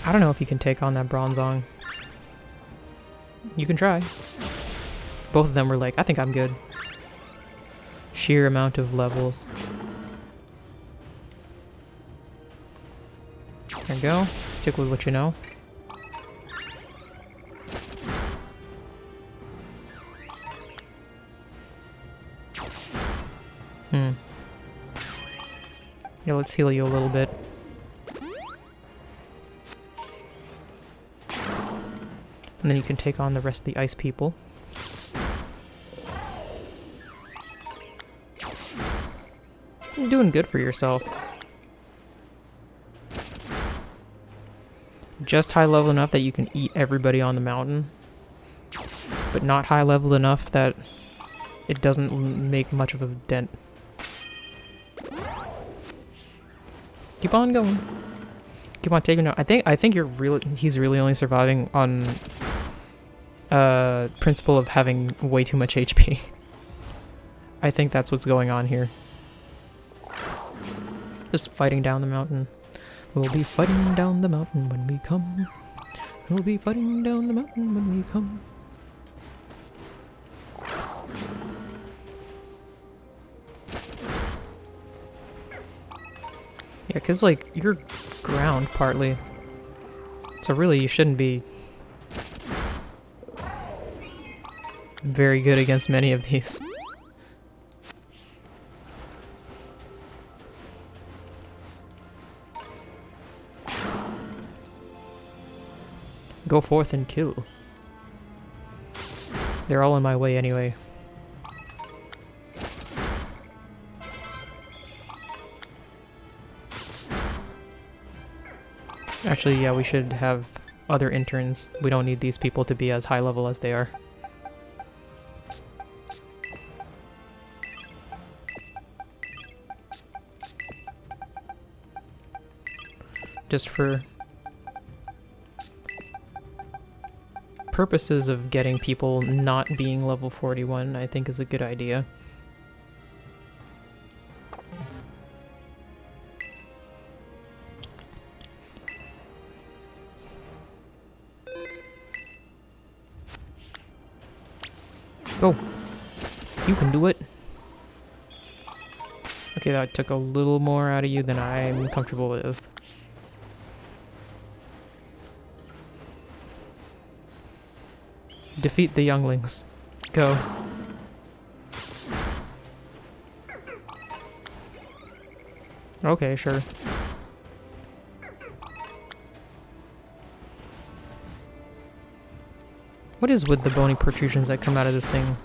I don't know if you can take on that Bronzong. You can try. Both of them were like, I think I'm good. Sheer amount of levels. There you go. Stick with what you know. Yeah, let's heal you a little bit. And then you can take on the rest of the ice people. You're doing good for yourself. Just high level enough that you can eat everybody on the mountain. But not high level enough that it doesn't make much of a dent. Keep on going. Keep on taking out. I think he's really only surviving on principle of having way too much HP. I think that's what's going on here. Just fighting down the mountain. We'll be fighting down the mountain when we come. We'll be fighting down the mountain when we come. Yeah, cause like, you're ground partly. So really you shouldn't be very good against many of these. Go forth and kill. They're all in my way anyway. Actually, yeah, we should have other interns. We don't need these people to be as high level as they are. Just for purposes of getting people not being level 41, I think is a good idea. Go! You can do it! Okay, that took a little more out of you than I'm comfortable with. Defeat the younglings. Go. Okay, sure. What is with the bony protrusions that come out of this thing?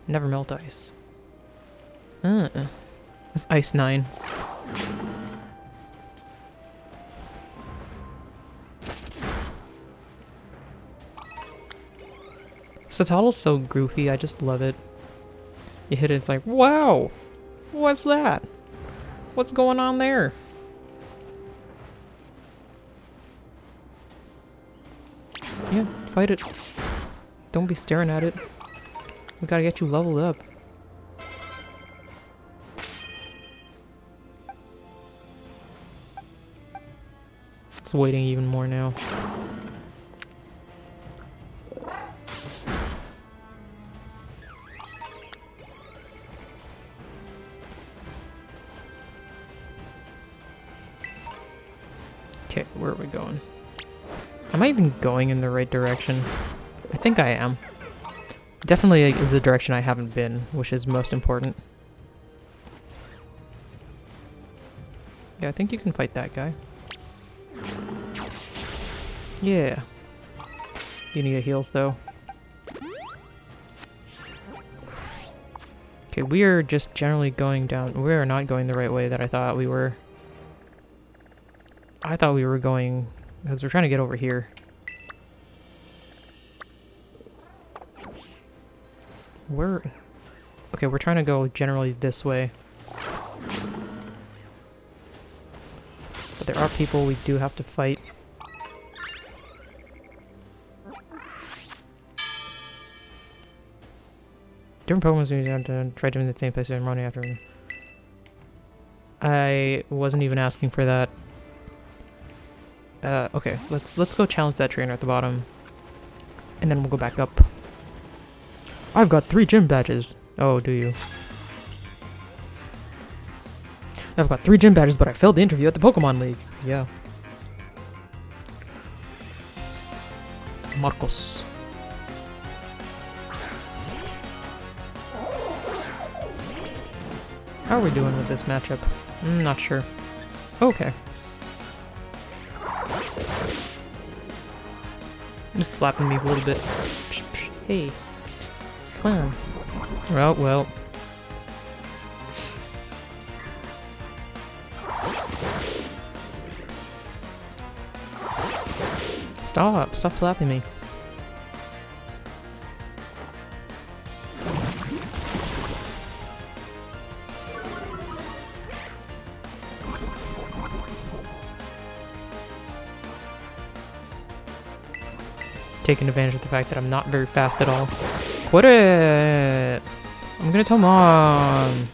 Never melt ice. It's Ice 9. Satottle's so goofy, I just love it. You hit it, it's like, wow! What's that? What's going on there? Yeah, fight it. Don't be staring at it. We gotta get you leveled up. It's waiting even more now. Okay, where are we going? Am I even going in the right direction? I think I am. Definitely is the direction I haven't been, which is most important. Yeah, I think you can fight that guy. Yeah. You need a heals though. Okay, we are just generally going down. We are not going the right way that I thought we were. I thought we were going Because we're trying to get over here. Okay, we're trying to go generally this way. But there are people we do have to fight. Different Pokemon's going to try doing the same place and running after him. I wasn't even asking for that. Okay, let's go challenge that trainer at the bottom. And then we'll go back up. I've got 3 gym badges. Oh, do you? I've got 3 gym badges, but I failed the interview at the Pokemon League. Yeah. Marcos. How are we doing with this matchup? Not sure. Okay. Just slapping me a little bit. Hey. Come on. Well. Stop slapping me. Taking advantage of the fact that I'm not very fast at all. Quit it! I'm gonna tell Mom!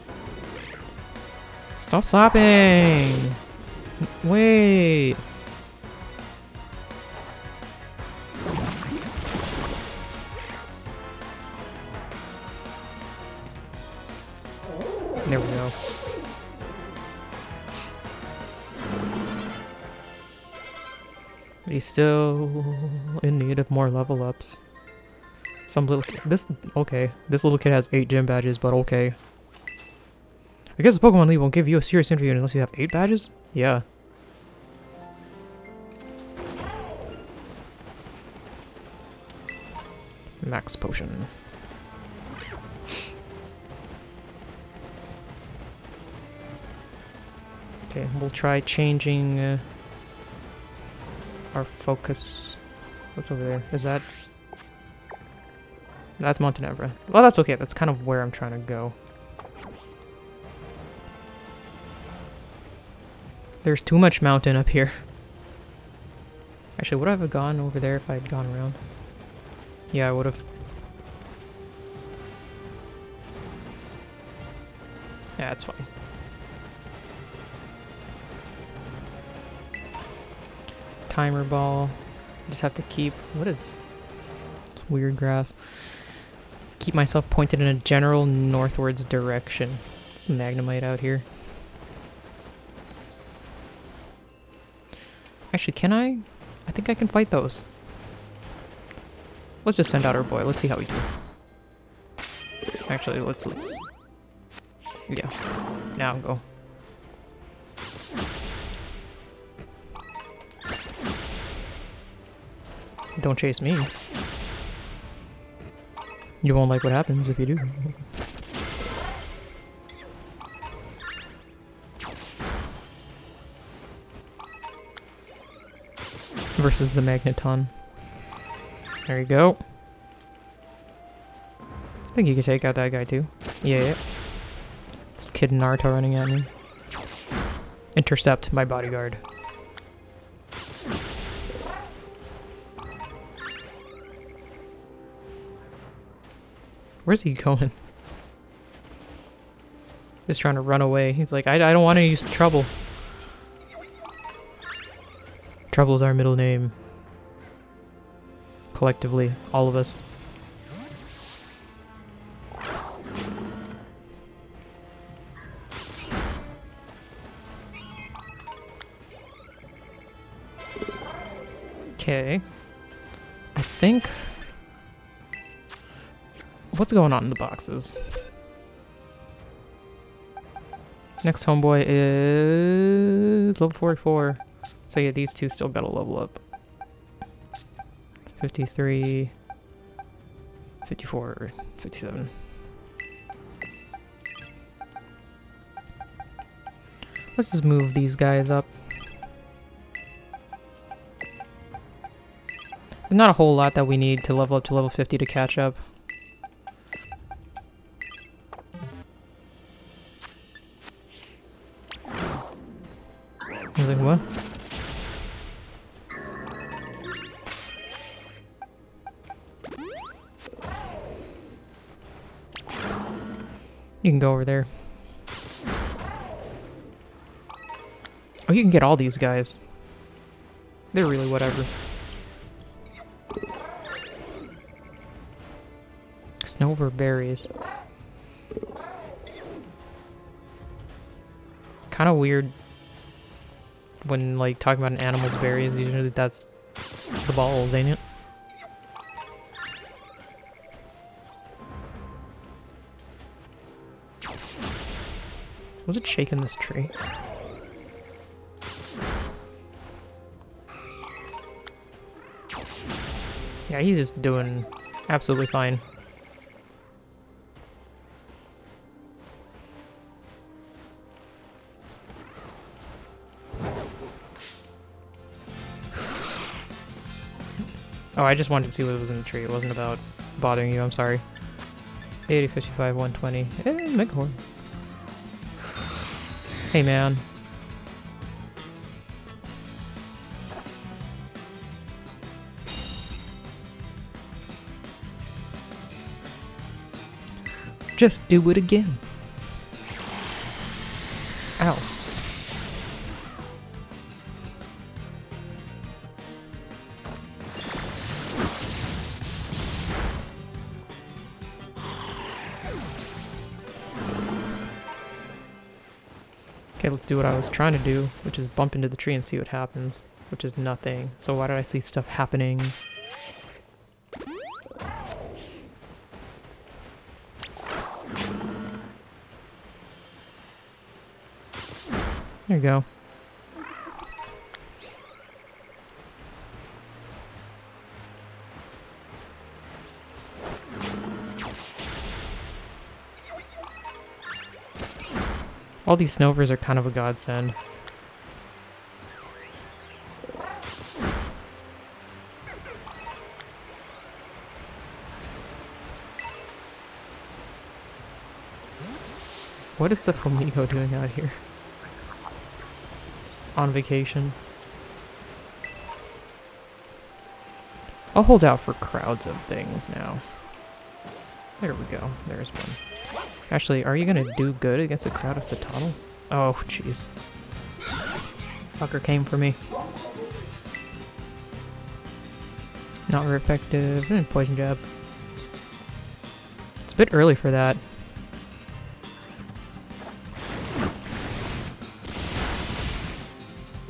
Stop slapping! Wait! There we go. He's still in need of more level ups. Some little this little kid has 8 gym badges, but okay. I guess the Pokemon League won't give you a serious interview unless you have 8 badges? Yeah. Max potion. Okay, we'll try changing our focus. What's over there? Is that... That's Montenegro. Well, that's okay. That's kind of where I'm trying to go. There's too much mountain up here. Actually, would I have gone over there if I had gone around? Yeah, I would have. Yeah, it's fine. Timer ball. Just have to keep... What is... Weird grass. Keep myself pointed in a general northwards direction. It's Magnemite out here. Actually, can I? I think I can fight those. Let's just send out our boy. Let's see how we do. Actually, let's... Yeah. Now go. Don't chase me. You won't like what happens if you do. Versus the Magneton. There you go. I think you can take out that guy too. Yeah. This kid Naruto running at me. Intercept my bodyguard. Where's he going? Just trying to run away. He's like, I don't want to use trouble. Trouble's our middle name. Collectively, all of us. Okay. I think... What's going on in the boxes? Next homeboy is level 44. So yeah, these two still gotta level up. 53, 54, 57. Let's just move these guys up. Not a whole lot that we need to level up to level 50 to catch up. I was like, what? You can go over there. Oh, you can get all these guys. They're really whatever. Snow over berries. Kind of weird when, like, talking about an animal's berries. Usually that's the balls, ain't it? Was it shaking this tree? Yeah, he's just doing absolutely fine. Oh, I just wanted to see what was in the tree. It wasn't about bothering you, I'm sorry. 80, 55, 120. Hey, Meghorn. Hey, man. Just do it again. Ow. Okay, let's do what I was trying to do, which is bump into the tree and see what happens, which is nothing. So why did I see stuff happening? There you go. All these snovers are kind of a godsend. What is the flamingo doing out here? It's on vacation. I'll hold out for crowds of things now. There we go. There's one. Actually, are you gonna do good against a crowd of Satotl? Oh, jeez. Fucker came for me. Not very effective. Poison jab. It's a bit early for that.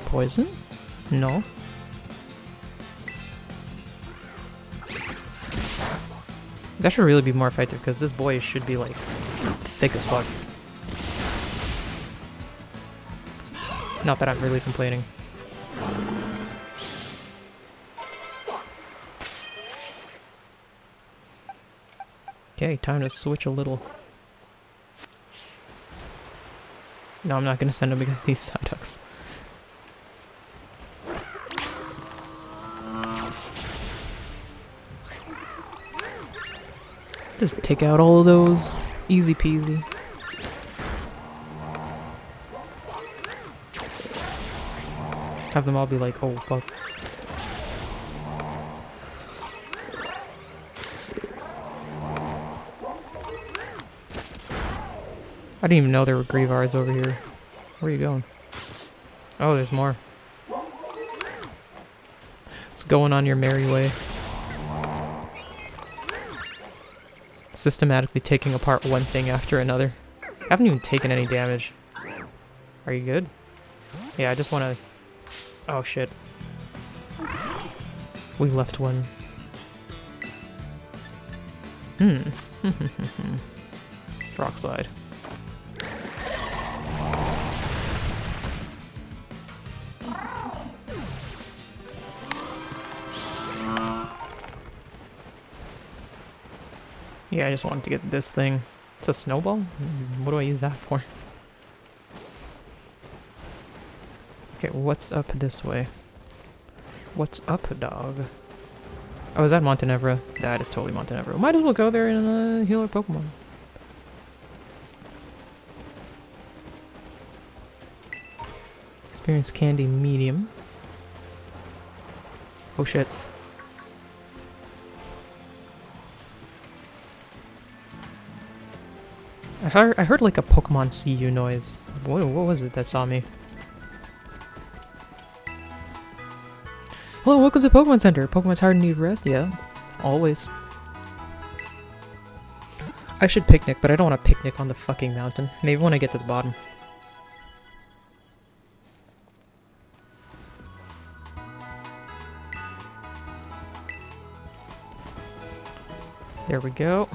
Poison? No. That should really be more effective because this boy should be like thick as fuck. Not that I'm really complaining. Okay, time to switch a little. No, I'm not gonna send him against these Psyducks. Just take out all of those. Easy peasy. Have them all be like, oh fuck. I didn't even know there were Grievards over here. Where are you going? Oh, there's more. It's going on your merry way. Systematically taking apart one thing after another. I haven't even taken any damage. Are you good? Yeah, I just want to... Oh shit. We left one. Rock slide. Yeah, I just wanted to get this thing. It's a snowball? What do I use that for? Okay, what's up this way? What's up, dog? Oh, is that Montenevra? That is totally Montenevra. Might as well go there and heal our Pokemon. Experience Candy medium. Oh shit. I heard like a Pokemon see you noise. What was it that saw me? Hello, welcome to Pokemon Center. Pokemon tired and need rest? Yeah, always. I should picnic, but I don't want to picnic on the fucking mountain. Maybe when I get to the bottom. There we go.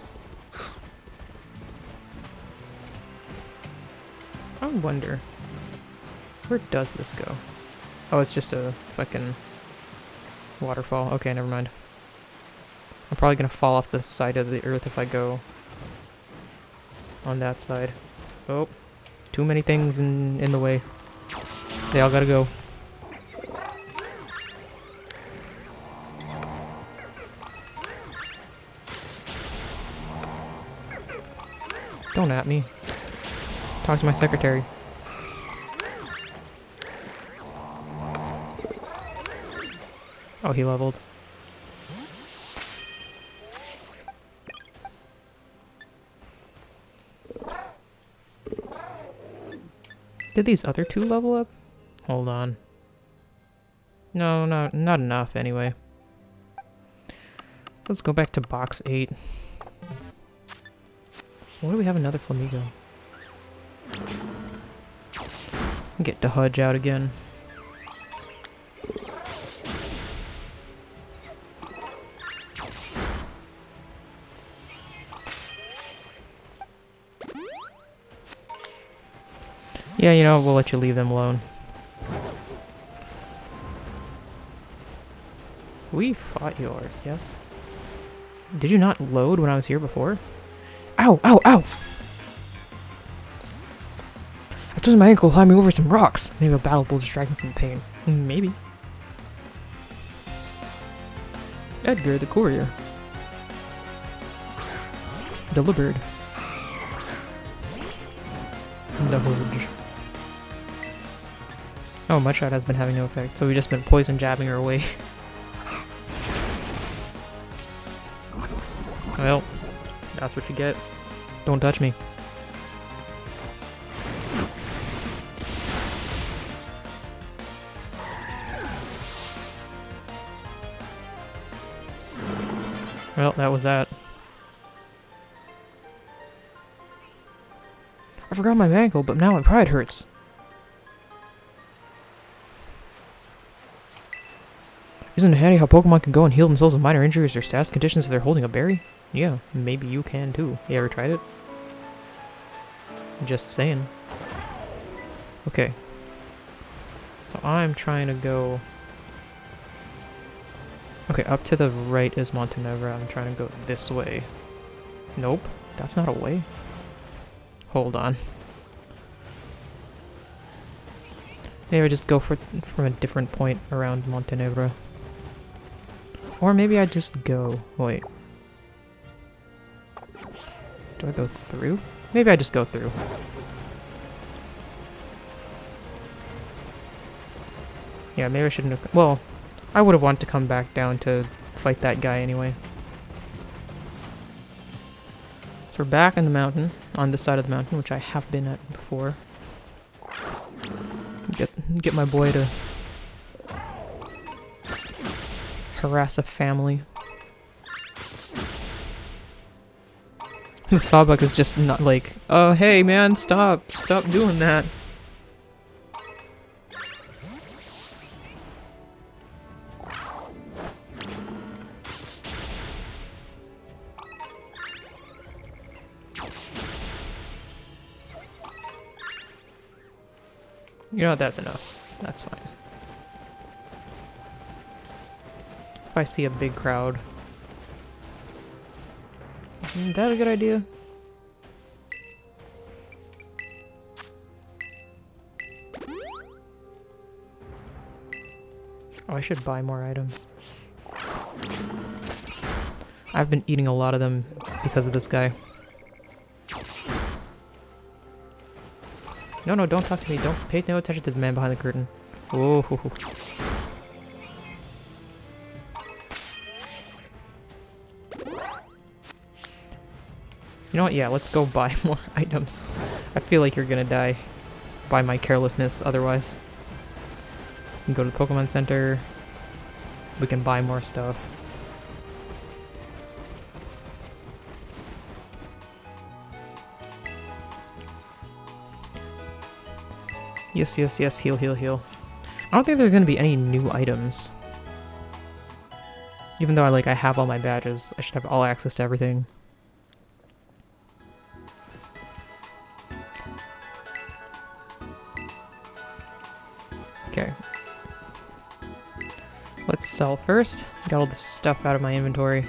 I wonder, where does this go? Oh, it's just a fucking waterfall. Okay, never mind. I'm probably gonna fall off the side of the earth if I go on that side. Oh, too many things in the way. They all gotta go. Don't at me. Talk to my secretary. Oh, he leveled. Did these other two level up? Hold on. No, not enough anyway. Let's go back to box 8. Why do we have another Flamigo? Get the Hudge out again. Yeah, you know, we'll let you leave them alone. We fought your, yes? Did you not load when I was here before? Ow, ow, ow! I twisted my ankle climbing over some rocks. Maybe a battle bull distracting from the pain. Maybe. Edgar the courier. Delivered. The Hurge. Oh, Mudshot has been having no effect, so we've just been poison jabbing her away. Well, that's what you get. Don't touch me. Well, that was that. I forgot my ankle, but now my pride hurts. Isn't it handy how Pokemon can go and heal themselves of minor injuries or status conditions if they're holding a berry? Yeah, maybe you can too. You ever tried it? Just saying. Okay. So I'm trying to go... Okay, up to the right is Montenevra. I'm trying to go this way. Nope, that's not a way. Hold on. Maybe I just go from a different point around Montenevra. Or maybe I just go... Wait. Do I go through? Maybe I just go through. Yeah, maybe I shouldn't have... Well, I would have wanted to come back down to fight that guy anyway. So we're back in the mountain, on this side of the mountain, which I have been at before. Get my boy to harass a family. The Sawbuck is just not like, oh hey man, stop doing that. You know what, that's enough. That's fine. If I see a big crowd. Isn't that a good idea? Oh, I should buy more items. I've been eating a lot of them because of this guy. No, no, don't talk to me. Don't pay no attention to the man behind the curtain. Oh. You know what? Yeah, let's go buy more items. I feel like you're gonna die by my carelessness otherwise. We can go to the Pokemon Center. We can buy more stuff. Yes, yes, yes, heal, heal, heal. I don't think there's gonna be any new items. Even though I have all my badges, I should have all access to everything. Okay. Let's sell first. Got all the stuff out of my inventory.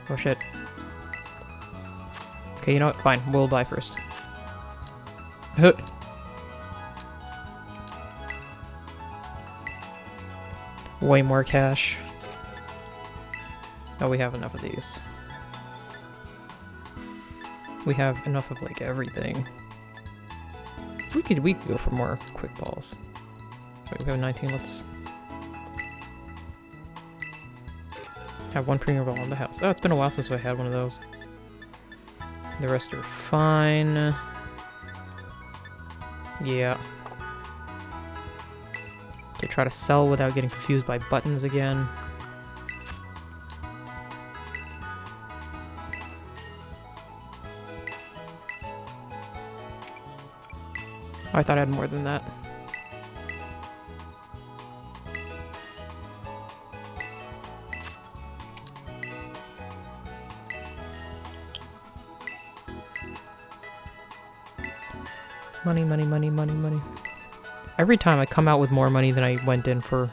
Oh shit. Okay, you know what? Fine, we'll buy first. Way more cash. Oh, we have enough of these. We have enough of like everything. We could go for more quick balls. Wait, we have 19. Let's have one premier ball in the house. Oh, it's been a while since I had one of those. The rest are fine. Yeah. Okay, try to sell without getting confused by buttons again. Oh, I thought I had more than that. Money, money, money, money, money. Every time I come out with more money than I went in for.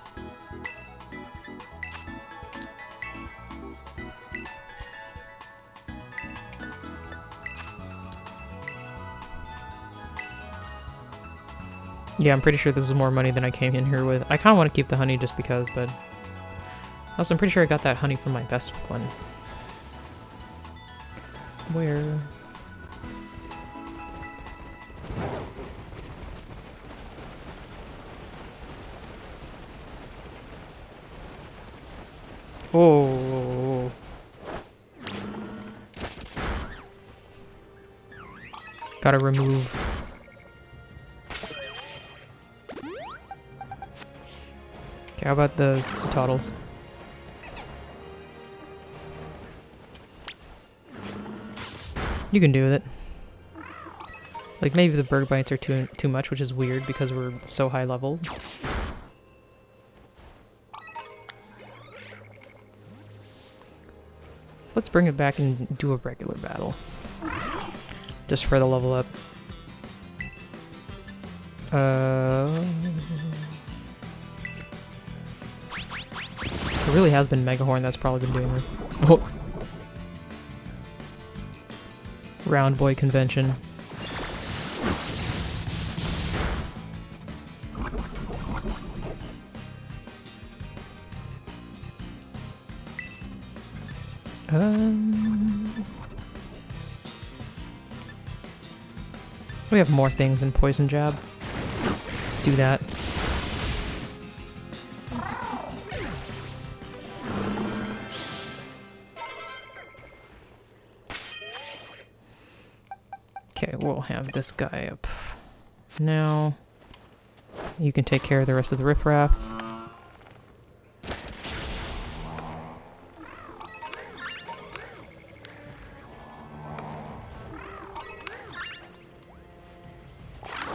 Yeah, I'm pretty sure this is more money than I came in here with. I kind of want to keep the honey just because, but... Also, I'm pretty sure I got that honey from my best one. Where... Oh. Gotta remove. Okay, how about the Citoddles? You can do with it. Like maybe the bird bites are too much, which is weird because we're so high level. Let's bring it back and do a regular battle. Just for the level up. It really has been Megahorn that's probably been doing this. Oh. Round Boy Convention. We have more things in Poison Jab. Let's do that. Okay, we'll have this guy up now. You can take care of the rest of the riffraff.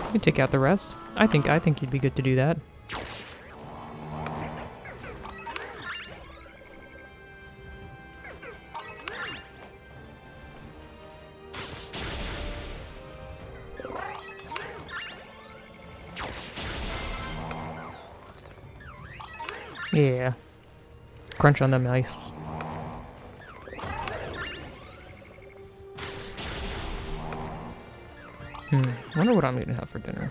You can take out the rest. I think you'd be good to do that. Yeah. Crunch on them ice. I wonder what I'm gonna have for dinner.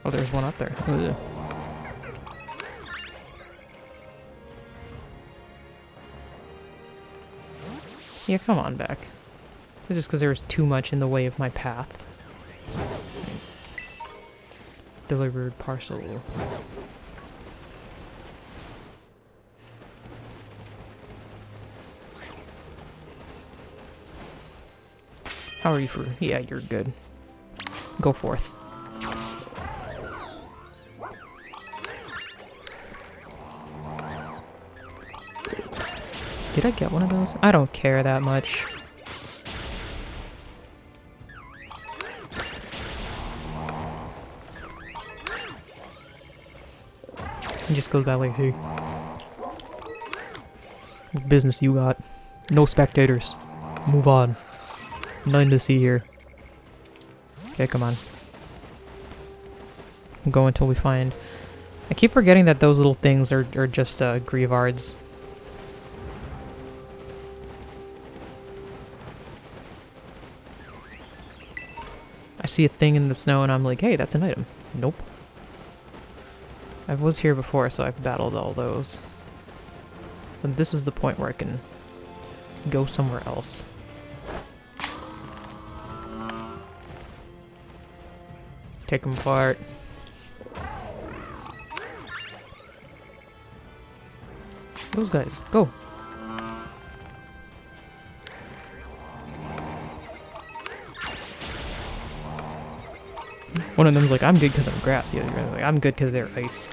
Oh, there's one up there. Ugh. Yeah, come on back. It's just because there was too much in the way of my path. Delivered parcel. How are you for... Yeah, you're good. Go forth. Did I get one of those? I don't care that much. He just goes back like, hey. What business you got? No spectators. Move on. Nothing to see here. Okay, come on. Go until we find... I keep forgetting that those little things are just grievards. I see a thing in the snow and I'm like, hey, that's an item. Nope. I was here before, so I've battled all those. So this is the point where I can go somewhere else. Take them apart. Those guys, go! One of them's like, I'm good because I'm grass. The other guy's like, I'm good because they're ice.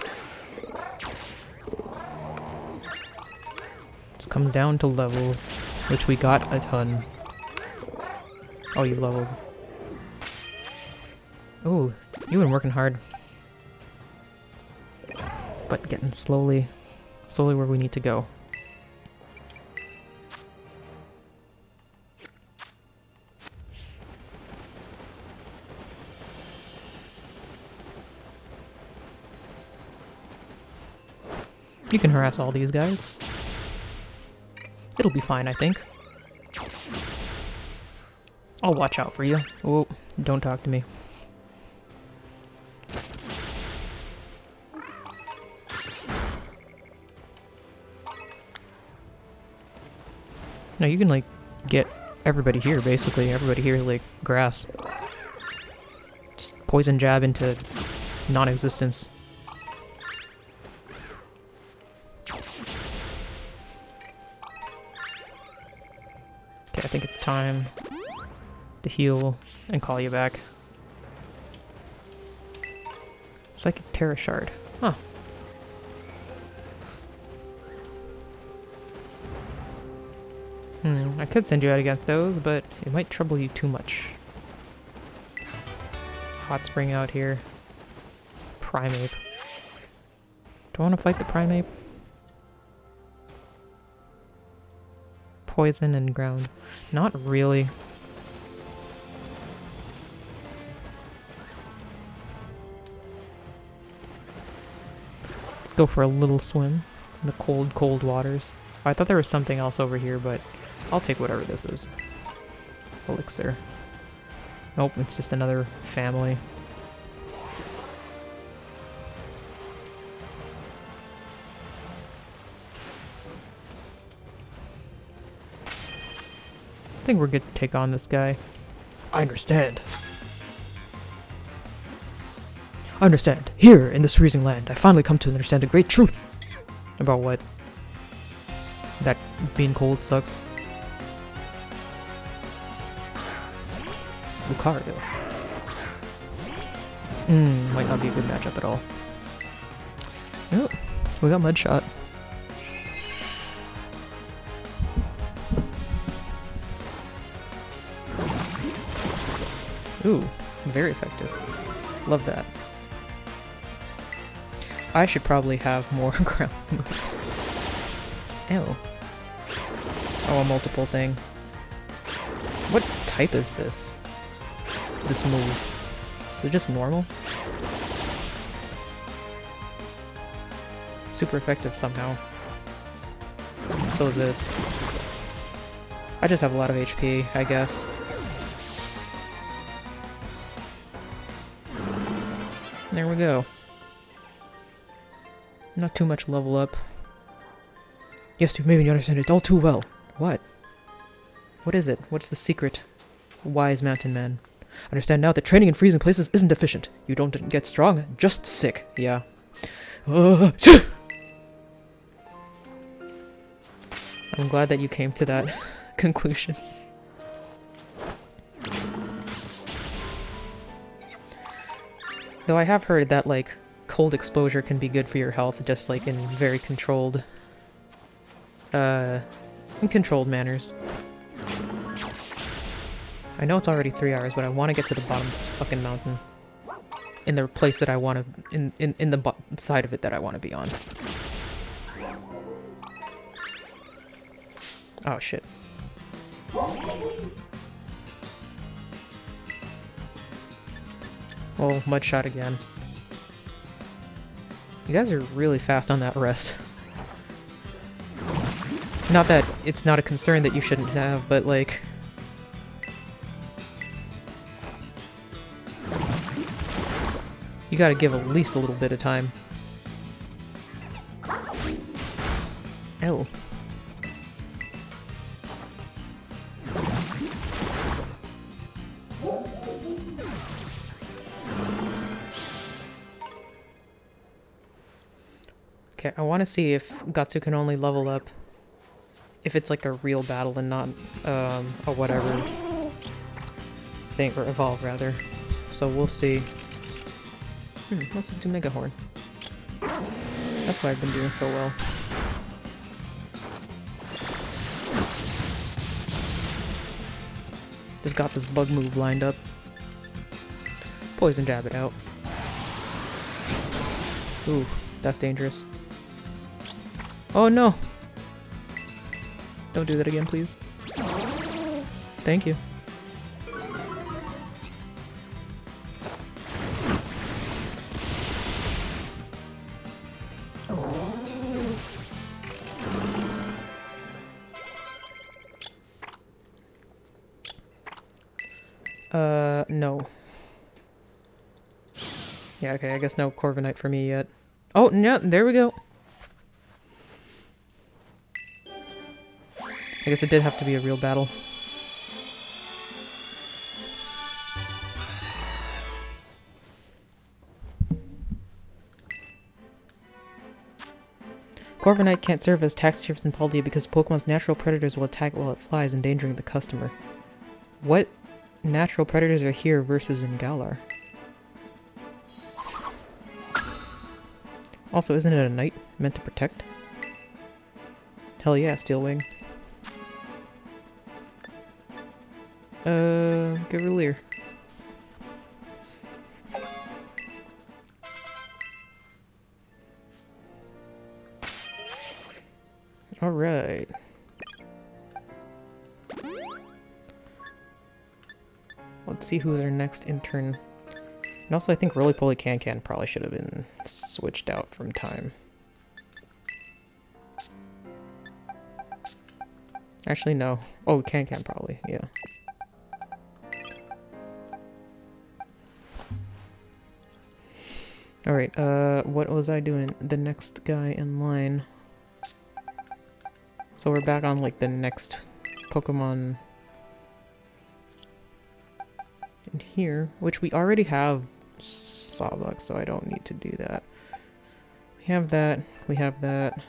Just comes down to levels, which we got a ton. Oh, you leveled. Oh, you've been working hard. But getting slowly where we need to go. You can harass all these guys. It'll be fine, I think. I'll watch out for you. Oh, don't talk to me. No, you can, like, get everybody here, basically. Everybody here is, like, grass. Just poison jab into non-existence. Okay, I think it's time to heal and call you back. Psychic Terra Shard. Huh. I could send you out against those, but it might trouble you too much. Hot Spring out here. Primeape. Do I want to fight the Primeape? Poison and ground. Not really. Let's go for a little swim in the cold, cold waters. Oh, I thought there was something else over here, but I'll take whatever this is. Elixir. Nope, it's just another family. I think we're good to take on this guy. I understand. I understand. Here, in this freezing land, I finally come to understand a great truth. About what? That being cold sucks. Lucario. Might not be a good matchup at all. Oh, we got Mudshot. Ooh, very effective. Love that. I should probably have more ground moves. Ew. Oh, a multiple thing. What type is this? This move? Is it just normal? Super effective somehow. So is this. I just have a lot of HP, I guess. There we go. Not too much level up. Yes, you've made me understand it all too well. What? What is it? What's the secret? Wise mountain man. Understand now that training in freezing places isn't efficient. You don't get strong, just sick. Yeah. I'm glad that you came to that conclusion. Though I have heard that, like, cold exposure can be good for your health, just, like, in very controlled, manners. I know it's already 3 hours, but I want to get to the bottom of this fucking mountain. In the place that I want to, in the side of it that I want to be on. Oh, shit. Oh, mud shot again. You guys are really fast on that rest. Not that it's not a concern that you shouldn't have, but like... you gotta give at least a little bit of time. Oh. Okay, I want to see if Gatsu can only level up if it's like a real battle and not a whatever thing, or evolve rather. So we'll see. Let's just do Mega Horn. That's why I've been doing so well. Just got this bug move lined up. Poison jab it out. Ooh, that's dangerous. Oh no! Don't do that again, please. Thank you. No. Yeah, okay, I guess no Corviknight for me yet. Oh, no, there we go! I guess it did have to be a real battle. Corviknight can't serve as taxi shifts in Paldea because Pokemon's natural predators will attack while it flies, endangering the customer. What natural predators are here versus in Galar? Also, isn't it a knight meant to protect? Hell yeah, Steelwing. Gavalier. Alright. Let's see who's our next intern. And also I think Roly-Poly Can-Can probably should have been switched out from time. Actually, no. Oh, Can-Can probably, yeah. Alright, what was I doing? The next guy in line. So we're back on, like, the next Pokemon in here, which we already have Sawbuck, so I don't need to do that. We have that, we have that.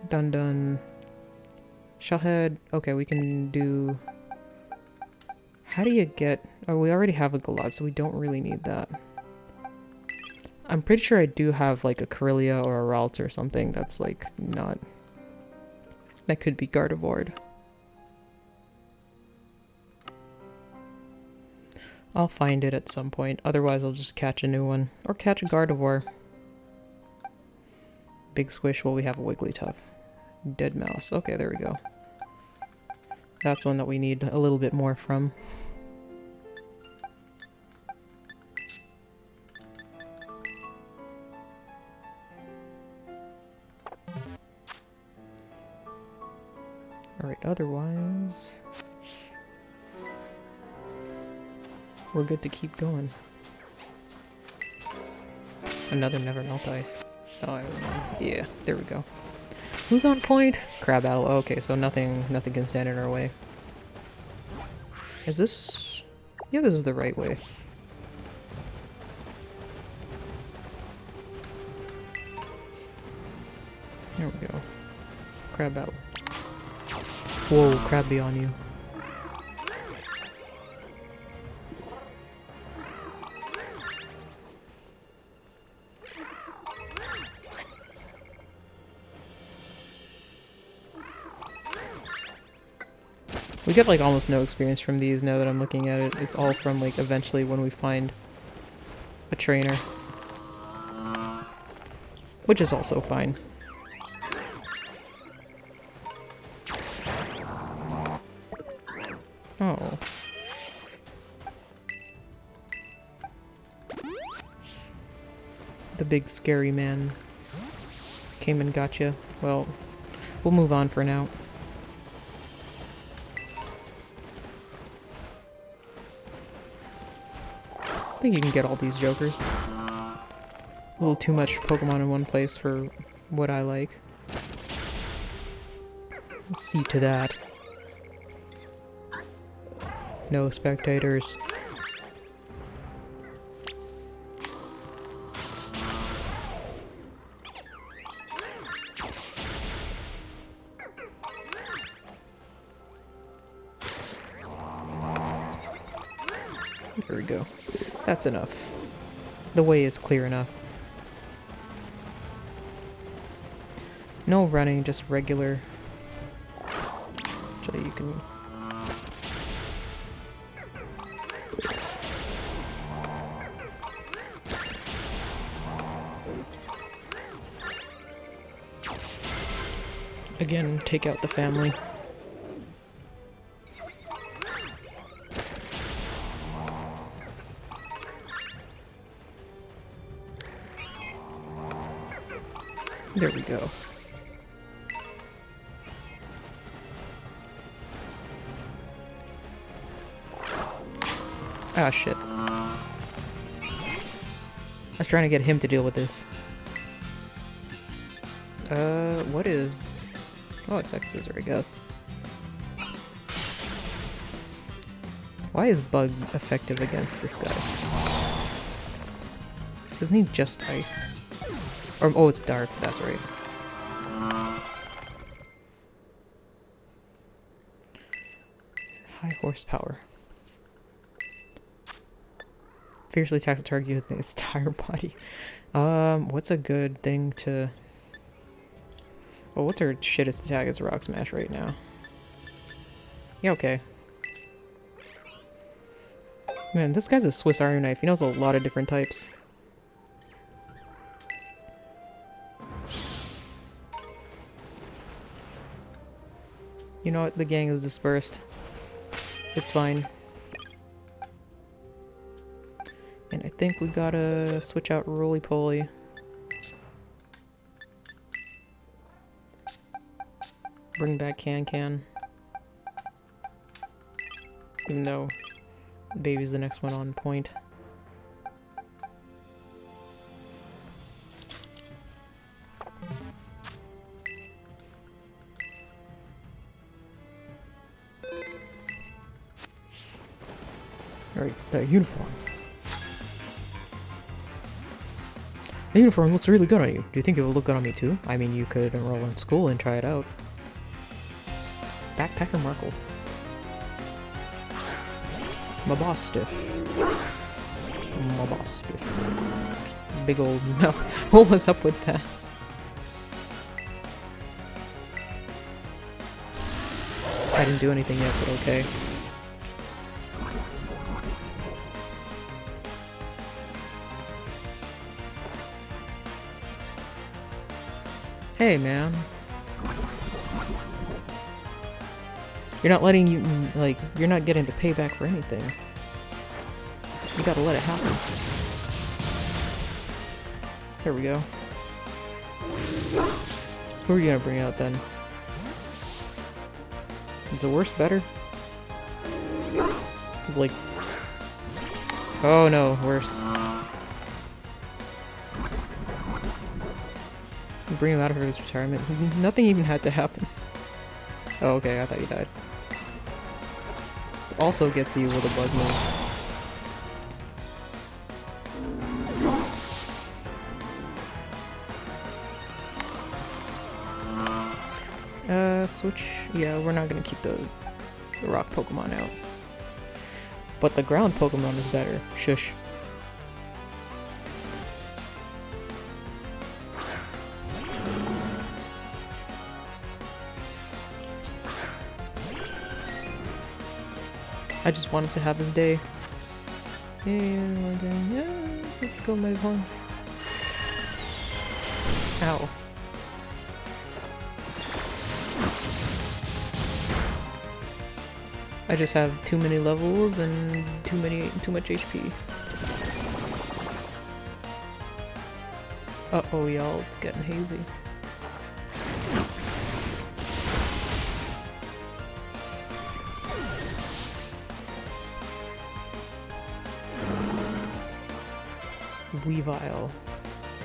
Dun-Dun. Shellhead. Okay, we can do... How do you get... Oh, we already have a Galad, so we don't really need that. I'm pretty sure I do have, like, a Corellia or a Ralts or something that's, like, not... That could be Gardevoid. I'll find it at some point. Otherwise, I'll just catch a new one. Or catch a Gardevoir. Big Squish. Well, we have a Wigglytuff. Dead Mouse. Okay, there we go. That's one that we need a little bit more from. Alright, otherwise... we're good to keep going. Another Never Melt Ice. Oh, I don't know. Yeah, there we go. Who's on point? Crab Battle. Okay, so nothing can stand in our way. Is this... Yeah, this is the right way. There we go. Crab battle. Whoa, crab be on you. We get like almost no experience from these now that I'm looking at it. It's all from like eventually when we find a trainer. Which is also fine. Oh. The big scary man came and got you. Well, we'll move on for now. I think you can get all these jokers. A little too much Pokemon in one place for what I like. Let's see to that. No spectators. There we go. That's enough. The way is clear enough. No running, just regular. Actually, you can... Again, take out the family. There we go. Ah, shit. I was trying to get him to deal with this. What is... Oh, it's X-Scissor, I guess. Why is Bug effective against this guy? Doesn't he just ice? Or, oh, it's dark, that's right. High horsepower. Fiercely attacks a target using its entire body. What's a good thing to... Well, what's our shittest attack? It's Rock Smash right now. Yeah, okay. Man, this guy's a Swiss Army knife. He knows a lot of different types. You know what? The gang is dispersed. It's fine. And I think we gotta switch out Roly Poly. Bring back Can. Even though Baby's the next one on point. Alright, that uniform. The uniform looks really good on you. Do you think it will look good on me too? I mean, you could enroll in school and try it out. Backpacker Markle. Mabostiff. Big old mouth. What was up with that? I didn't do anything yet, but okay. Hey, man. You're not letting you, like, you're not getting the payback for anything. You gotta let it happen. There we go. Who are you gonna bring out then? Is the worst better? It's like... Oh no, worse. Bring him out of his retirement. Nothing even had to happen. Oh, okay, I thought you died. also gets you with a bug move. Switch. Yeah, we're not gonna keep the rock Pokemon out. But the ground Pokemon is better. Shush. I just wanted to have his day. Yeah, let's go move on. Ow. I just have too many levels and too much HP. Uh-oh, y'all, it's getting hazy. Weavile.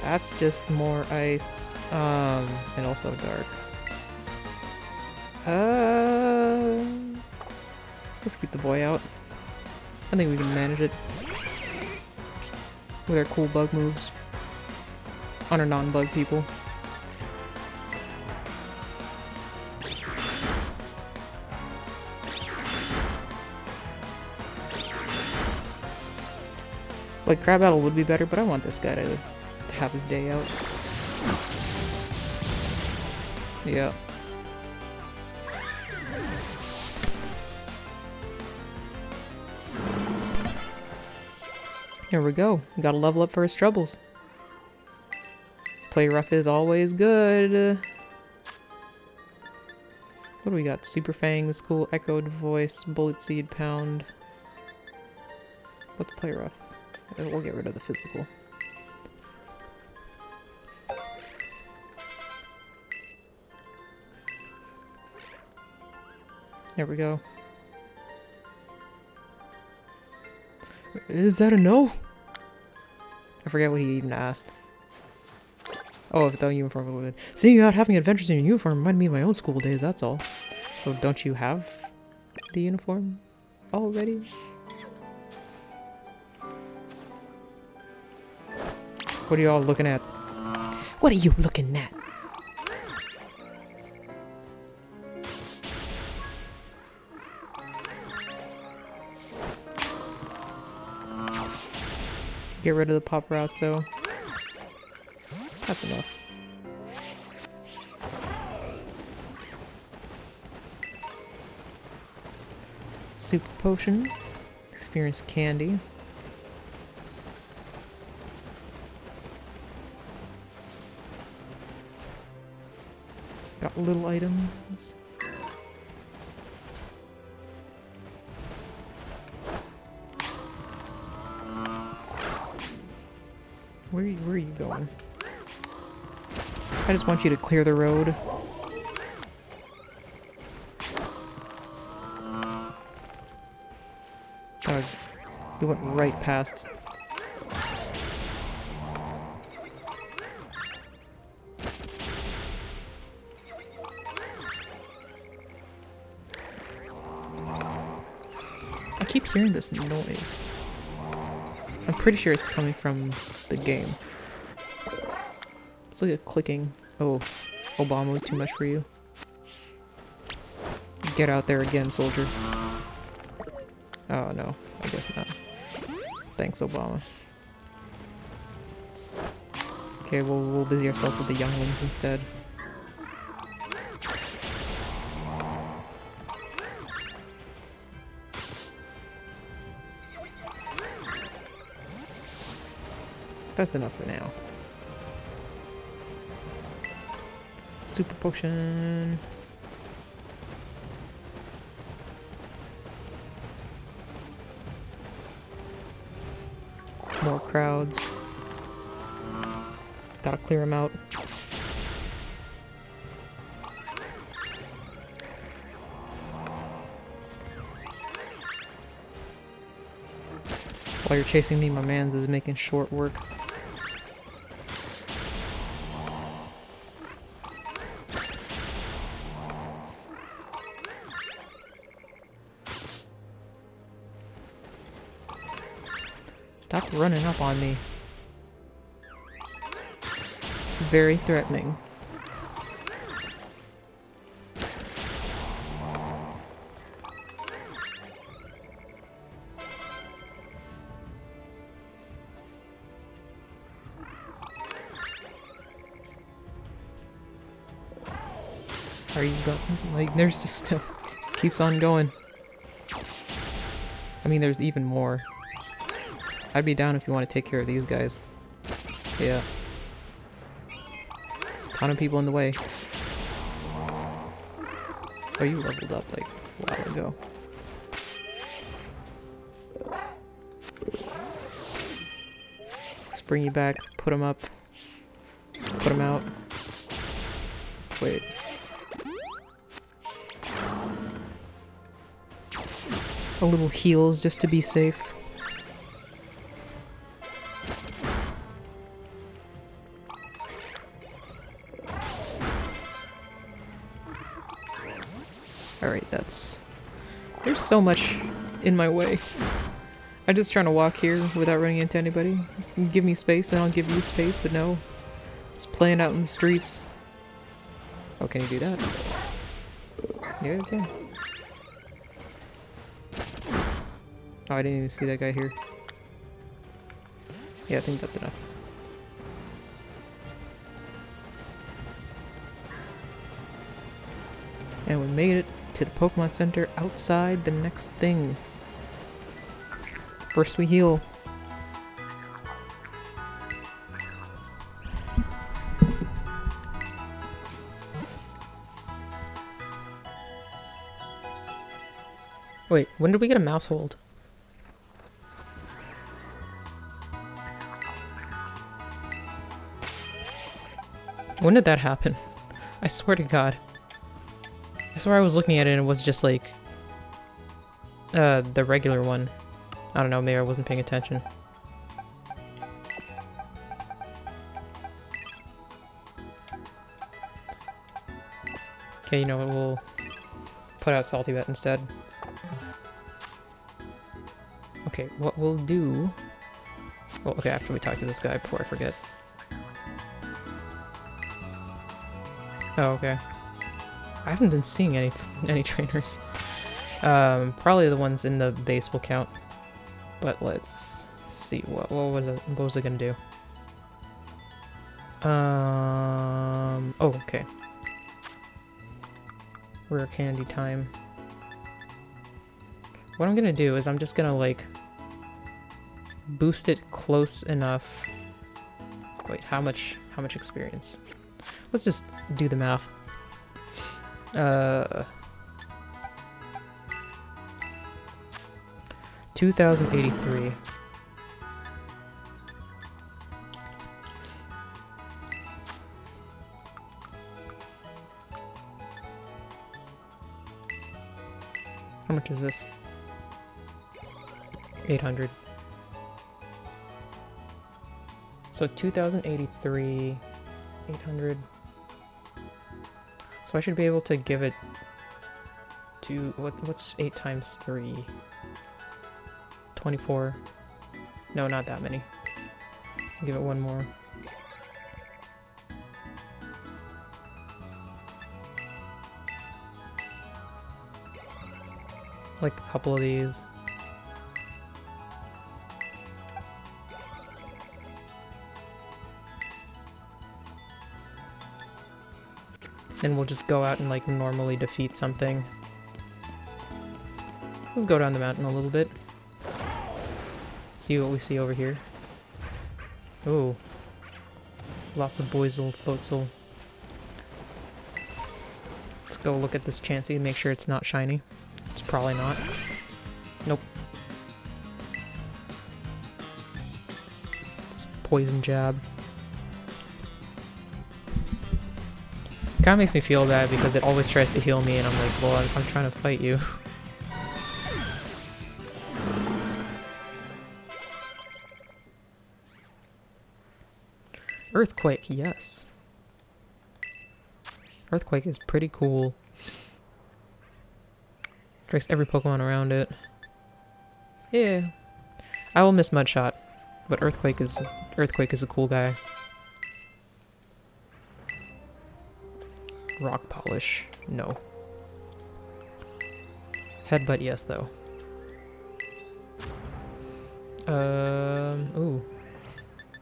That's just more ice, and also dark. Let's keep the boy out. I think we can manage it. With our cool bug moves. On our non-bug people. Like, Crab Battle would be better, but I want this guy to have his day out. Yeah. Here we go. Gotta level up for his troubles. Play rough is always good. What do we got? Super Fangs, cool echoed voice, bullet seed pound. Let's play rough. We'll get rid of the physical. There we go. Is that a no? I forget what he even asked. Oh, if the uniform would. Seeing you out having adventures in your uniform reminded me of my own school days, that's all. So don't you have the uniform already? What are you all looking at? What are you looking at? Get rid of the paparazzo. That's enough. Super potion. Experience candy. Got little items. Where are you going? I just want you to clear the road. Oh, you went right past. I keep hearing this noise. I'm pretty sure it's coming from the game. It's like a clicking. Oh, Obama was too much for you. Get out there again, soldier. Oh no, I guess not. Thanks, Obama. Okay, we'll busy ourselves with the younglings instead. That's enough for now. Super potion. More crowds. Gotta clear them out. While you're chasing me, my man's is making short work. Stop running up on me. It's very threatening. Are you going? Like, there's just keeps on going. I mean, there's even more. I'd be down if you want to take care of these guys. Yeah. There's a ton of people in the way. Oh, you leveled up like a while ago. Let's bring you back. Put them up. Put them out. Wait. A little heals just to be safe. Alright, that's... There's so much in my way. I'm just trying to walk here without running into anybody. Give me space and I'll give you space, but no. Just playing out in the streets. Oh, can you do that? Yeah, you can. Oh, I didn't even see that guy here. Yeah, I think that's enough. And we made it to the Pokemon Center outside the next thing. First we heal. Wait, when did we get a mouse hold? When did that happen? I swear to God. I swear I was looking at it and it was just like... the regular one. I don't know, maybe I wasn't paying attention. Okay, you know what, we'll put out Salty Bet instead. Okay, what we'll do... Well, okay, after we talk to this guy before I forget. Oh, okay. I haven't been seeing any trainers. Probably the ones in the base will count. But let's see, what was it gonna do? Oh, okay. Rare candy time. What I'm gonna do is I'm just gonna, like, boost it close enough. Wait, how much experience? Let's just do the math. 2083. How much is this? 800. So 2083, 800. So I should be able to give it to what's 8 times 3? 24. No, not that many. Give it one more. Like a couple of these. Then we'll just go out and like normally defeat something. Let's go down the mountain a little bit. See what we see over here. Oh. Lots of Boizel, Floatzel. Let's go look at this Chansey and make sure it's not shiny. It's probably not. Nope. It's poison jab. Kinda makes me feel bad because it always tries to heal me and I'm like, well, I'm trying to fight you. Earthquake, yes. Earthquake is pretty cool. Strikes every Pokemon around it. Yeah. I will miss Mudshot. But Earthquake is a cool guy. Rock Polish, no. Headbutt, yes, though. Ooh.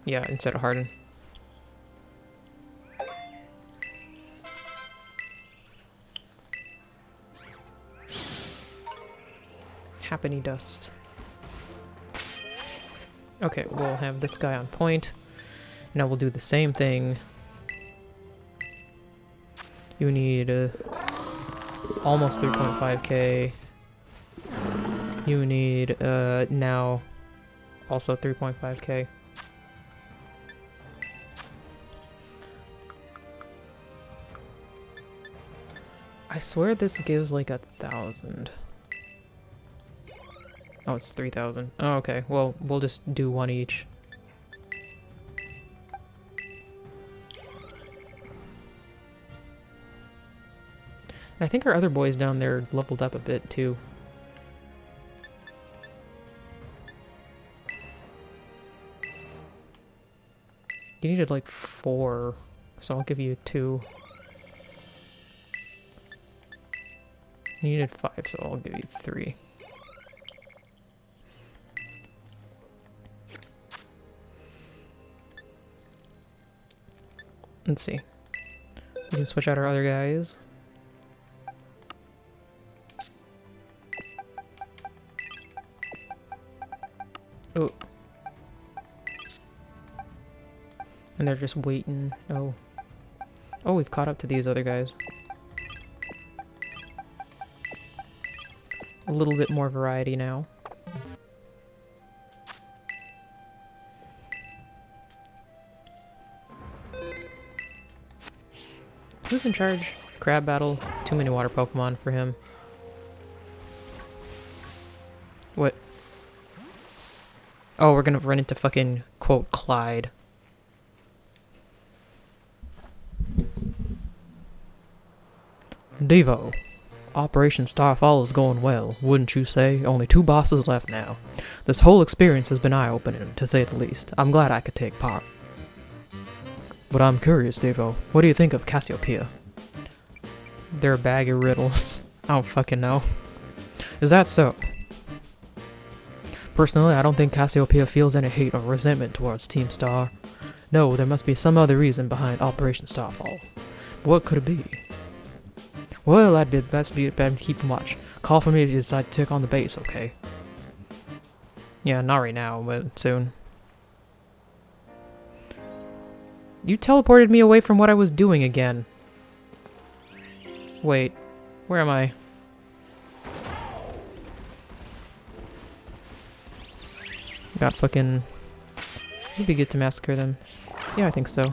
Yeah, instead of Harden. Happiny Dust. Okay, we'll have this guy on point. Now we'll do the same thing. You need almost 3.5k. You need now also 3.5k. I swear this gives like 1,000. Oh, it's 3,000. Oh, okay. Well, we'll just do one each. I think our other boys down there leveled up a bit too. You needed like 4, so I'll give you 2. You needed 5, so I'll give you 3. Let's see. We can switch out our other guys. Oh. And they're just waiting. Oh. Oh, we've caught up to these other guys. A little bit more variety now. Who's in charge? Crab battle. Too many water Pokemon for him. What? Oh, we're gonna run into fucking, quote, Clyde. Devo. Operation Starfall is going well, wouldn't you say? Only 2 bosses left now. This whole experience has been eye-opening, to say the least. I'm glad I could take part. But I'm curious, Devo. What do you think of Cassiopeia? They're a bag of riddles. I don't fucking know. Is that so? Personally, I don't think Cassiopeia feels any hate or resentment towards Team Star. No, there must be some other reason behind Operation Starfall. What could it be? Well, I'd be best keeping watch. Call for me if you decide to take on the base, okay? Yeah, not right now, but soon. You teleported me away from what I was doing again. Wait, where am I? Got fucking... It'd be good to massacre them. Yeah, I think so.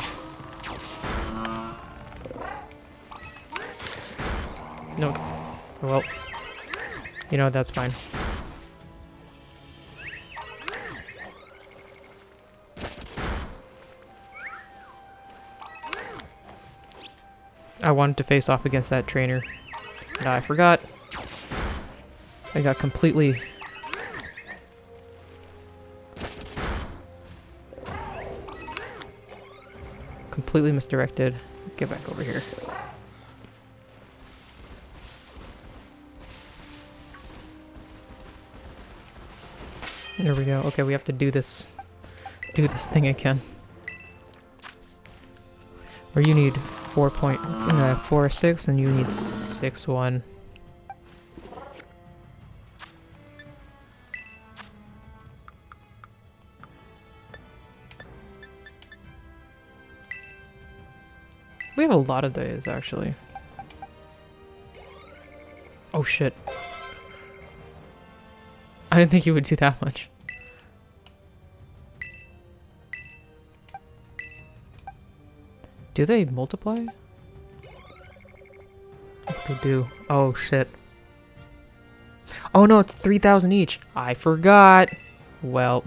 No. Well. You know, that's fine. I wanted to face off against that trainer. No, I forgot. I got completely... completely misdirected. Get back over here. There we go. Okay, we have to do this thing again. Where you need 4.46 and you need 6.1. We have a lot of days, actually. Oh shit. I didn't think you would do that much. Do they multiply? They do. Oh shit. Oh no, it's 3,000 each. I forgot. Well.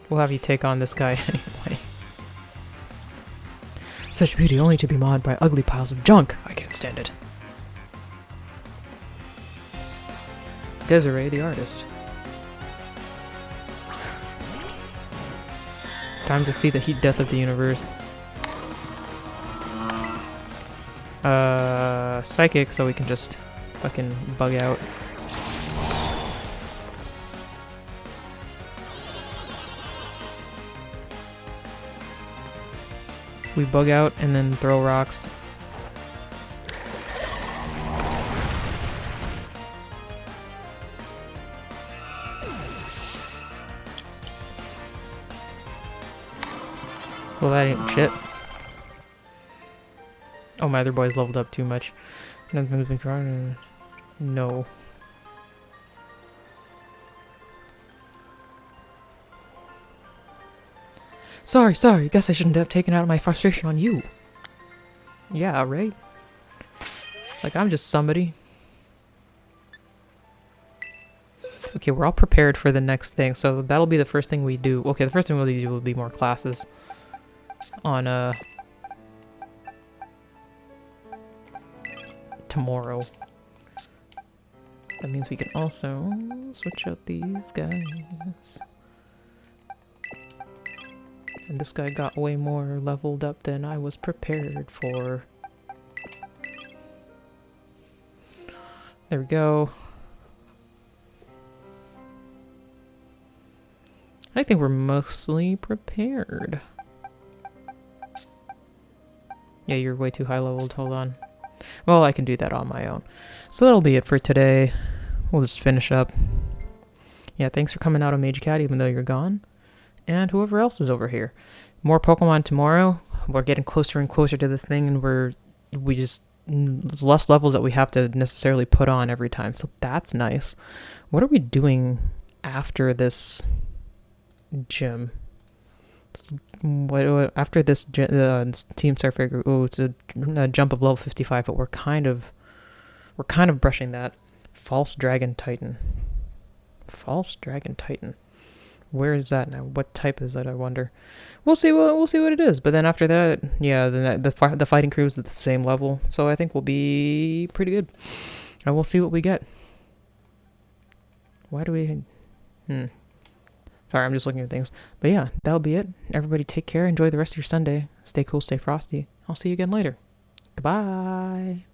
We'll have you take on this guy anyway. Such beauty only to be marred by ugly piles of junk. I can't stand it. Desiree, the artist. Time to see the heat death of the universe. Psychic, so we can just fucking bug out. We bug out and then throw rocks. Well, that ain't shit. Oh, my other boy's leveled up too much. No. Sorry. Guess I shouldn't have taken out my frustration on you. Yeah, right? Like, I'm just somebody. Okay, we're all prepared for the next thing, so that'll be the first thing we do. Okay, the first thing we'll do will be more classes. On, tomorrow. That means we can also switch out these guys. And this guy got way more leveled up than I was prepared for. There we go. I think we're mostly prepared. Yeah, you're way too high leveled. Hold on. Well, I can do that on my own. So that'll be it for today. We'll just finish up. Yeah, thanks for coming out on Mage Cat, even though you're gone. And whoever else is over here. More Pokemon tomorrow. We're getting closer and closer to this thing, and there's less levels that we have to necessarily put on every time. So that's nice. What are we doing after this gym? After this Team Star Figure? Oh, it's a jump of level 55, but we're kind of brushing that. False Dragon Titan. False Dragon Titan. Where is that now? What type is that, I wonder? We'll see what it is. But then after that, yeah, the fighting crew is at the same level, so I think we'll be pretty good. And we'll see what we get. Why do we? Sorry, I'm just looking at things. But yeah, that'll be it. Everybody take care. Enjoy the rest of your Sunday. Stay cool, stay frosty. I'll see you again later. Goodbye.